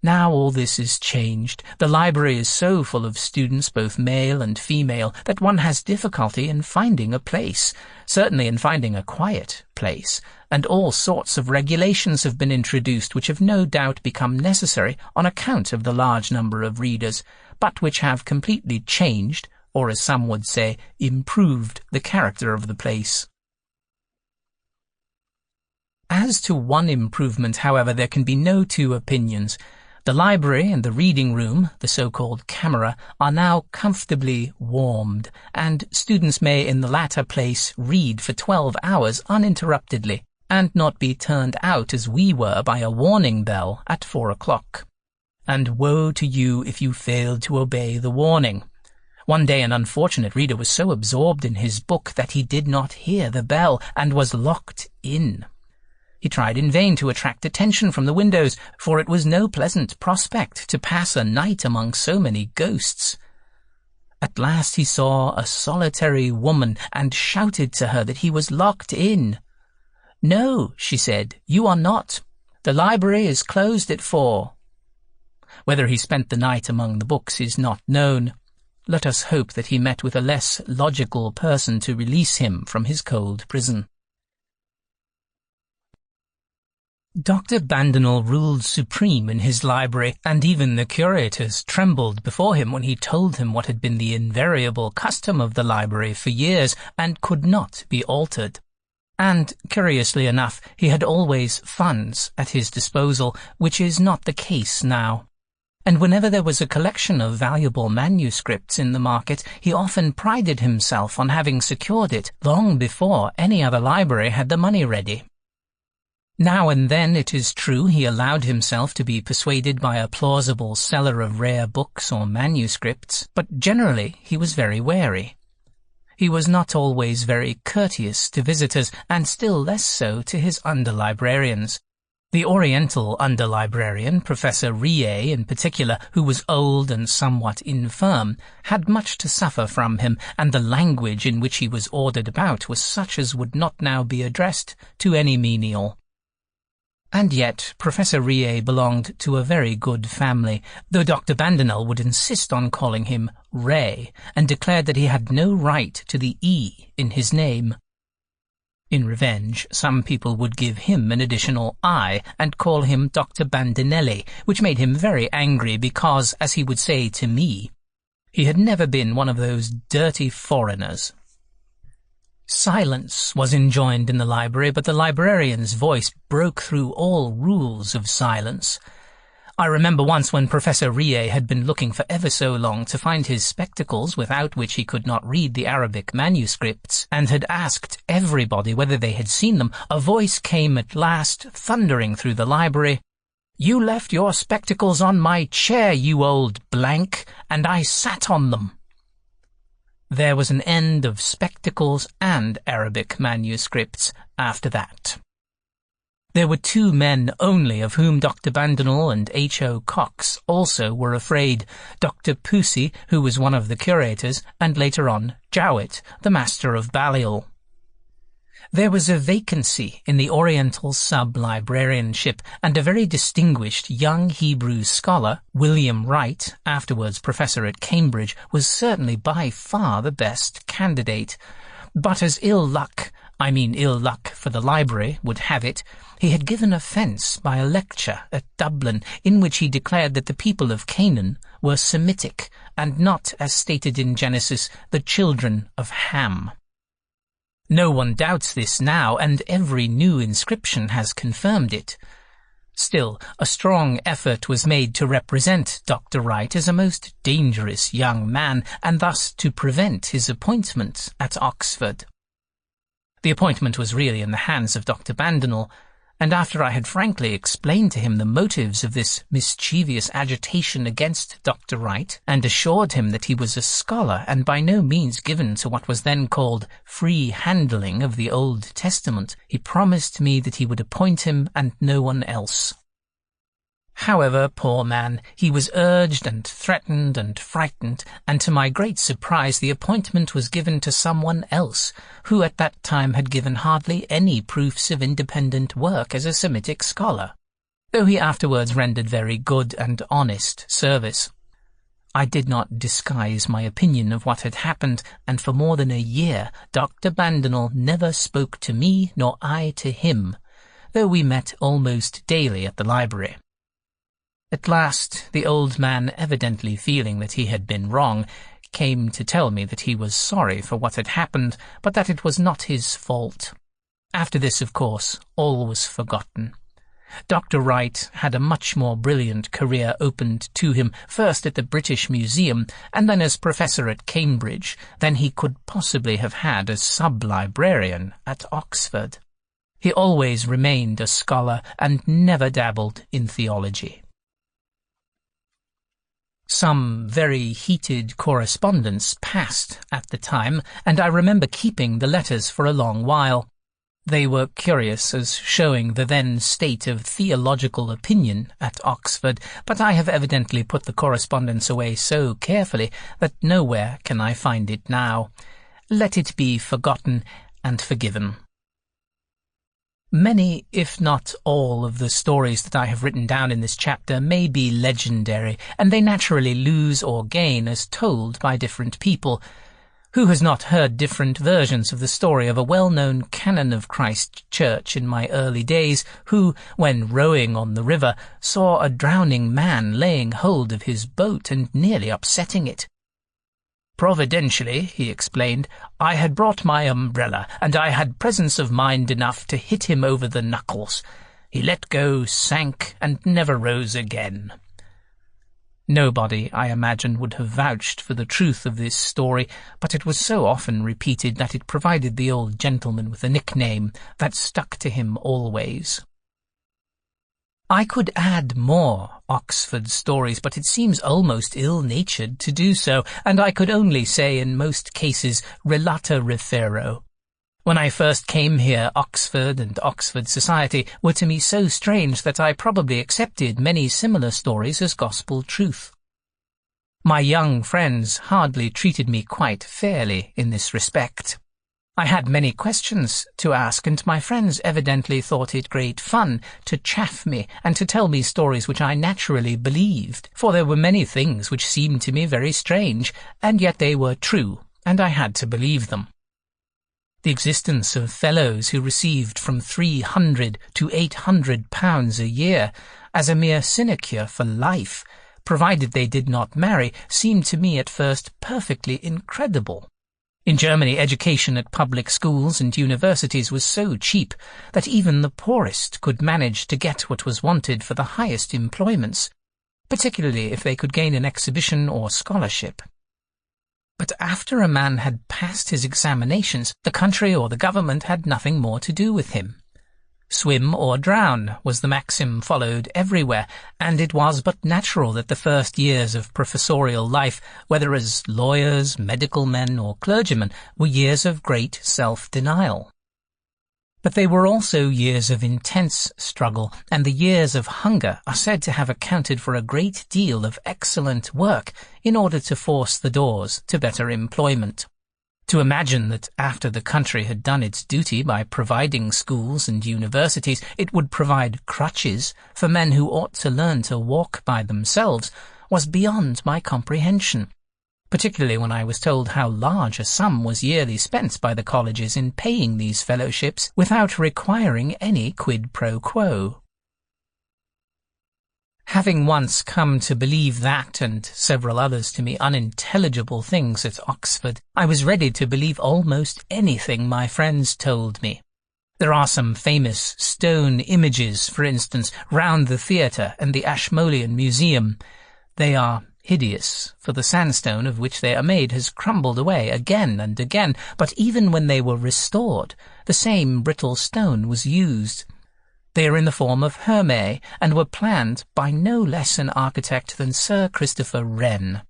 Now all this is changed. The library is so full of students, both male and female, that one has difficulty in finding a place, certainly in finding a quiet place, and all sorts of regulations have been introduced which have no doubt become necessary on account of the large number of readers, but which have completely changed, or as some would say, improved the character of the place. As to one improvement, however, there can be no two opinions. The library and the reading room, the so-called camera, are now comfortably warmed, and students may in the latter place read for 12 hours uninterruptedly, and not be turned out as we were by a warning bell at 4 o'clock. And woe to you if you failed to obey the warning. One day an unfortunate reader was so absorbed in his book that he did not hear the bell, and was locked in. He tried in vain to attract attention from the windows, for it was no pleasant prospect to pass a night among so many ghosts. At last he saw a solitary woman, and shouted to her that he was locked in. "No," she said, "you are not. The library is closed at 4. Whether he spent the night among the books is not known. Let us hope that he met with a less logical person to release him from his cold prison. Dr. Bandinel ruled supreme in his library, and even the curators trembled before him when he told them what had been the invariable custom of the library for years, and could not be altered. And, curiously enough, he had always funds at his disposal, which is not the case now. And whenever there was a collection of valuable manuscripts in the market, he often prided himself on having secured it long before any other library had the money ready. Now and then, it is true, he allowed himself to be persuaded by a plausible seller of rare books or manuscripts, but generally he was very wary. He was not always very courteous to visitors, and still less so to his under-librarians. The Oriental under-librarian, Professor Rie in particular, who was old and somewhat infirm, had much to suffer from him, and the language in which he was ordered about was such as would not now be addressed to any menial. And yet Professor Rie belonged to a very good family, though Dr. Bandinel would insist on calling him Ray, and declared that he had no right to the E in his name. In revenge, some people would give him an additional I, and call him Dr. Bandinelli, which made him very angry because, as he would say to me, he had never been one of those dirty foreigners. Silence was enjoined in the library, but the librarian's voice broke through all rules of silence. I remember once when Professor Rie had been looking for ever so long to find his spectacles without which he could not read the Arabic manuscripts, and had asked everybody whether they had seen them, a voice came at last, thundering through the library, "You left your spectacles on my chair, you old blank, and I sat on them." There was an end of spectacles and Arabic manuscripts after that. There were two men only of whom Dr. Bandinel and H.O. Cox also were afraid, Dr. Pusey, who was one of the curators, and later on Jowett, the master of Balliol. There was a vacancy in the Oriental sub-librarianship, and a very distinguished young Hebrew scholar, William Wright, afterwards professor at Cambridge, was certainly by far the best candidate. But as ill luck for the library, would have it, he had given offence by a lecture at Dublin in which he declared that the people of Canaan were Semitic, and not, as stated in Genesis, the children of Ham. No one doubts this now, and every new inscription has confirmed it. Still, a strong effort was made to represent Dr. Wright as a most dangerous young man, and thus to prevent his appointment at Oxford. The appointment was really in the hands of Dr. Bandinel, and after I had frankly explained to him the motives of this mischievous agitation against Dr. Wright, and assured him that he was a scholar and by no means given to what was then called free handling of the Old Testament, he promised me that he would appoint him and no one else. However, poor man, he was urged and threatened and frightened, and to my great surprise the appointment was given to someone else, who at that time had given hardly any proofs of independent work as a Semitic scholar, though he afterwards rendered very good and honest service. I did not disguise my opinion of what had happened, and for more than a year Dr. Bandinel never spoke to me nor I to him, though we met almost daily at the library. At last, the old man, evidently feeling that he had been wrong, came to tell me that he was sorry for what had happened, but that it was not his fault. After this, of course, all was forgotten. Dr. Wright had a much more brilliant career opened to him, first at the British Museum, and then as professor at Cambridge, than he could possibly have had as sub-librarian at Oxford. He always remained a scholar and never dabbled in theology. Some very heated correspondence passed at the time, and I remember keeping the letters for a long while. They were curious as showing the then state of theological opinion at Oxford, but I have evidently put the correspondence away so carefully that nowhere can I find it now. Let it be forgotten and forgiven. Many, if not all, of the stories that I have written down in this chapter may be legendary, and they naturally lose or gain as told by different people. Who has not heard different versions of the story of a well-known canon of Christ Church in my early days, who, when rowing on the river, saw a drowning man laying hold of his boat and nearly upsetting it? Providentially, he explained, I had brought my umbrella, and I had presence of mind enough to hit him over the knuckles. He let go, sank, and never rose again. Nobody, I imagine, would have vouched for the truth of this story, but it was so often repeated that it provided the old gentleman with a nickname that stuck to him always. I could add more Oxford stories, but it seems almost ill-natured to do so, and I could only say in most cases relata refero. When I first came here, Oxford and Oxford society were to me so strange that I probably accepted many similar stories as gospel truth. My young friends hardly treated me quite fairly in this respect. I had many questions to ask, and my friends evidently thought it great fun to chaff me and to tell me stories which I naturally believed, for there were many things which seemed to me very strange, and yet they were true, and I had to believe them. The existence of fellows who received from £300 to £800 a year as a mere sinecure for life, provided they did not marry, seemed to me at first perfectly incredible. In Germany, education at public schools and universities was so cheap that even the poorest could manage to get what was wanted for the highest employments, particularly if they could gain an exhibition or scholarship. But after a man had passed his examinations, the country or the government had nothing more to do with him. Swim or drown was the maxim followed everywhere, and it was but natural that the first years of professorial life, whether as lawyers, medical men, or clergymen, were years of great self-denial. But they were also years of intense struggle, and the years of hunger are said to have accounted for a great deal of excellent work in order to force the doors to better employment. To imagine that after the country had done its duty by providing schools and universities, it would provide crutches for men who ought to learn to walk by themselves was beyond my comprehension, particularly when I was told how large a sum was yearly spent by the colleges in paying these fellowships without requiring any quid pro quo. Having once come to believe that and several others to me unintelligible things at Oxford, I was ready to believe almost anything my friends told me. There are some famous stone images, for instance, round the theatre and the Ashmolean Museum. They are hideous, for the sandstone of which they are made has crumbled away again and again, but even when they were restored, the same brittle stone was used. They are in the form of Hermé, and were planned by no less an architect than Sir Christopher Wren.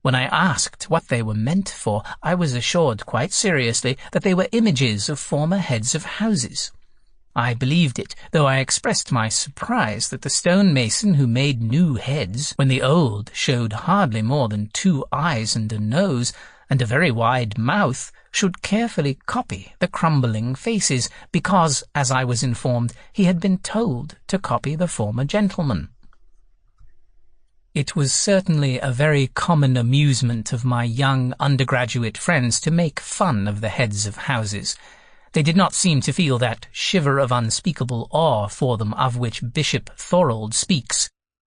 When I asked what they were meant for, I was assured quite seriously that they were images of former heads of houses. I believed it, though I expressed my surprise that the stonemason who made new heads, when the old showed hardly more than 2 eyes and a nose, and a very wide mouth, should carefully copy the crumbling faces, because, as I was informed, he had been told to copy the former gentleman. It was certainly a very common amusement of my young undergraduate friends to make fun of the heads of houses. They did not seem to feel that shiver of unspeakable awe for them of which Bishop Thorold speaks.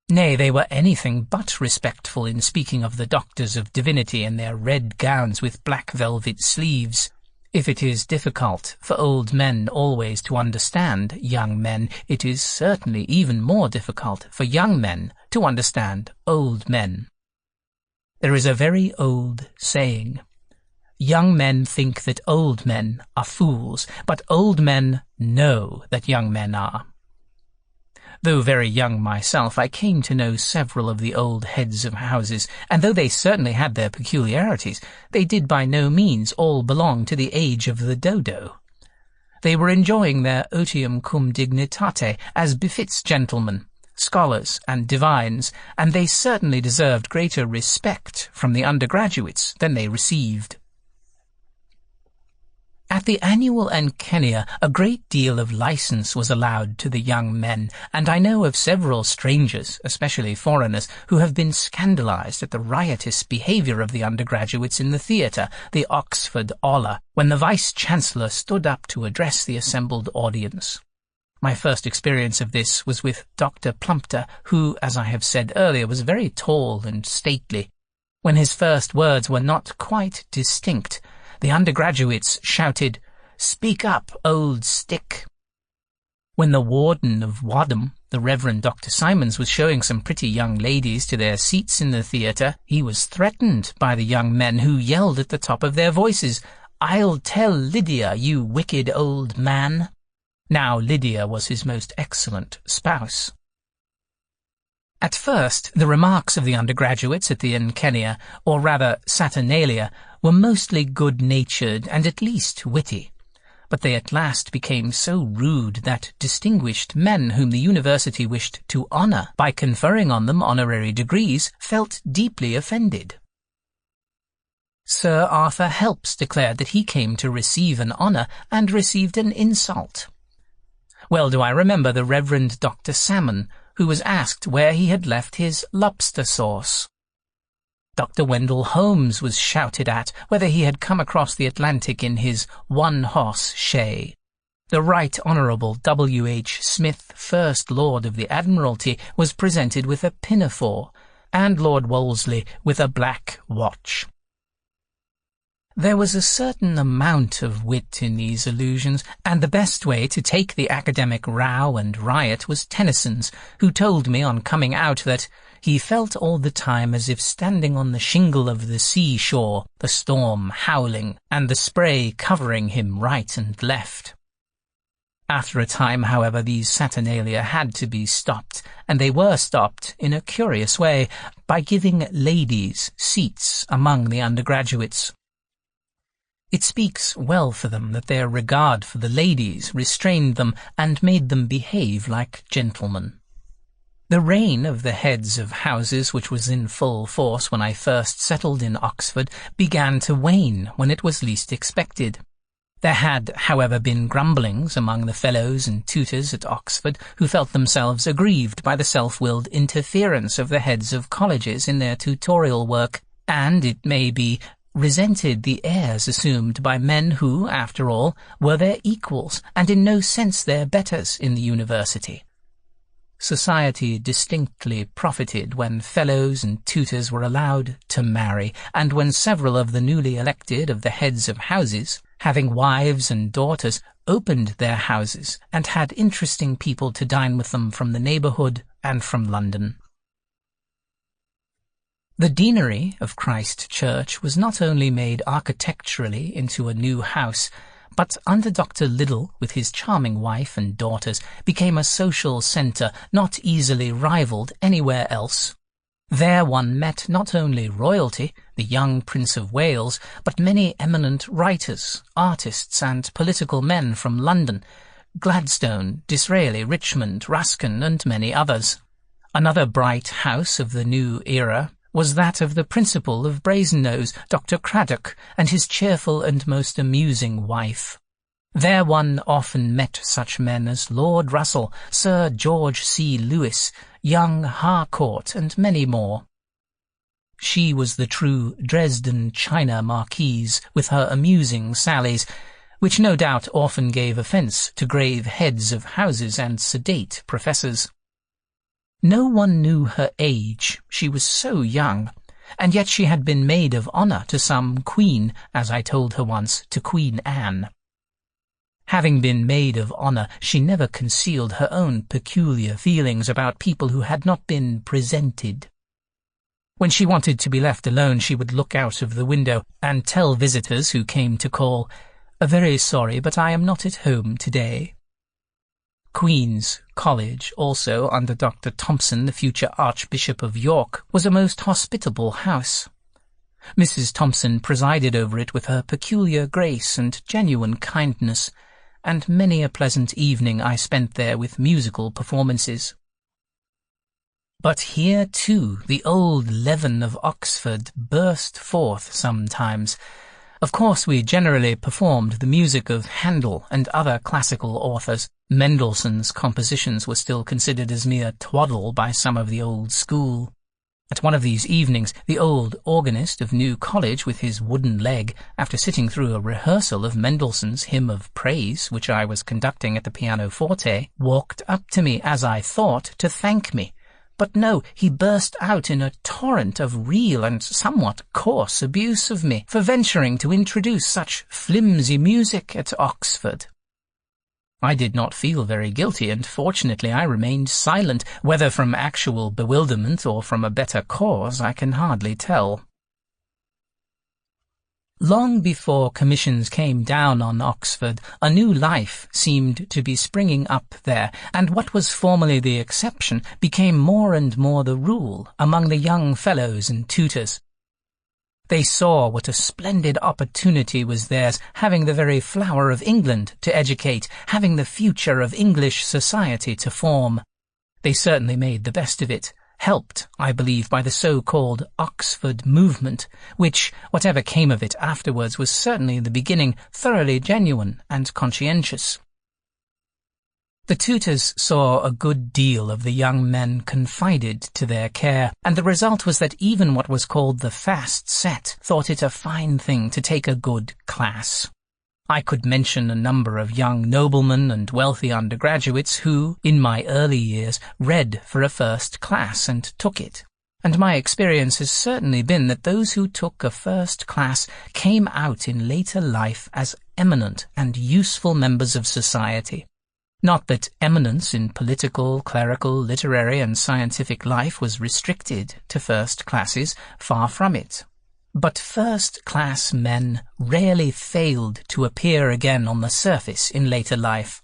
Nay, they were anything but respectful in speaking of the doctors of divinity in their red gowns with black velvet sleeves. If it is difficult for old men always to understand young men, it is certainly even more difficult for young men to understand old men. There is a very old saying: young men think that old men are fools, but old men know that young men are. Though very young myself, I came to know several of the old heads of houses, and though they certainly had their peculiarities, they did by no means all belong to the age of the dodo. They were enjoying their otium cum dignitate, as befits gentlemen, scholars, and divines, and they certainly deserved greater respect from the undergraduates than they received. At the annual encennia, a great deal of license was allowed to the young men, and I know of several strangers, especially foreigners, who have been scandalized at the riotous behavior of the undergraduates in the theatre, the Oxford Aula, when the Vice-Chancellor stood up to address the assembled audience. My first experience of this was with Dr. Plumptre, who, as I have said earlier, was very tall and stately. When his first words were not quite distinct, the undergraduates shouted, "Speak up, old stick." When the warden of Wadham, the Reverend Dr. Simons, was showing some pretty young ladies to their seats in the theatre, he was threatened by the young men, who yelled at the top of their voices, "I'll tell Lydia, you wicked old man." Now Lydia was his most excellent spouse. At first, the remarks of the undergraduates at the encennia, or rather saturnalia, were mostly good-natured and at least witty, but they at last became so rude that distinguished men whom the university wished to honour by conferring on them honorary degrees felt deeply offended. Sir Arthur Helps declared that he came to receive an honour and received an insult. Well do I remember the Reverend Dr. Salmon, who was asked where he had left his lobster sauce. Dr. Wendell Holmes was shouted at whether he had come across the Atlantic in his one-horse shay. The Right Honourable W. H. Smith, First Lord of the Admiralty, was presented with a pinafore, and Lord Wolseley with a black watch. There was a certain amount of wit in these allusions, and the best way to take the academic row and riot was Tennyson's, who told me on coming out that he felt all the time as if standing on the shingle of the seashore, the storm howling, and the spray covering him right and left. After a time, however, these saturnalia had to be stopped, and they were stopped in a curious way by giving ladies seats among the undergraduates. It speaks well for them that their regard for the ladies restrained them and made them behave like gentlemen. The reign of the heads of houses, which was in full force when I first settled in Oxford, began to wane when it was least expected. There had, however, been grumblings among the fellows and tutors at Oxford who felt themselves aggrieved by the self-willed interference of the heads of colleges in their tutorial work, and, it may be, resented the airs assumed by men who, after all, were their equals and in no sense their betters in the university. Society distinctly profited when fellows and tutors were allowed to marry, and when several of the newly elected of the heads of houses, having wives and daughters, opened their houses and had interesting people to dine with them from the neighbourhood and from London. The deanery of Christ Church was not only made architecturally into a new house, but under Dr. Liddell, with his charming wife and daughters, became a social centre not easily rivalled anywhere else. There one met not only royalty, the young Prince of Wales, but many eminent writers, artists, and political men from London, Gladstone, Disraeli, Richmond, Ruskin, and many others. Another bright house of the new era was that of the principal of Brasenose, Dr. Craddock, and his cheerful and most amusing wife. There one often met such men as Lord Russell, Sir George C. Lewis, young Harcourt, and many more. She was the true Dresden China marquise, with her amusing sallies, which no doubt often gave offence to grave heads of houses and sedate professors. No one knew her age, she was so young, and yet she had been maid of honour to some queen, as I told her once, to Queen Anne. Having been maid of honour, she never concealed her own peculiar feelings about people who had not been presented. When she wanted to be left alone, she would look out of the window and tell visitors who came to call, "Very sorry, but I am not at home today." Queen's College, also, under Dr. Thompson, the future Archbishop of York, was a most hospitable house. Mrs. Thompson presided over it with her peculiar grace and genuine kindness, and many a pleasant evening I spent there with musical performances. But here, too, the old leaven of Oxford burst forth sometimes. Of course, we generally performed the music of Handel and other classical authors. Mendelssohn's compositions were still considered as mere twaddle by some of the old school. At one of these evenings, the old organist of New College, with his wooden leg, after sitting through a rehearsal of Mendelssohn's Hymn of Praise, which I was conducting at the pianoforte, walked up to me, as I thought, to thank me. But no, he burst out in a torrent of real and somewhat coarse abuse of me for venturing to introduce such flimsy music at Oxford. I did not feel very guilty, and fortunately I remained silent, whether from actual bewilderment or from a better cause I can hardly tell. Long before commissions came down on Oxford, a new life seemed to be springing up there, and what was formerly the exception became more and more the rule among the young fellows and tutors. They saw what a splendid opportunity was theirs, having the very flower of England to educate, having the future of English society to form. They certainly made the best of it, helped, I believe, by the so-called Oxford movement, which, whatever came of it afterwards, was certainly in the beginning thoroughly genuine and conscientious. The tutors saw a good deal of the young men confided to their care, and the result was that even what was called the fast set thought it a fine thing to take a good class. I could mention a number of young noblemen and wealthy undergraduates who, in my early years, read for a first class and took it. and my experience has certainly been that those who took a first class came out in later life as eminent and useful members of society. Not that eminence in political, clerical, literary and scientific life was restricted to first classes, far from it. But first-class men rarely failed to appear again on the surface in later life.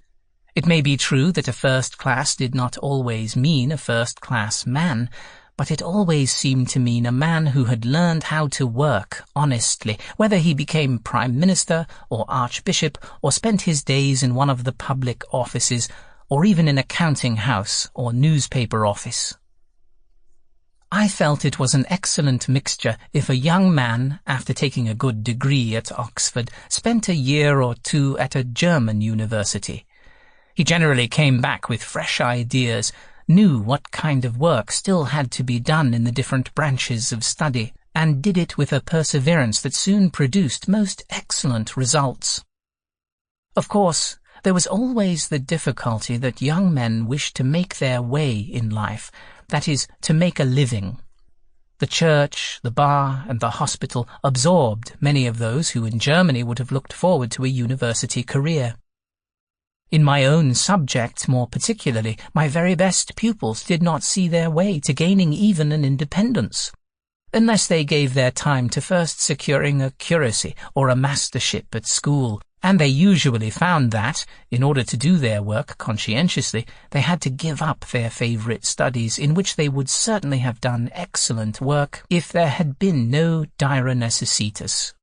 It may be true that a first class did not always mean a first-class man, but it always seemed to mean a man who had learned how to work honestly, whether he became prime minister or archbishop or spent his days in one of the public offices or even in a counting house or newspaper office. I felt it was an excellent mixture if a young man, after taking a good degree at Oxford, spent a year or two at a German university. He generally came back with fresh ideas, knew what kind of work still had to be done in the different branches of study, and did it with a perseverance that soon produced most excellent results. Of course, there was always the difficulty that young men wished to make their way in life, that is, to make a living. The church, the bar, and the hospital absorbed many of those who in Germany would have looked forward to a university career. In my own subject, more particularly, my very best pupils did not see their way to gaining even an independence, unless they gave their time to first securing a curacy or a mastership at school, and they usually found that, in order to do their work conscientiously, they had to give up their favourite studies, in which they would certainly have done excellent work if there had been no dire necessitas.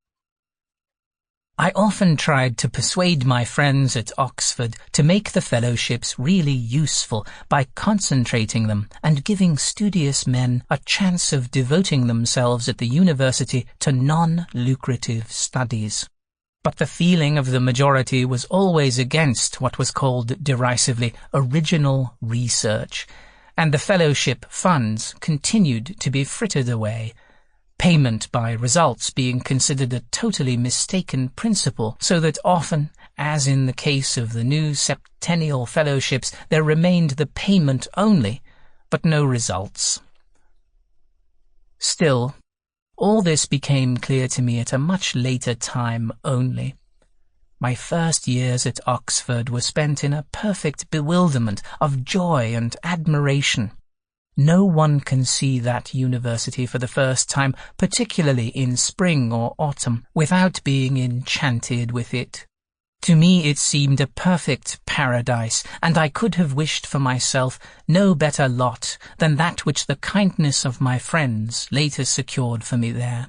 I often tried to persuade my friends at Oxford to make the fellowships really useful by concentrating them and giving studious men a chance of devoting themselves at the university to non-lucrative studies. But the feeling of the majority was always against what was called derisively original research, and the fellowship funds continued to be frittered away, payment by results being considered a totally mistaken principle, so that often, as in the case of the new septennial fellowships, there remained the payment only, but no results. Still, all this became clear to me at a much later time only. My first years at Oxford were spent in a perfect bewilderment of joy and admiration. No one can see that university for the first time, particularly in spring or autumn, without being enchanted with it. To me it seemed a perfect paradise, and I could have wished for myself no better lot than that which the kindness of my friends later secured for me there.